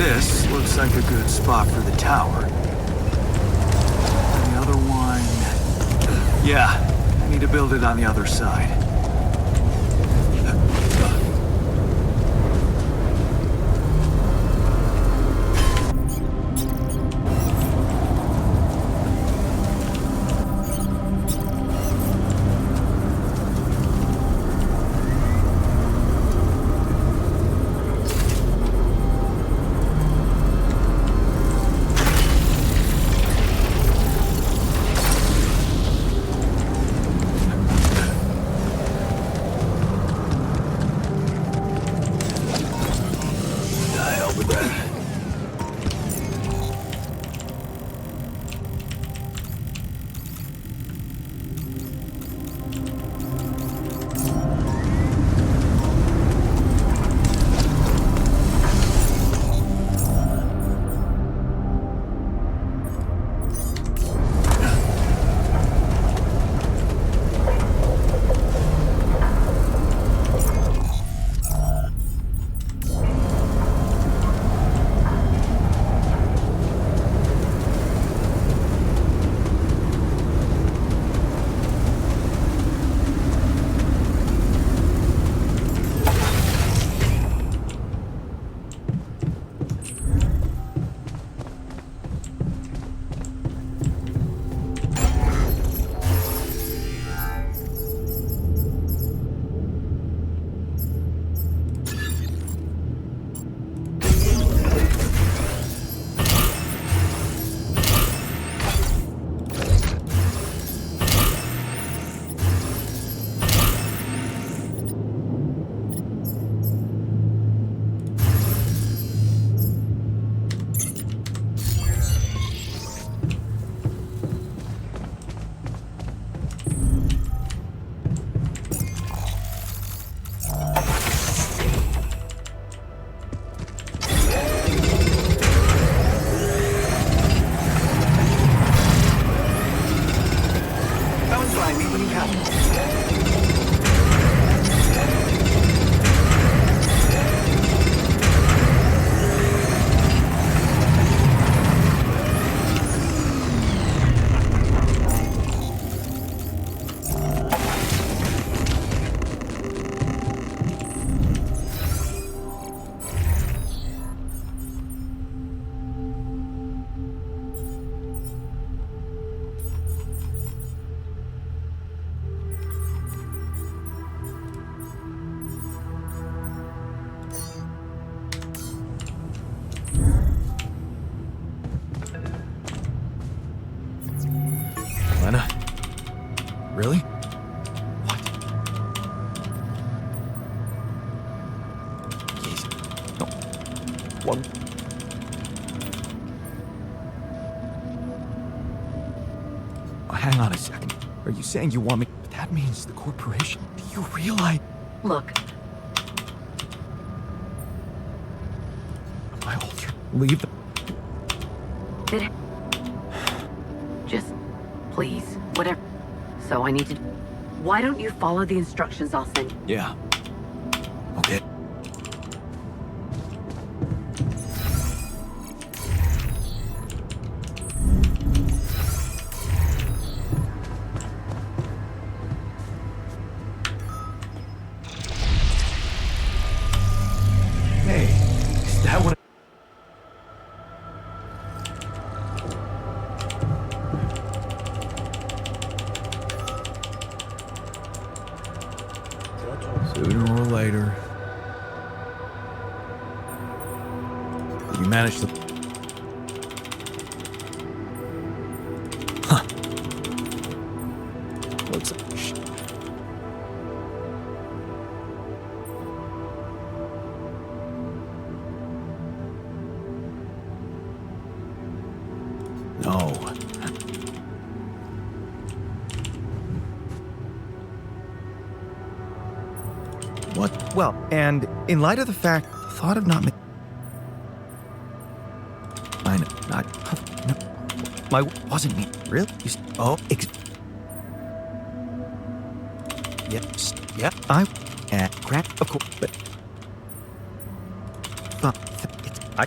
this looks like a good spot for the tower. The other one... Yeah, I need to build it on the other side. Someone's flying me when you pass. Lena? Really? What? Yes. No. What? Hang on a second. Are you saying you want me? But that means the corporation. Do you realize? Look, My ultra. Leave the. did just please, whatever. So I need to. Why don't you follow the instructions I'll send you? Yeah. Okay. Hey, is that what? 제가 좀 Sooner or later. You managed to. Huh. Looks like. No. What? Well, and in light of the fact, thought of not. I know. Not. No, my wasn't me. Really? Oh, yes. Yeah. I. Crap. Of course, but. I.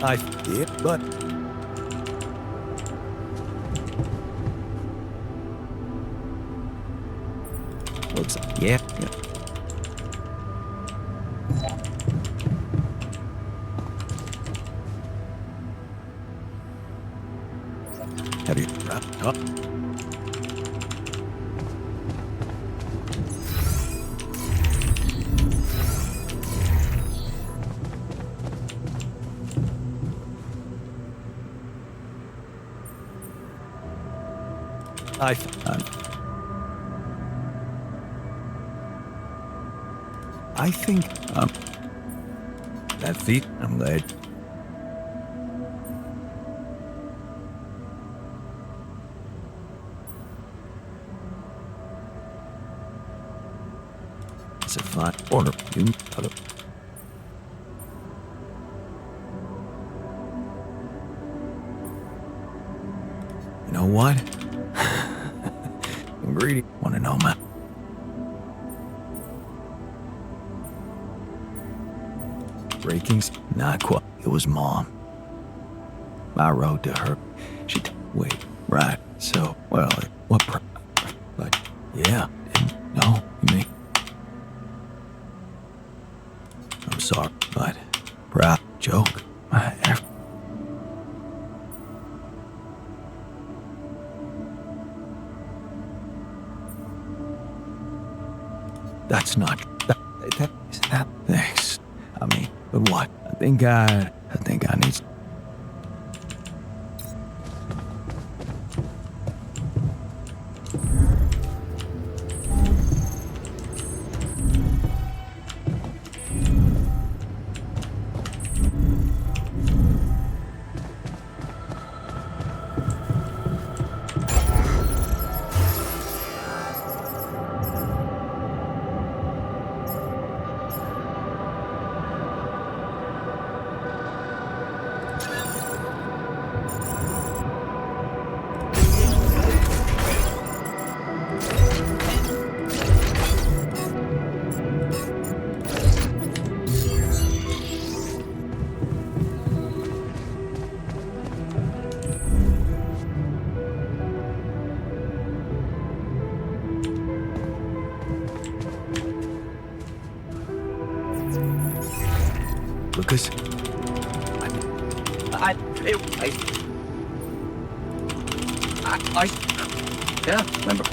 I did, but. Looks like. Yeah. Have you wrapped up? I think that's it. I'm glad. It's a fine order. You know what? I'm greedy. Want to know my breakings? Not quite. It was Mom. I wrote to her. Wait, right. So, well, but yeah, didn't know. You mean? I'm sorry, but proud joke. That's not. That isn't that. Thanks. I mean, but what? I think I need. Lucas. Yeah, remember.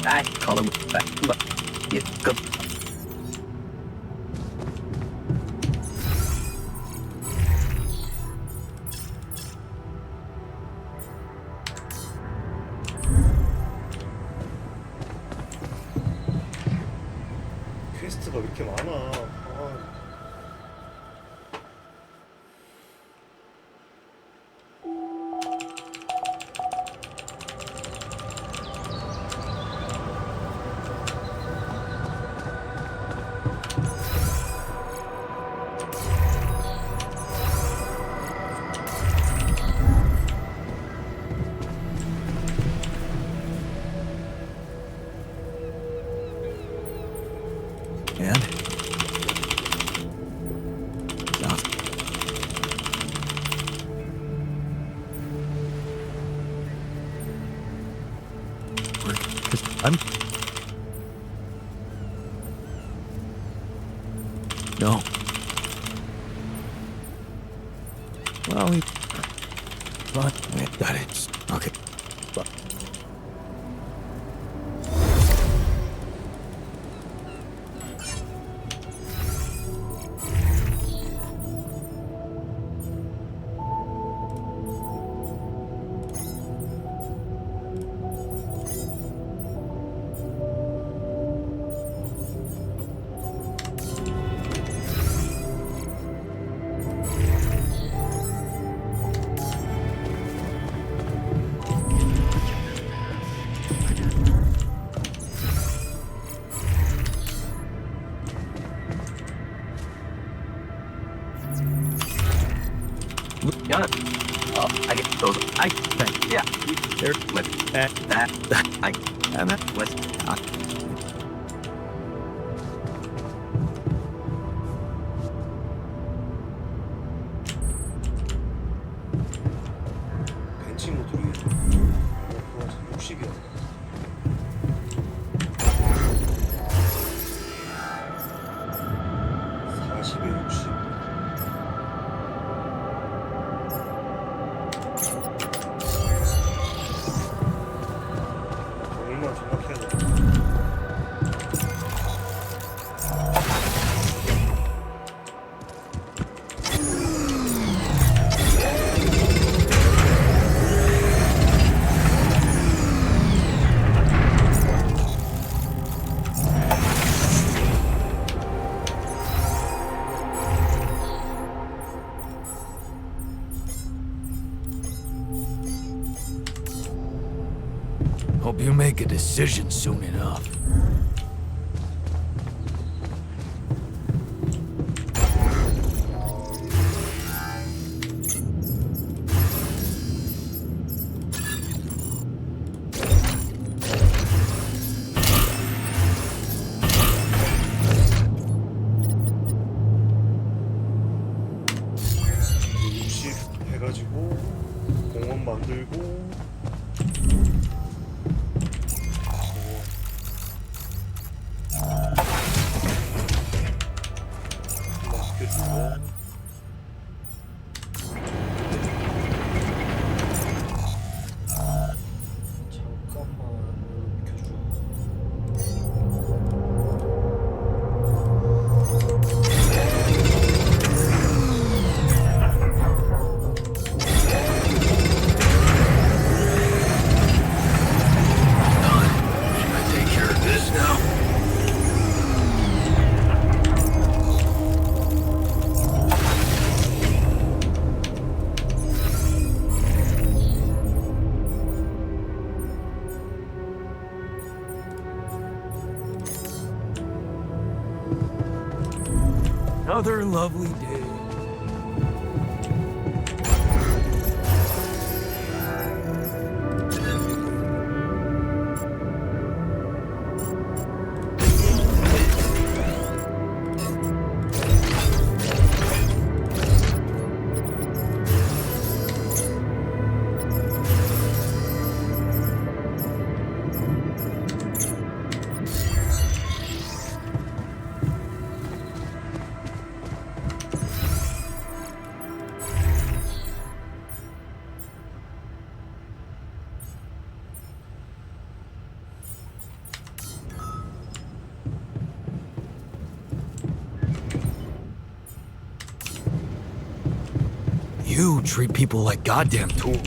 I call him back, but yeah, go. 퀘스트가 왜 이렇게 많아? 아. And? I'm... No. Well, we... But, we got it. Okay. But... Yeah. Oh, I get those. Yeah. There. With that. And that was. 벤치 모드로 해. 그거 60이야. 얼마나 정확해야 돼. Hope you make a decision soon enough. 해가지고 공원 만들고 시켜주고 잠깐만 비켜줘. Take care of this now. Another lovely day. you treat people like goddamn tools.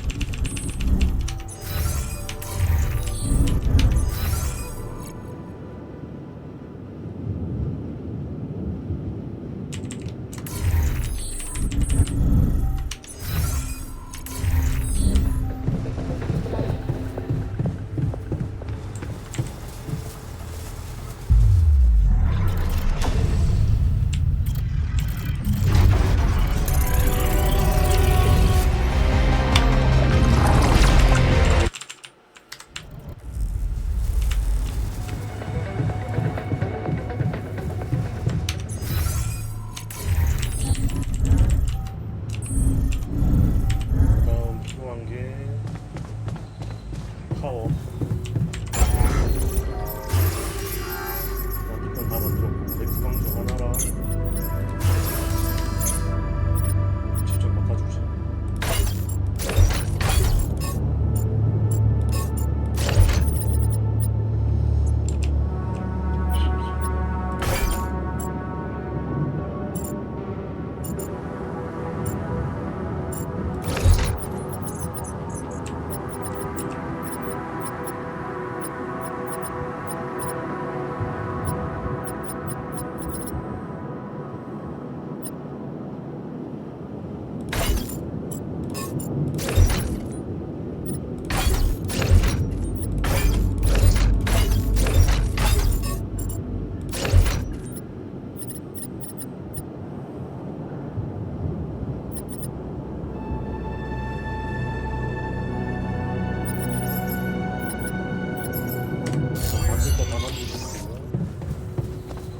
다음 필요한 게 파워. 일단 다 만들었고 렉스방주 하나랑 직접 바꿔주자. 만들 거다 만들고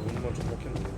그것만 좀 먹겠네.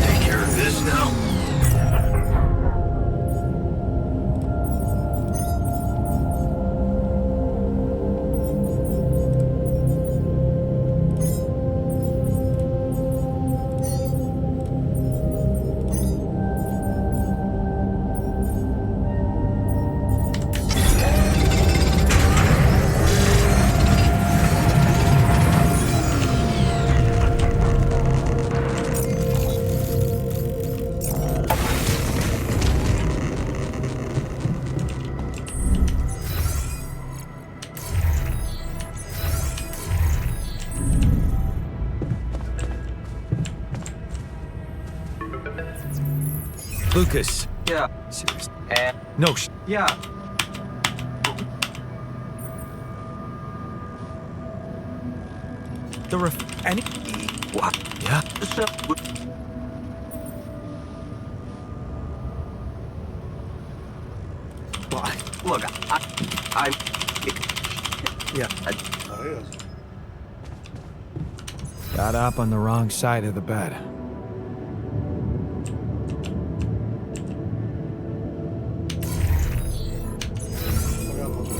Take care of this now. Lucas. Yeah. Seriously. And No, yeah. the ref. Any. What? Yeah. So, look, I Yeah. 잘해야지. Got up on the wrong side of the bed. 소리 한번 줘.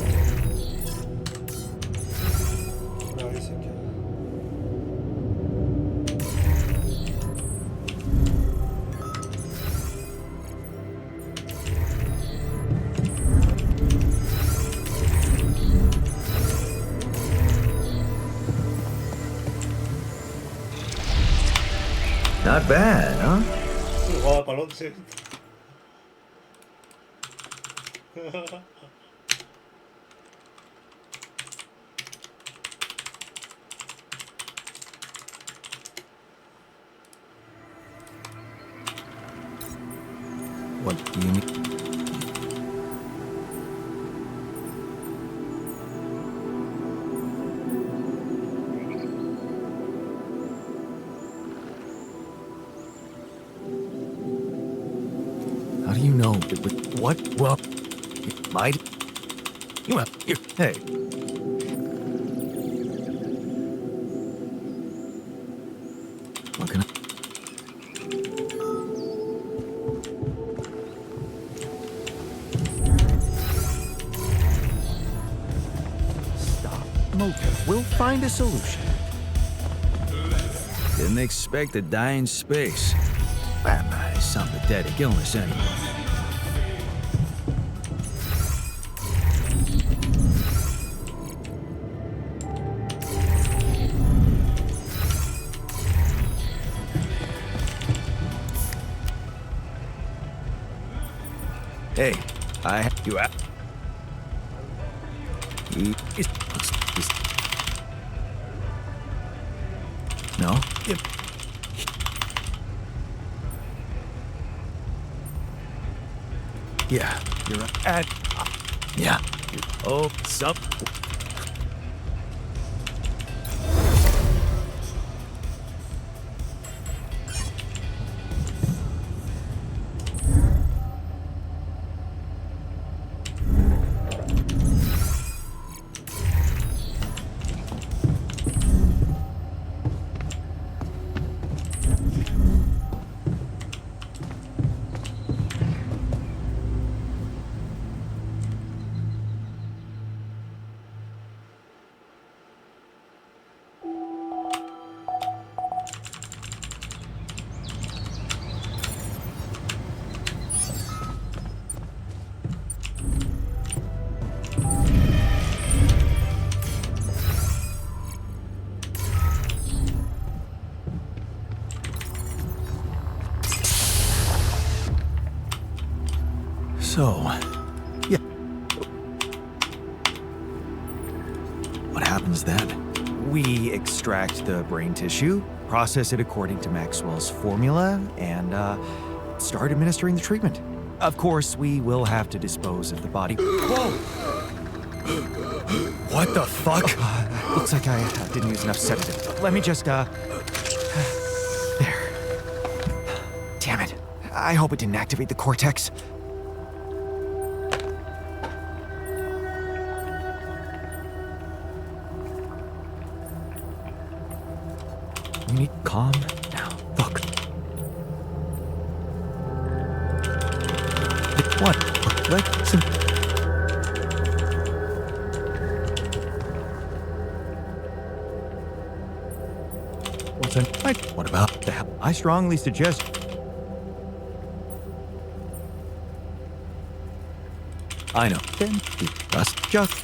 야, 이 새끼야. Not bad, huh? 와, 발로드 What do you mean? How do you know it was what? Well, it might. Well, hey. What can I? Stop. Motive. We'll find a solution. Didn't expect to die in space. That is some pathetic illness anyway. Hey, you out? No? Yep. Yeah, you're right. Yeah. Oh, sup? So, yeah. What happens then? We extract the brain tissue, process it according to Maxwell's formula, and start administering the treatment. Of course, we will have to dispose of the body. Whoa! What the fuck? Looks like I didn't use enough sedative. Let me just, There. Damn it. I hope it didn't activate the cortex. We need calm now. Look. What? Listen. What's in? What about the hell? I strongly suggest. I know. Then just.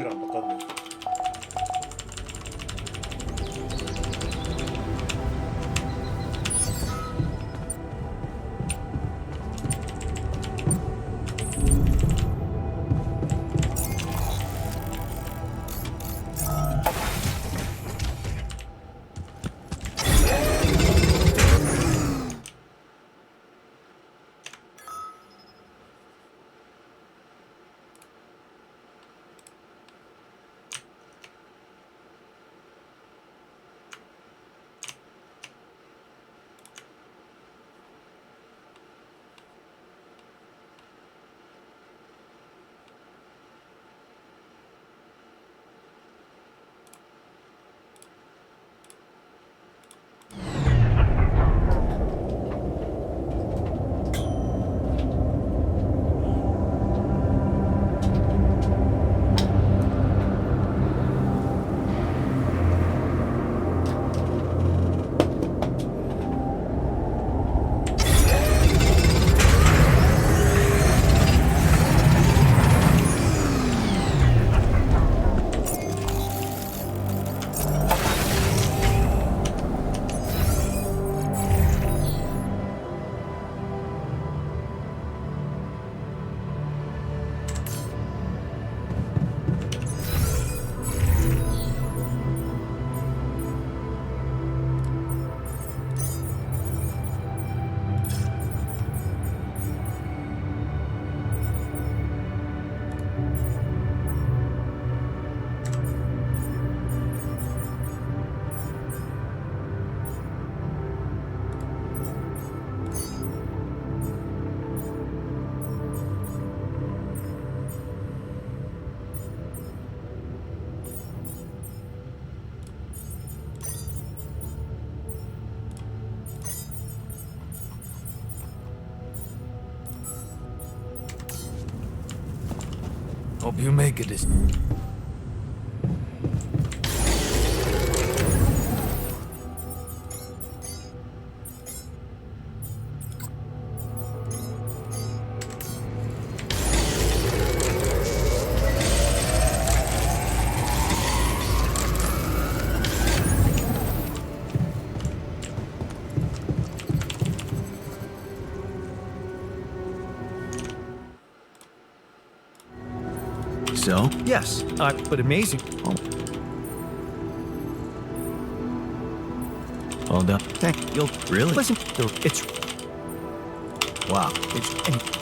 아직 안 바꿨네. Hope you make it as... So? Yes, but amazing. Well done. Thank you'll Really? listen. It's Wow. it's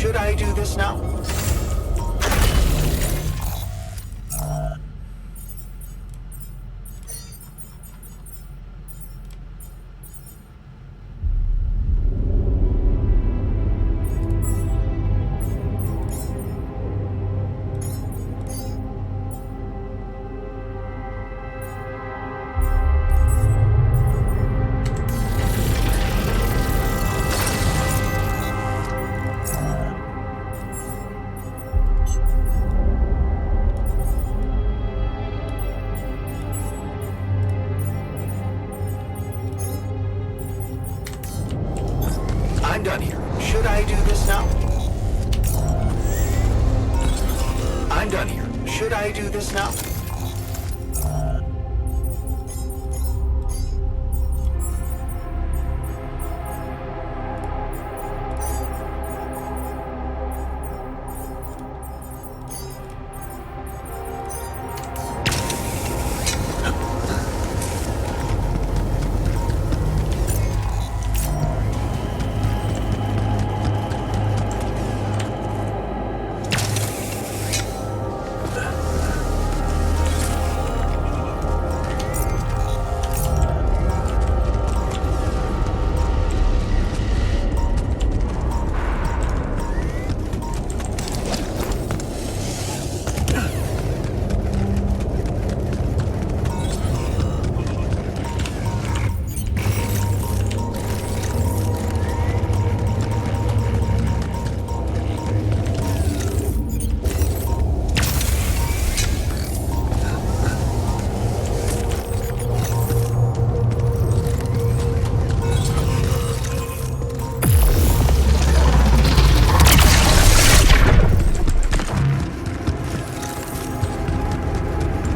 Should I do this now? I'm done here. Should I do this now? I'm done here. Should I do this now?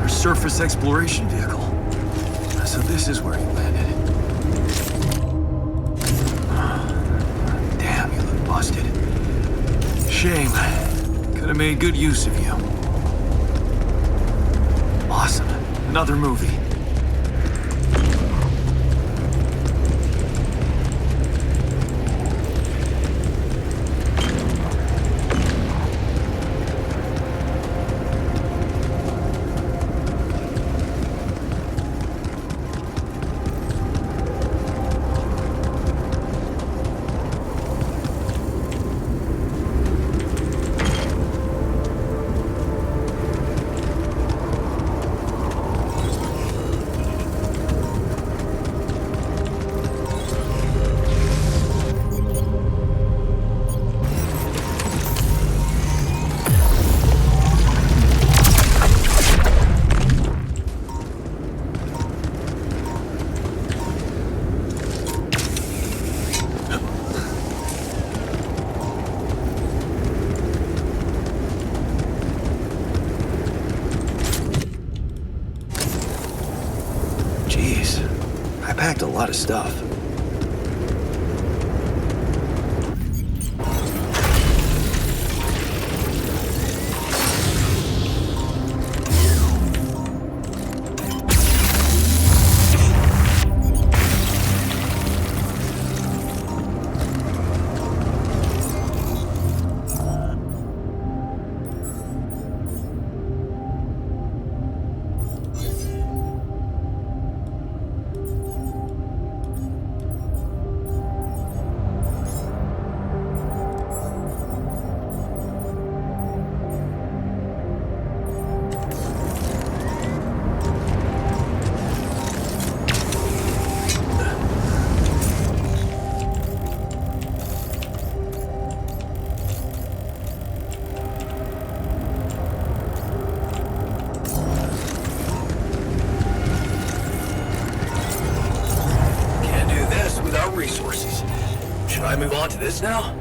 Surface exploration vehicle. So this is where he landed. Damn, you look busted. Shame. Could have made good use of you. Awesome. Another movie. Packed a lot of stuff. Resources. Should I move on to this now?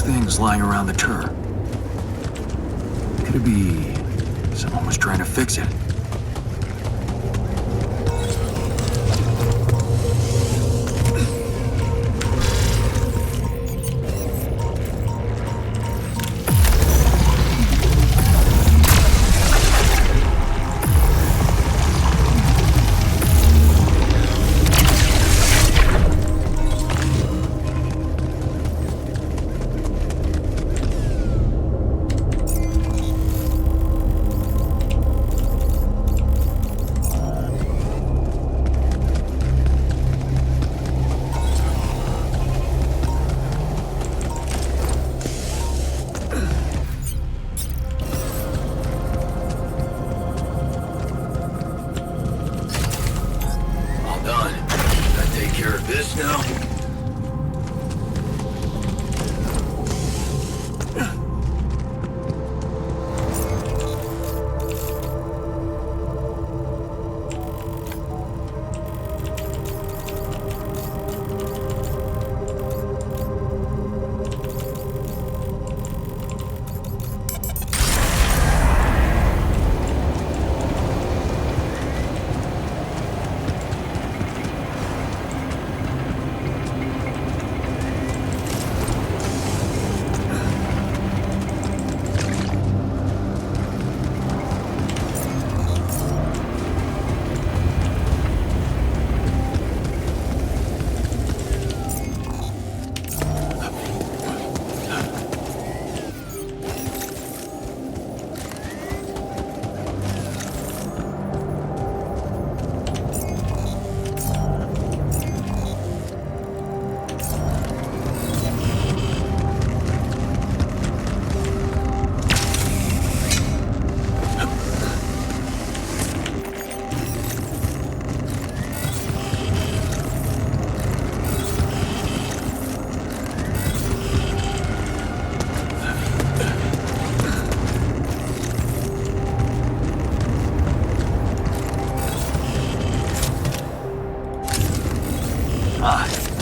things lying around the turret. Could it be someone was trying to fix it? This now?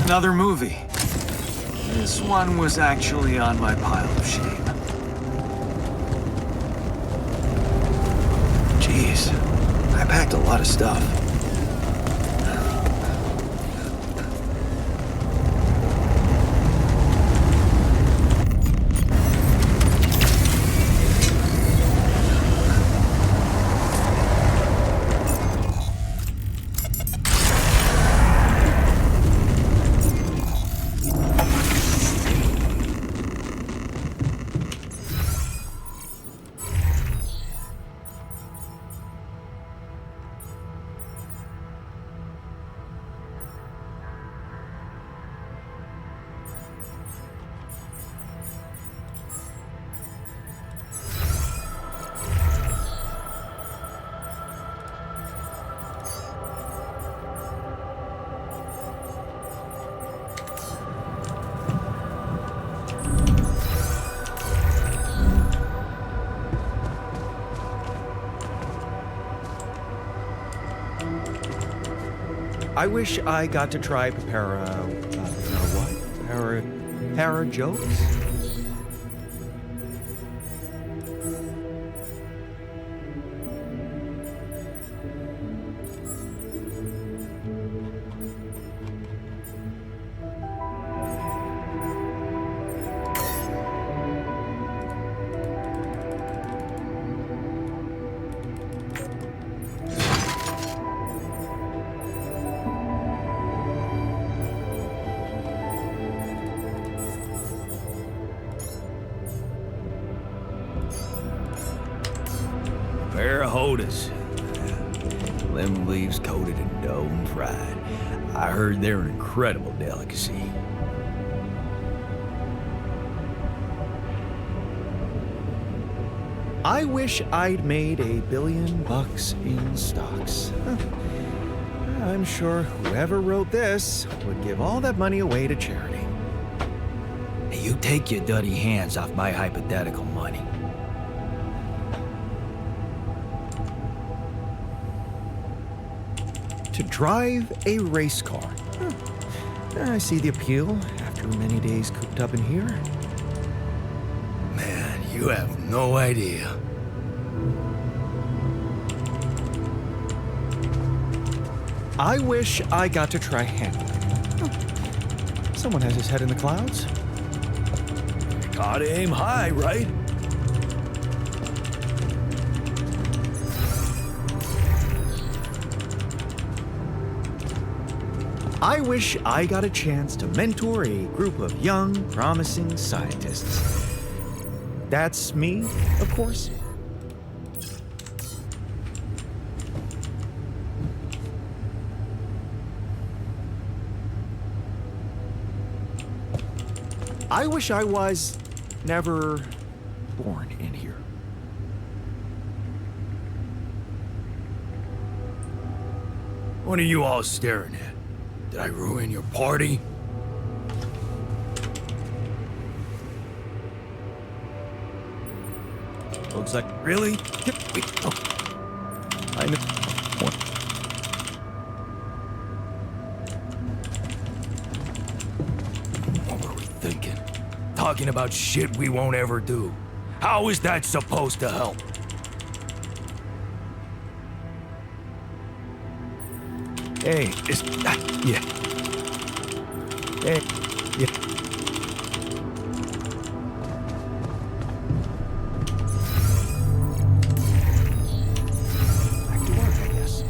Another movie. This one was actually on my pile of shame. Jeez, I packed a lot of stuff. I wish I got to try para jokes? Pair of Hodas. Lemon leaves coated in dough and fried. I heard they're an incredible delicacy. I wish I'd made $1 billion in stocks. I'm sure whoever wrote this would give all that money away to charity. Hey, you take your dirty hands off my hypothetical money. To drive a race car. I see the appeal after many days cooped up in here. You have no idea. I wish I got to try handling it. Someone has his head in the clouds. Gotta aim high, right? I wish I got a chance to mentor a group of young, promising scientists. That's me, of course. I wish I was never born in here. What are you all staring at? Did I ruin your party? Looks like Really? Wait, oh, I know. what were we thinking? Talking about shit we won't ever do. How is that supposed to help? Hey, Is yeah. hey, yeah. Back to work, I guess.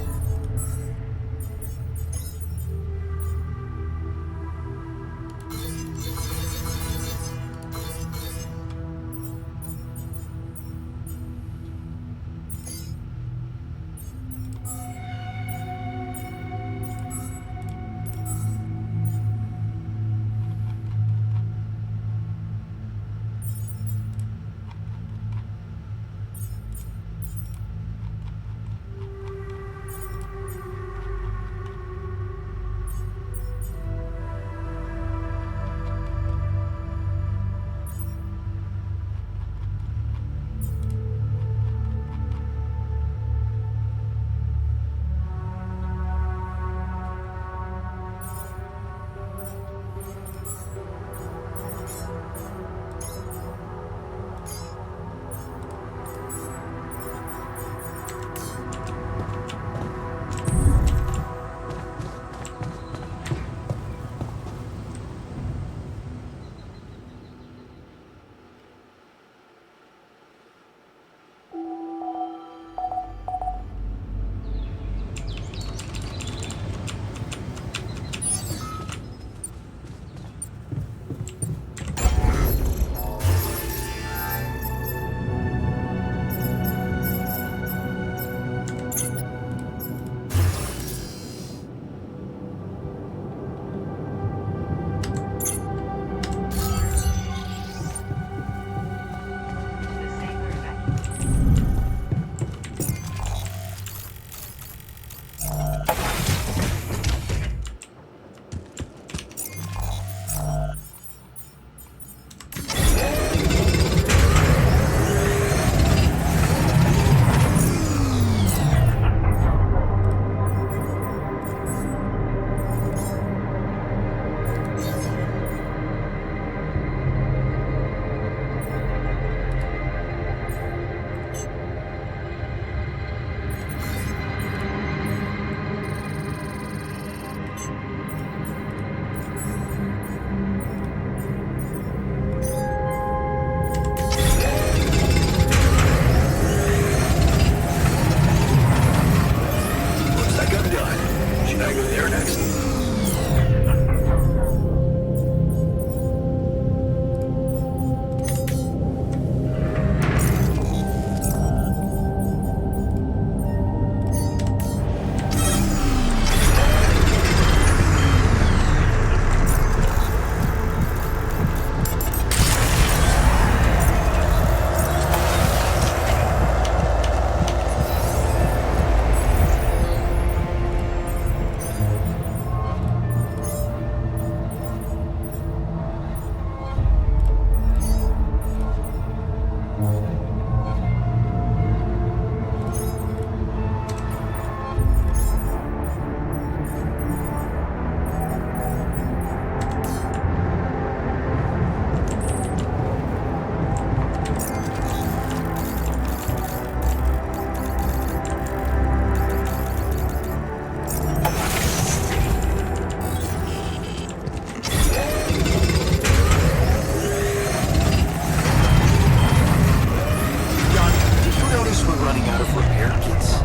running out of repair kits?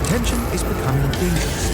Tension is becoming dangerous.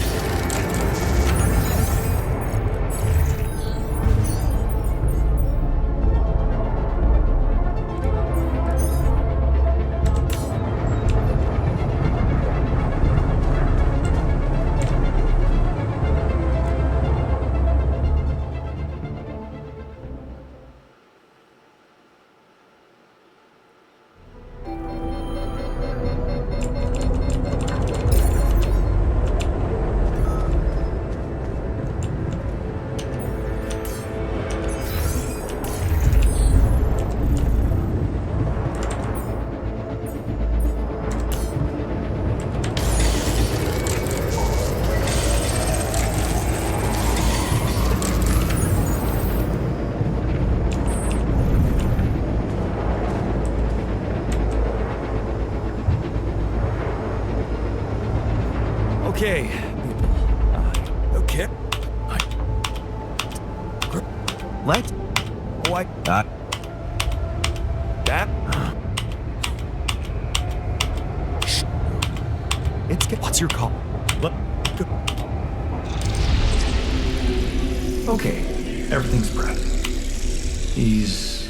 Okay, people. Okay. Let What? that what's your call? Okay, everything's prepped. He's,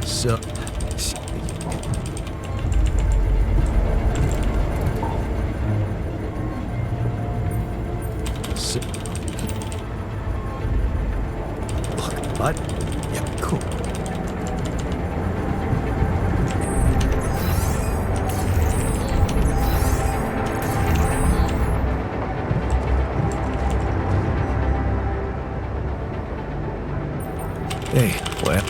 So, what? Yeah, cool. Hey, well,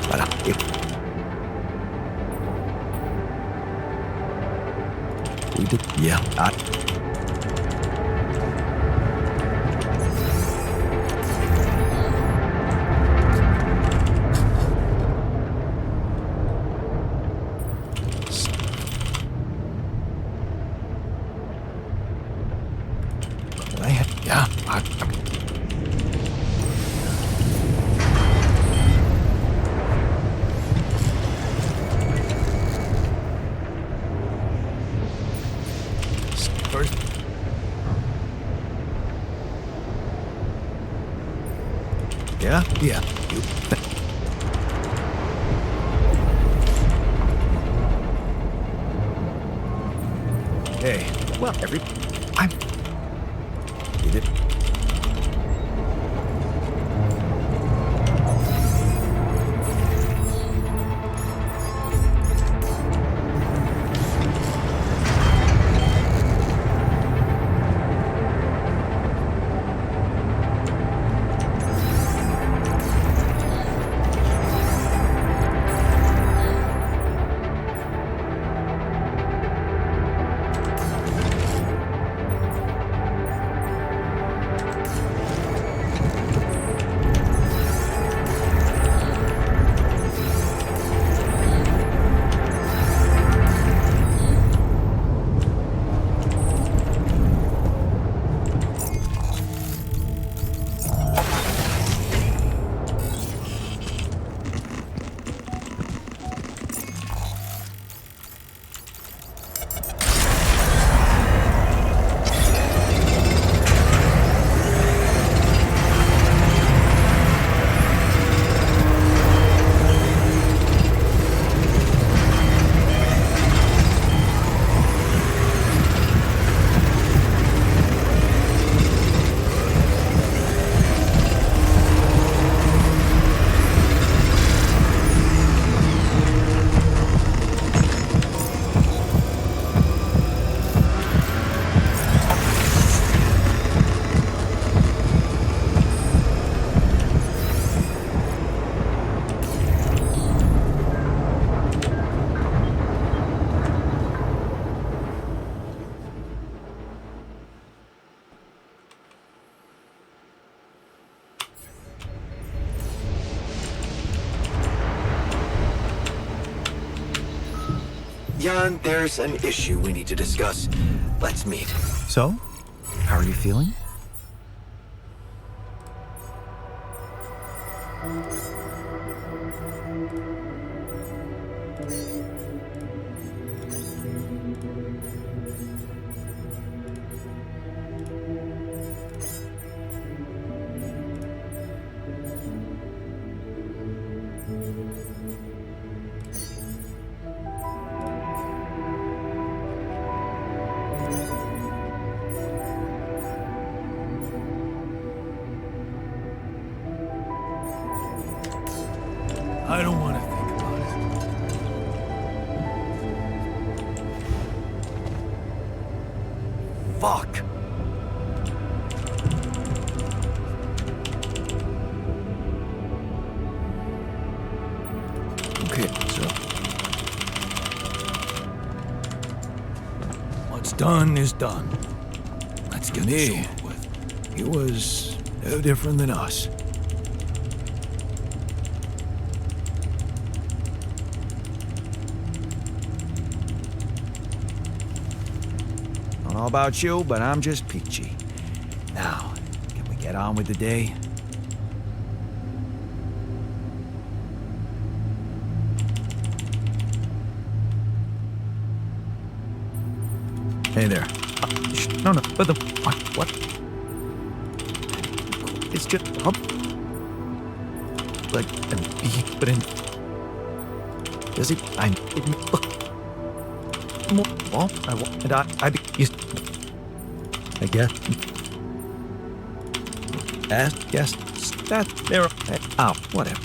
we did, yeah, yeah, first, yeah, yeah, Hey, well, I'm. did it. Jan, there's an issue we need to discuss. Let's meet. So, how are you feeling? I don't want to think about it. Fuck. Okay, so what's done is done. Let's get this over with. He was no different than us. I don't know about you, but I'm just peachy. Now, can we get on with the day? Hey there. No, but the what? It's just up. Like, but in. Does it? I'm. It, well, I guess. Yes, that there. Oh, whatever.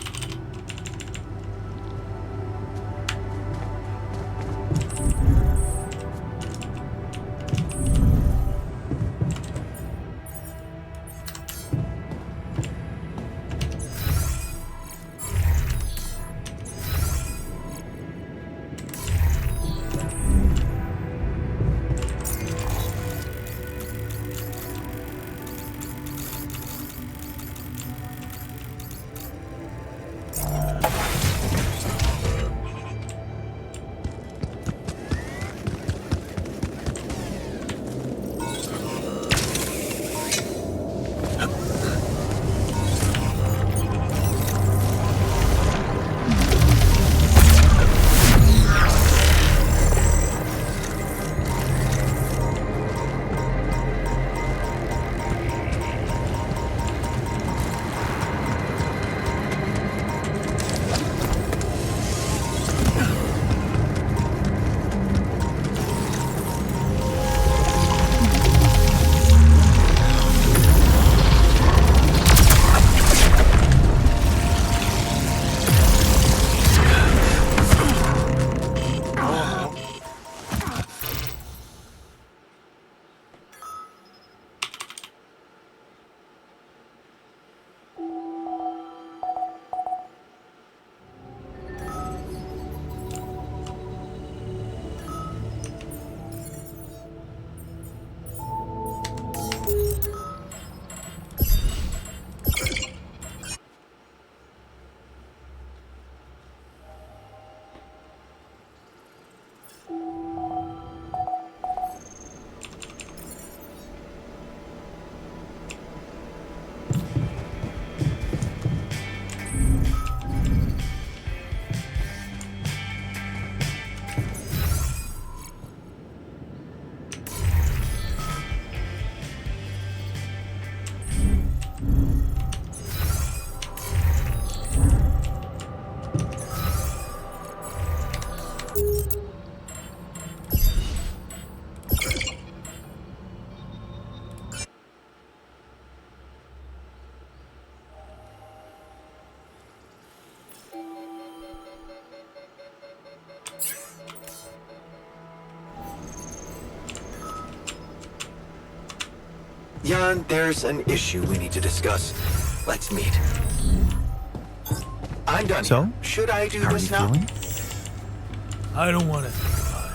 Jan, there's an issue we need to discuss. Let's meet. I'm done. So, here. Should I do how are you this now? feeling? I don't want to think about it.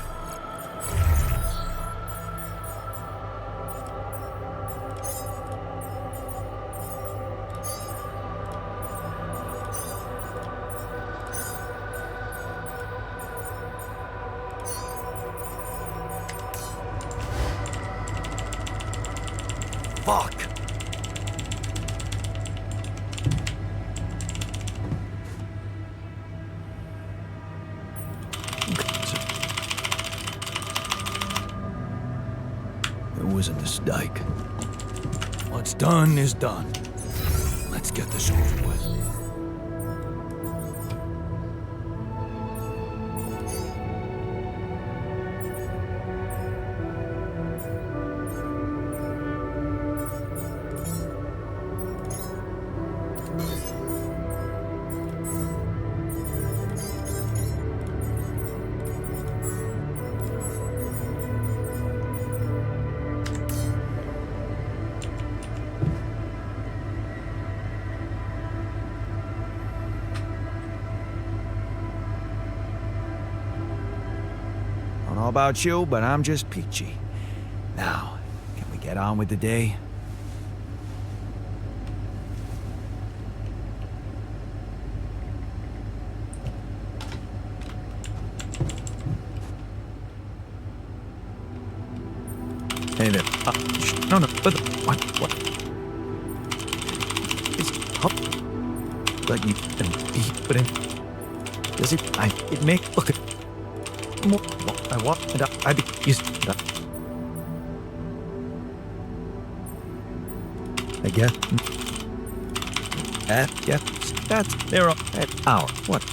Fuck. It was a mistake. What's done is done. Let's get this over with. Don't know about you, but I'm just peachy. Now, can we get on with the day? Hey there. No, but what? Is up? Like you and he put in? Does it? It make look at. I walk and I be used that. I guess. Yeah, that's there. Hour. What?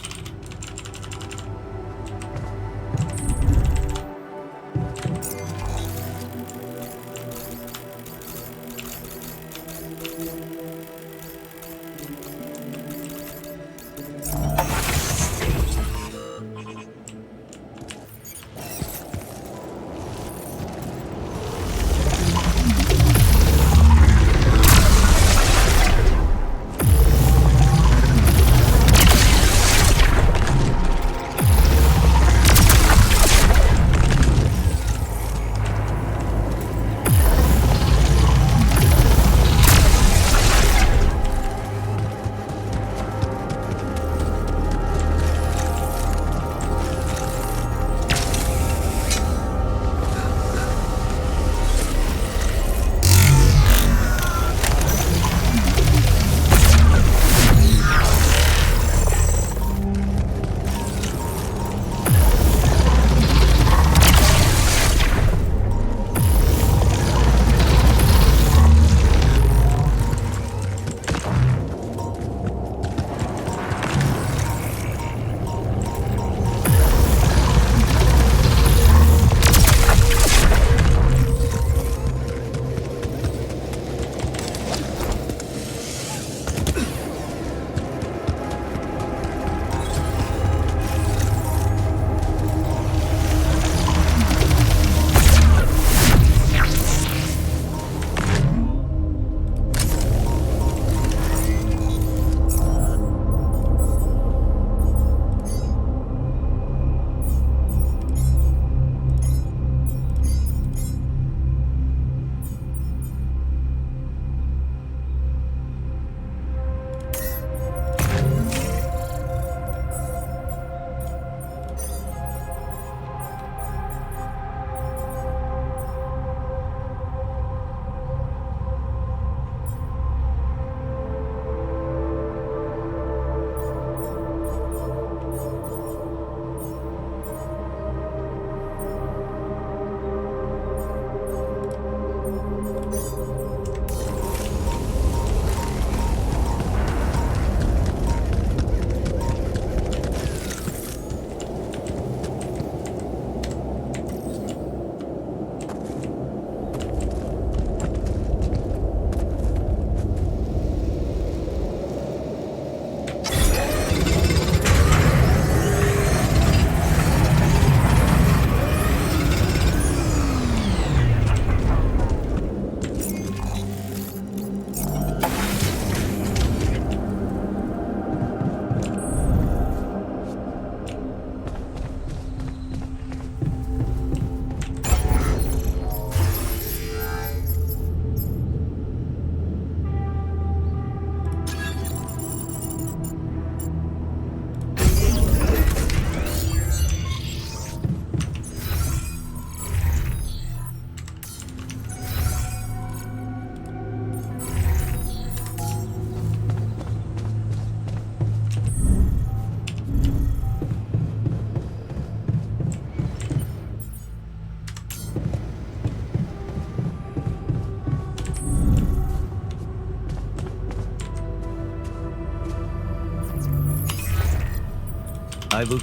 I will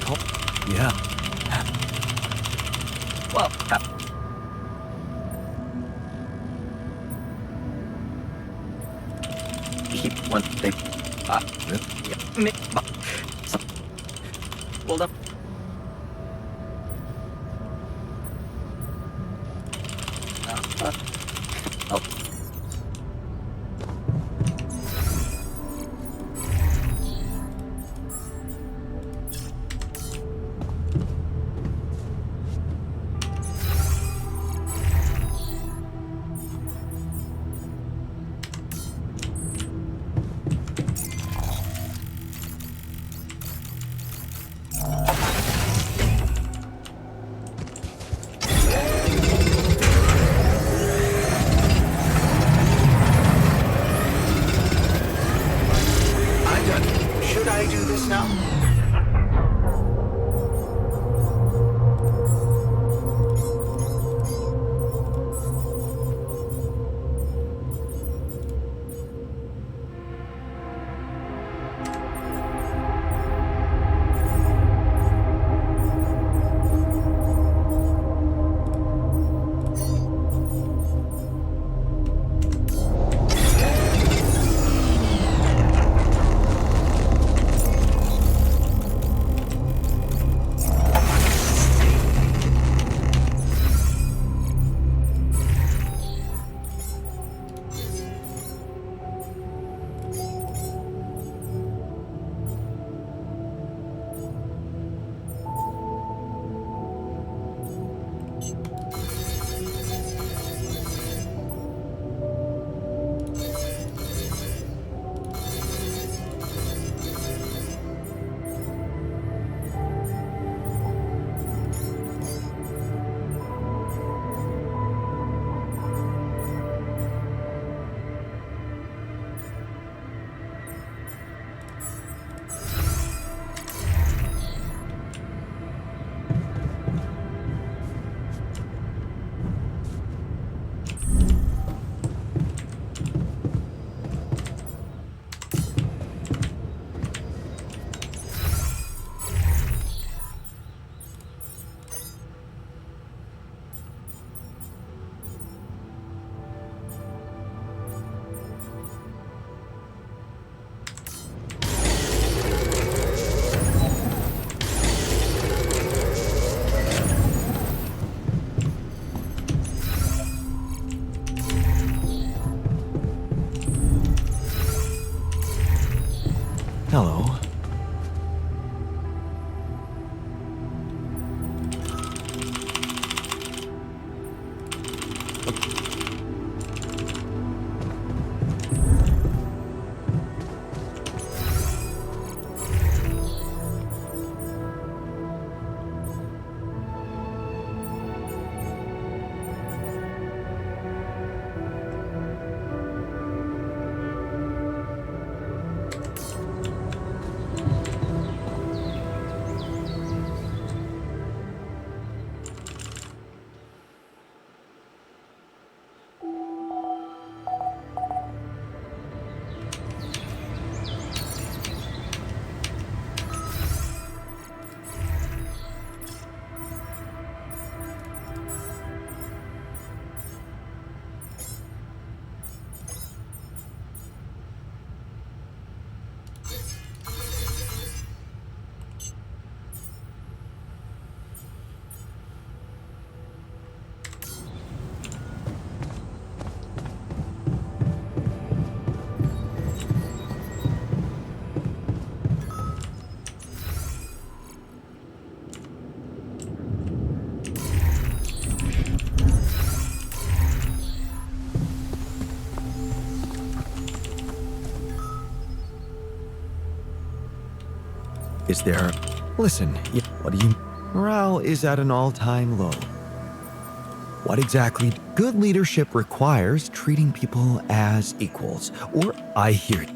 call. Yeah. Well, he one thing. Yeah, me. Well done. Oh. I'm done. Should I do this now? Hello. Is there... Listen, what do you... Morale is at an all-time low. What exactly... Good leadership requires treating people as equals, or I hear you.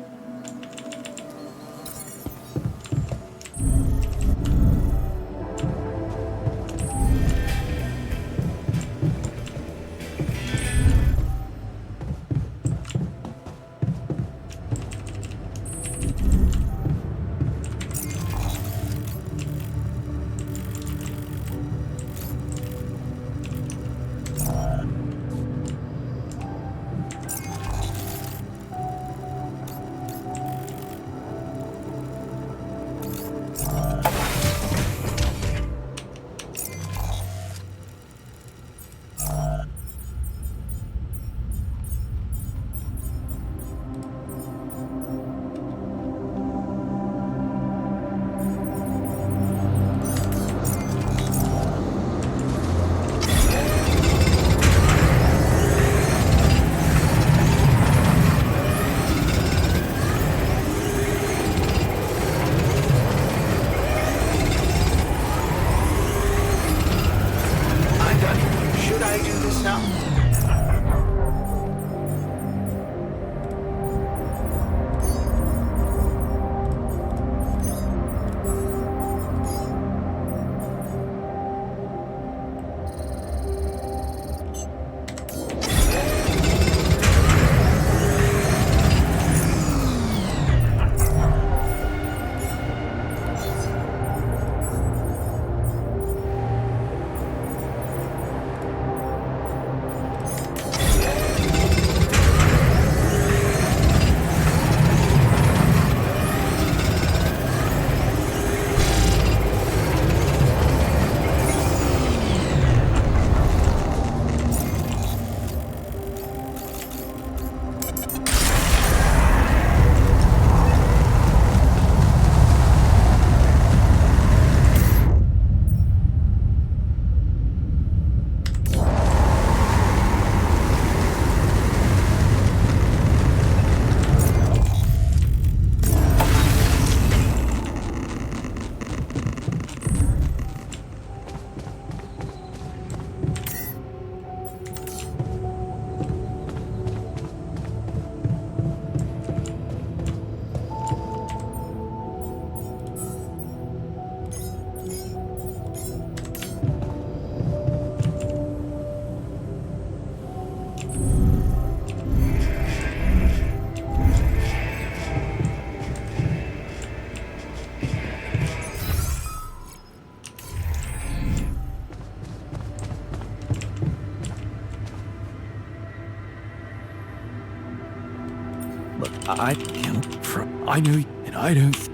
Look, I can't. I know, and I don't.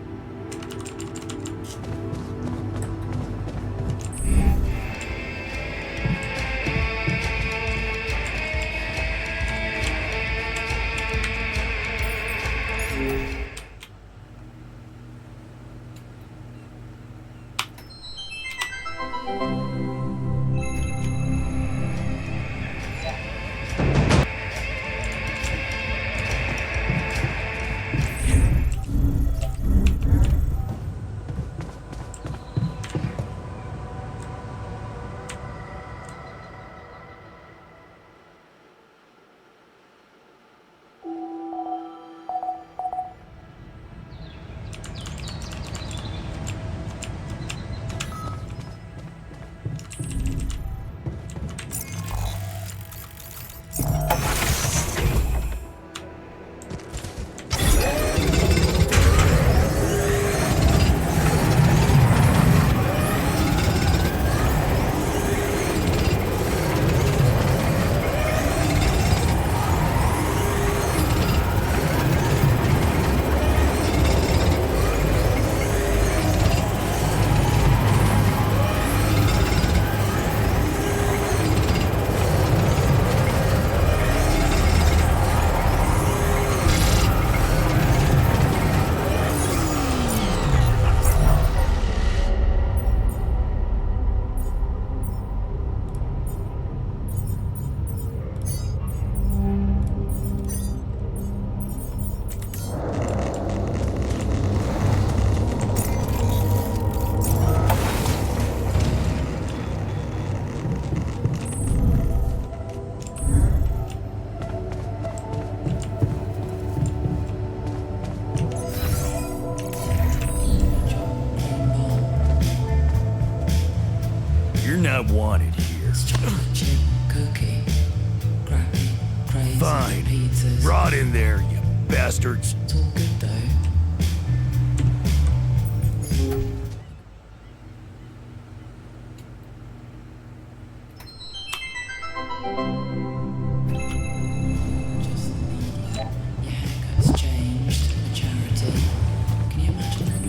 You're not wanted here. Chip cookie, crappy, crazy Fine. pizzas. Rot in there, you bastards. It's all good though. Just your haircut's changed for charity. Can you imagine the rent?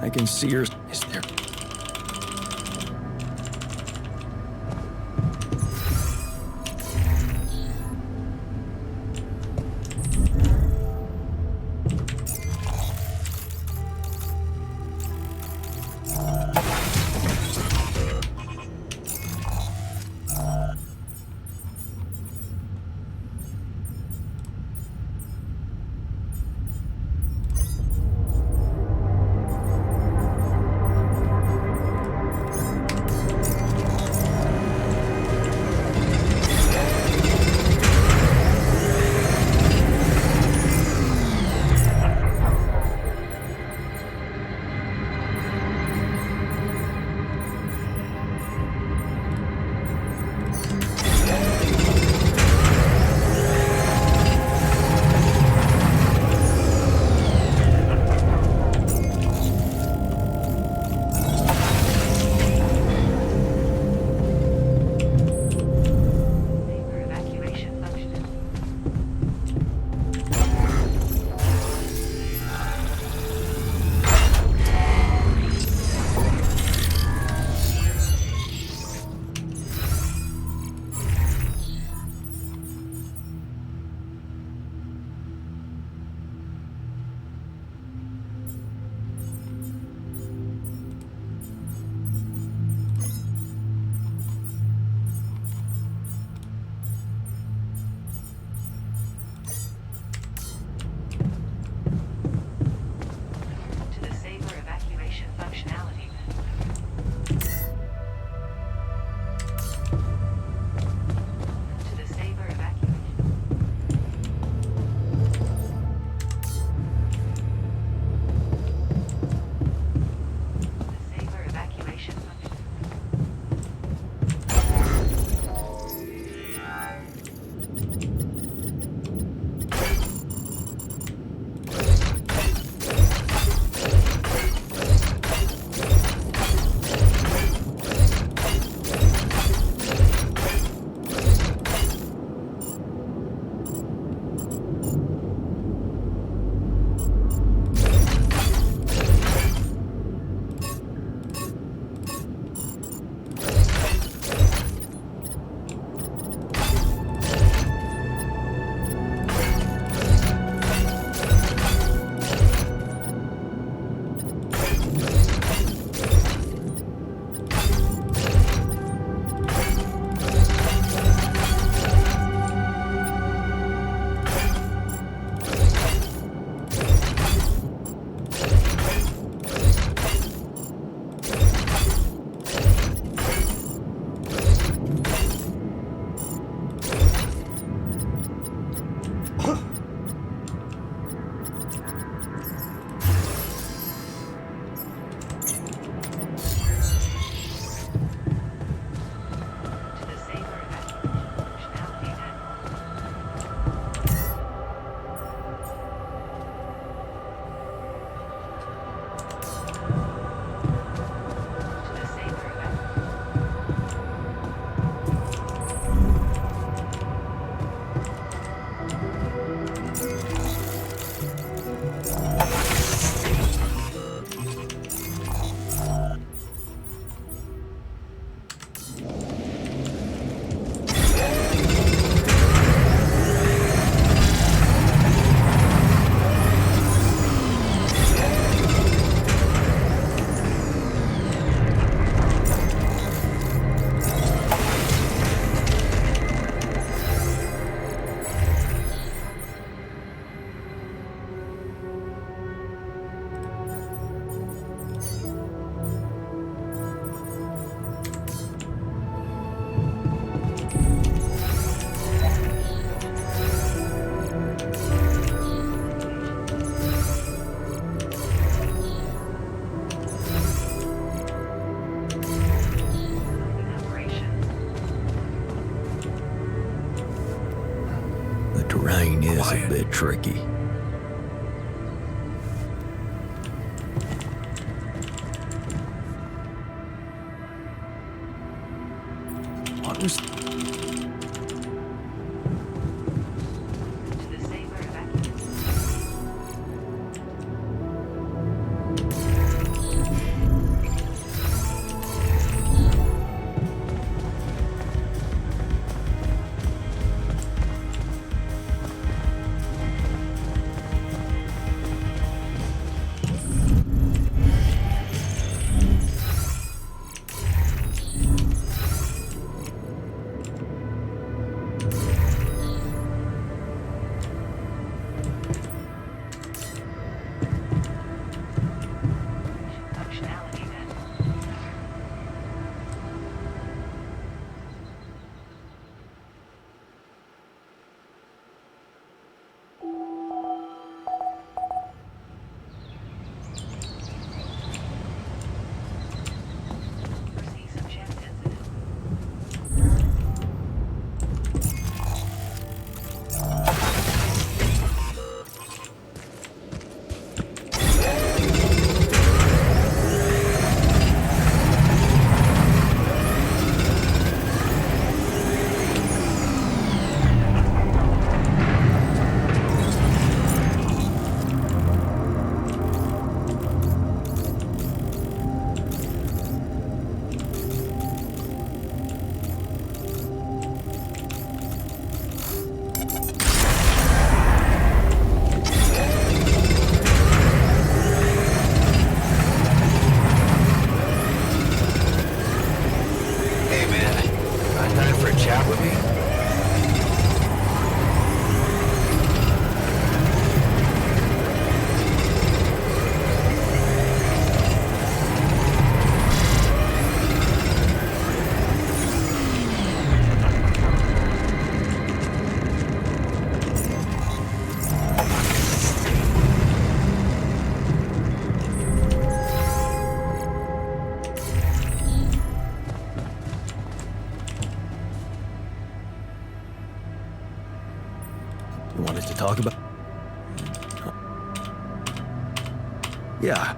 I can see her. Is there? terrain is a bit tricky. What was... Yeah,